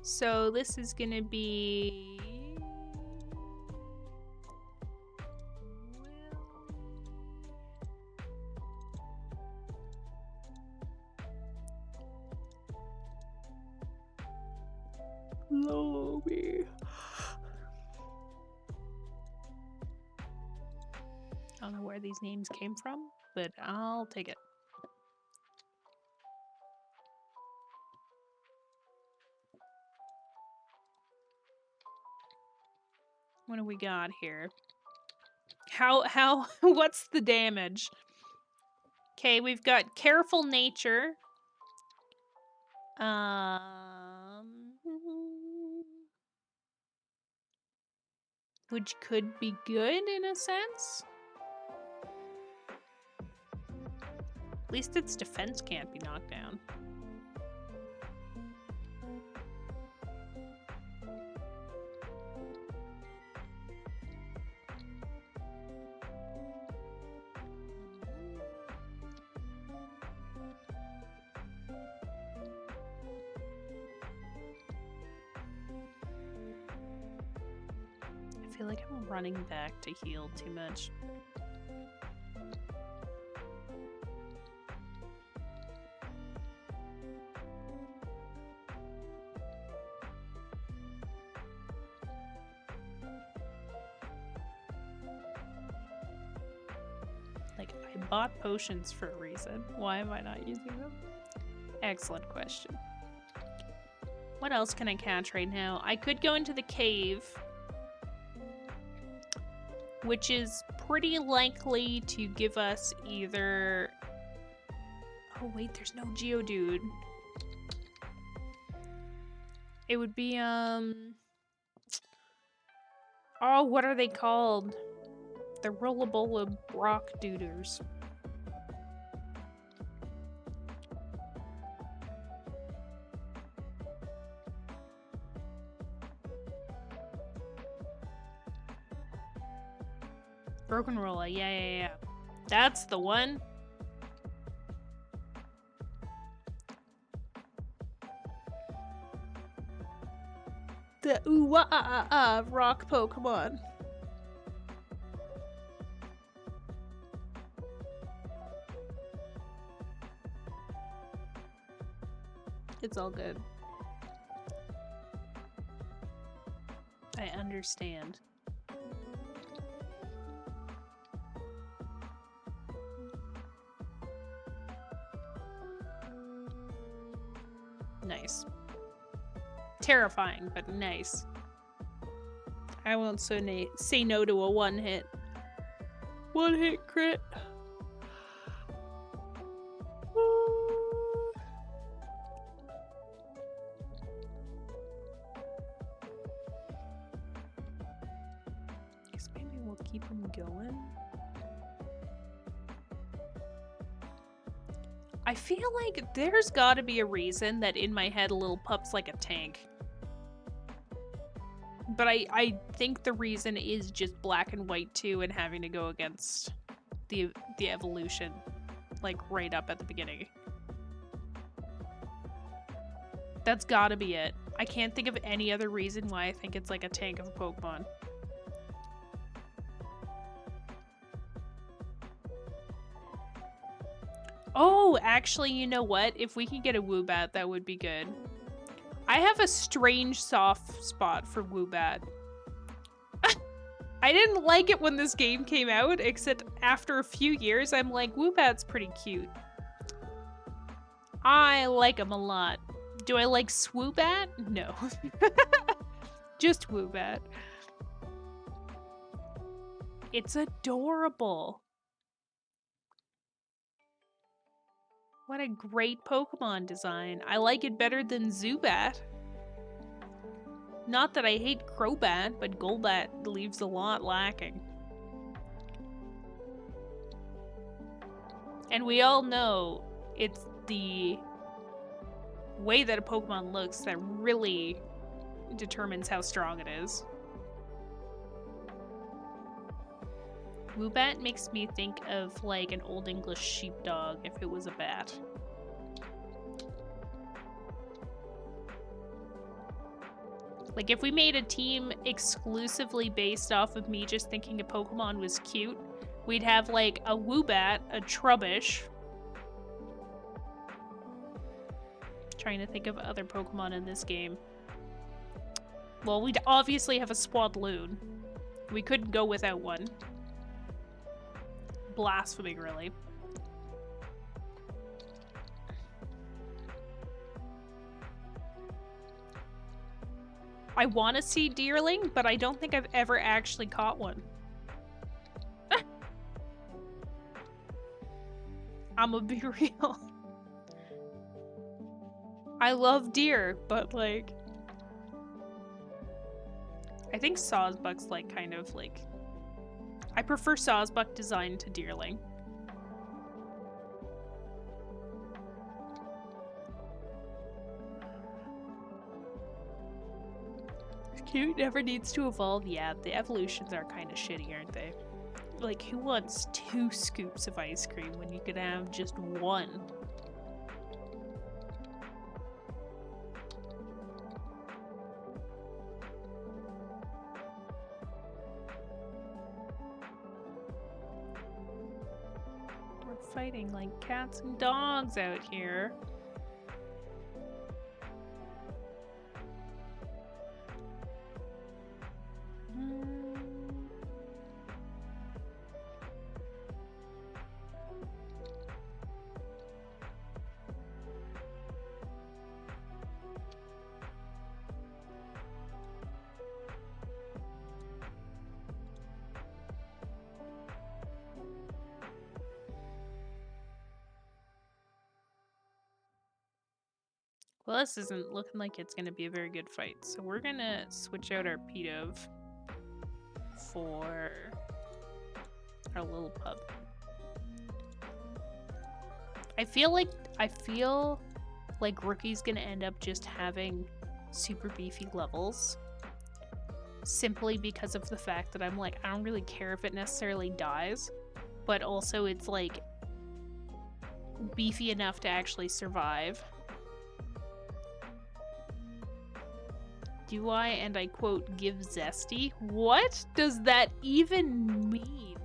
So this is gonna be... Lobby. I don't know where these names came from, but I'll take it. What do we got here? What's the damage? Okay, we've got careful nature. Which could be good in a sense. At least its defense can't be knocked down. I feel like I'm running back to heal too much. Like, I bought potions for a reason. Why am I not using them? Excellent question. What else can I catch right now? I could go into the cave, which is pretty likely to give us either... Oh wait, there's no Geodude. It would be, Oh, what are they called? The Rollabola rock duders. Broken Rolla, yeah. That's the one. The rock Pokemon. It's all good. I understand. Nice. Terrifying, but nice. I won't say no to a one-hit. One-hit crit. Guess maybe we'll keep him going. I feel like there's gotta be a reason that in my head Lil Pup's like a tank. But I think the reason is just black and white too, and having to go against the evolution, like right up at the beginning. That's gotta be it. I can't think of any other reason why I think it's like a tank of a Pokemon. Oh, actually, you know what? If we can get a Woobat, that would be good. I have a strange soft spot for Woobat. I didn't like it when this game came out, except after a few years, I'm like, Woobat's pretty cute. I like him a lot. Do I like Swoobat? No. Just Woobat. It's adorable. What a great Pokemon design. I like it better than Zubat. Not that I hate Crobat, but Golbat leaves a lot lacking. And we all know it's the way that a Pokemon looks that really determines how strong it is. Woobat makes me think of like an Old English sheepdog if it was a bat. Like if we made a team exclusively based off of me just thinking a Pokemon was cute, we'd have like a Woobat, a Trubbish. Trying to think of other Pokemon in this game. Well, we'd obviously have a Swadloon. We couldn't go without one. Blasphemy, really. I want to see Deerling, but I don't think I've ever actually caught one. I'ma be real. I love deer, but like I think Sawsbuck's like kind of like I prefer Sawsbuck design to deerling. Cute never needs to evolve. Yeah, the evolutions are kind of shitty, aren't they? Like, who wants 2 scoops of ice cream when you could have just 1? We're fighting like cats and dogs out here. Well, this isn't looking like it's going to be a very good fight, so we're going to switch out our Pedove for our little pup. I feel like Rookie's going to end up just having super beefy levels simply because of the fact that I'm like, I don't really care if it necessarily dies, but also it's like beefy enough to actually survive. Do I, and I quote, give zesty? What does that even mean?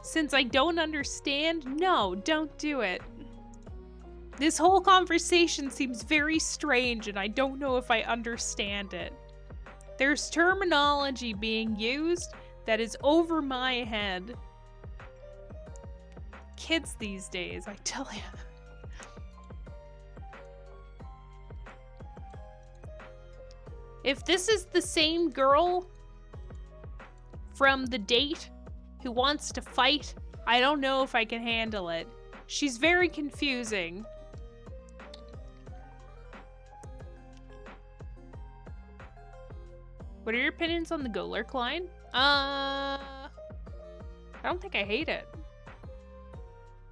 Since I don't understand, no, don't do it. This whole conversation seems very strange and I don't know if I understand it. There's terminology being used that is over my head. Kids these days, I tell you. If this is the same girl from the date who wants to fight, I don't know if I can handle it. She's very confusing. What are your opinions on the Go Lurk line? I don't think I hate it.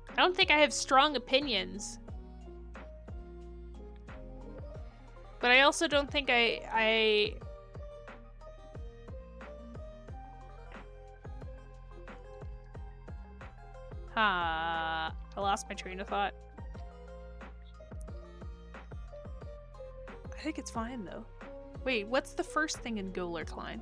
I don't think I have strong opinions. But I also don't think I lost my train of thought. I think it's fine though. Wait, what's the first thing in Go Lurk line?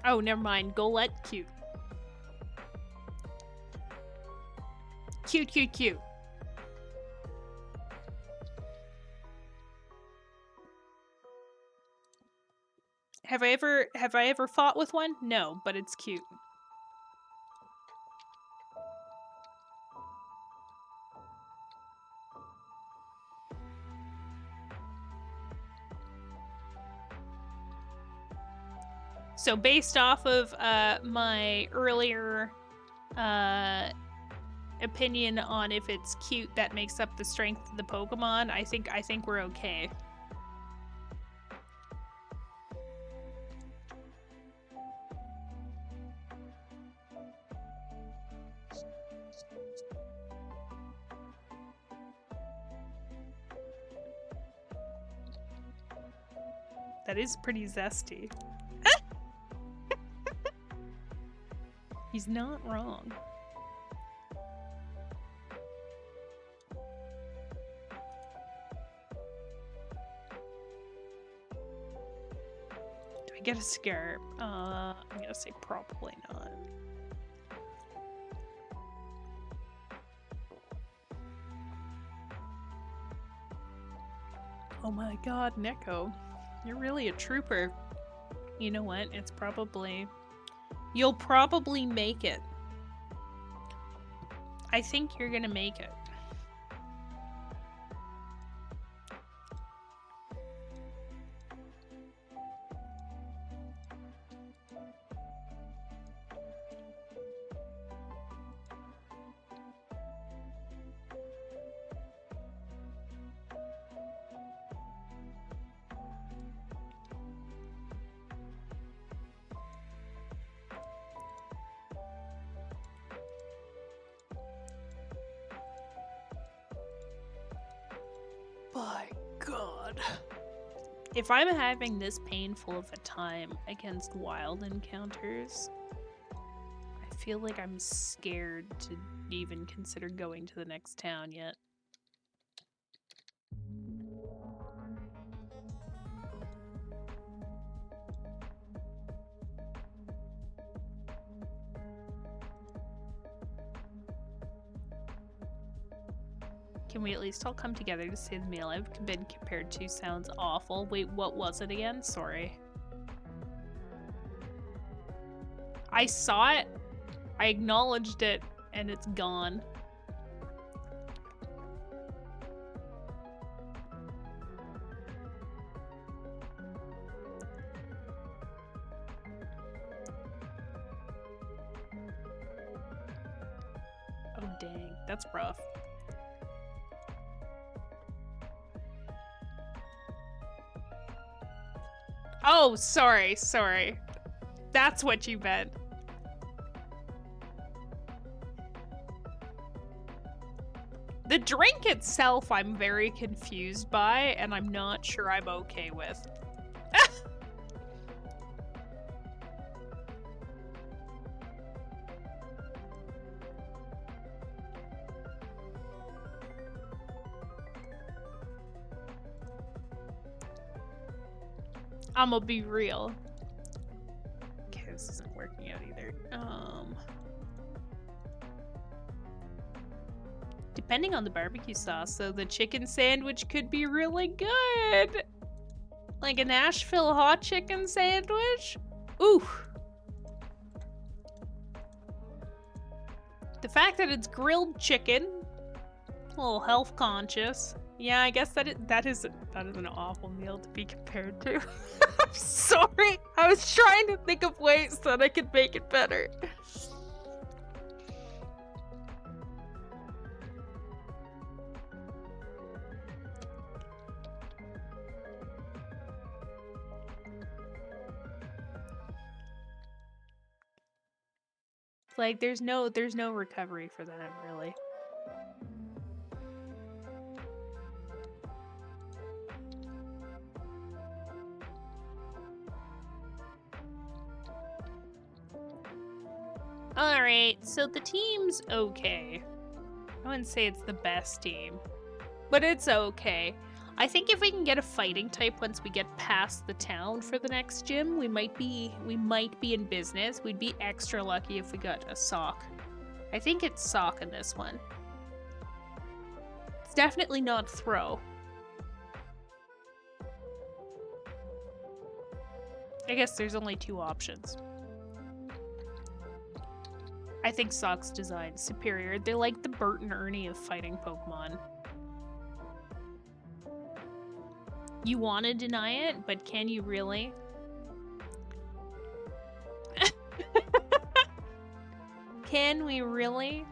Oh, never mind. Golette, cute. Cute, cute, cute. Have I ever fought with one? No, but it's cute. So based off of my earlier opinion on if it's cute that makes up the strength of the Pokemon, I think we're okay. That is pretty zesty. He's not wrong. Do I get a Scarab? I'm gonna say probably not. Oh my god, Neko. You're really a trooper. You know what? It's probably... You'll probably make it. I think you're gonna make it. God. If I'm having this painful of a time against wild encounters, I feel like I'm scared to even consider going to the next town yet. Can we at least all come together to say the meal I've been compared to sounds awful? Wait, what was it again? Sorry. I saw it, I acknowledged it, and it's gone. Oh dang, that's rough. Oh, sorry. That's what you meant. The drink itself I'm very confused by, and I'm not sure I'm okay with. I'm gonna be real. Okay, this isn't working out either. Depending on the barbecue sauce, so the chicken sandwich could be really good. Like a Nashville hot chicken sandwich? Ooh. The fact that it's grilled chicken, a little health conscious. Yeah, I guess that is an awful meal to be compared to. I'm sorry. I was trying to think of ways that I could make it better. Like there's no recovery for that, really. Alright, so the team's okay. I wouldn't say it's the best team, but it's okay. I think if we can get a fighting type once we get past the town for the next gym, we might be in business. We'd be extra lucky if we got a sock. I think it's sock in this one. It's definitely not throw. I guess there's only two options. I think Sock's design's superior. They're like the Bert and Ernie of fighting Pokemon. You want to deny it, but can you really? Can we really?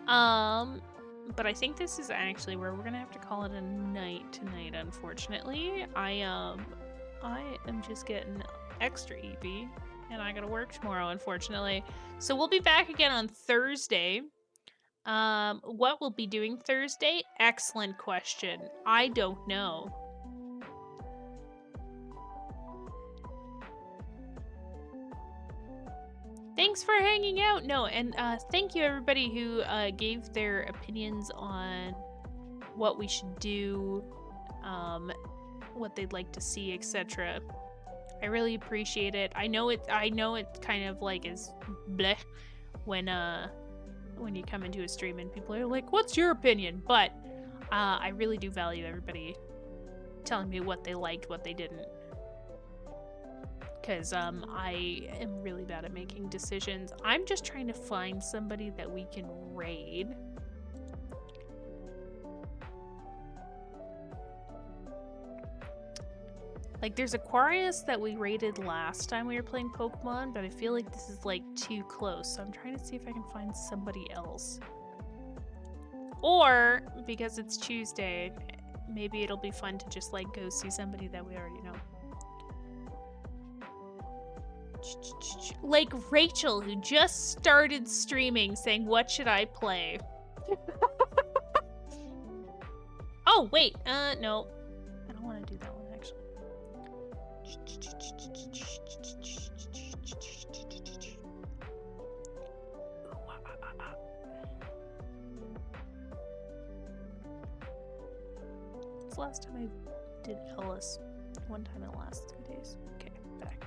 But I think this is actually where we're gonna have to call it a night tonight, unfortunately. I am just getting extra EB. And I gotta work tomorrow, unfortunately. So we'll be back again on Thursday. What we'll be doing Thursday? Excellent question. I don't know. Thanks for hanging out. No, and thank you everybody who gave their opinions on what we should do, what they'd like to see, etc. I really appreciate it. I know it kind of like is bleh when you come into a stream and people are like, "What's your opinion?" But I really do value everybody telling me what they liked, what they didn't. Because I am really bad at making decisions. I'm just trying to find somebody that we can raid. Like, there's Aquarius that we raided last time we were playing Pokemon, but I feel like this is, like, too close. So I'm trying to see if I can find somebody else. Or, because it's Tuesday, maybe it'll be fun to just, like, go see somebody that we already know. Like Rachel, who just started streaming, saying, "What should I play?" Oh, wait, no. I don't want to do It's the last time I did Ellis. One time in the last 3 days. Okay, back.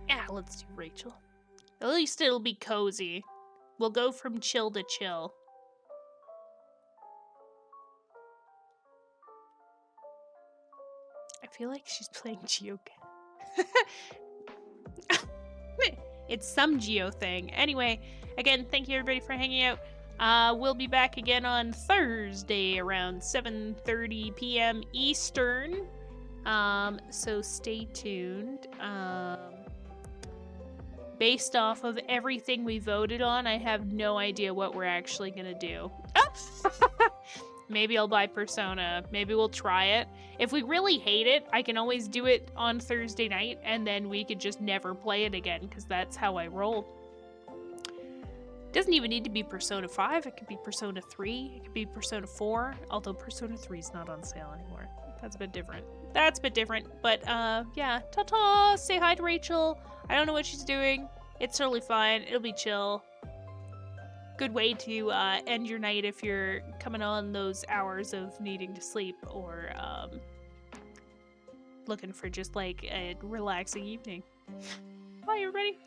Yeah, let's do Rachel. At least it'll be cozy. We'll go from chill to chill. I feel like she's playing Geo. It's some Geo thing. Anyway, again, thank you everybody for hanging out. We'll be back again on Thursday around 7:30 p.m. Eastern. So stay tuned. Based off of everything we voted on, I have no idea what we're actually gonna do. Maybe I'll buy Persona. Maybe we'll try it. If we really hate it, I can always do it on Thursday night, and then we could just never play it again, because that's how I roll. Doesn't even need to be Persona 5. It could be Persona 3. It could be Persona 4. Although Persona 3 is not on sale anymore. That's a bit different. That's a bit different. But, yeah. Ta-ta! Say hi to Rachel. I don't know what she's doing. It's totally fine. It'll be chill. Good way to end your night if you're coming on those hours of needing to sleep or looking for just like a relaxing evening. Bye, everybody.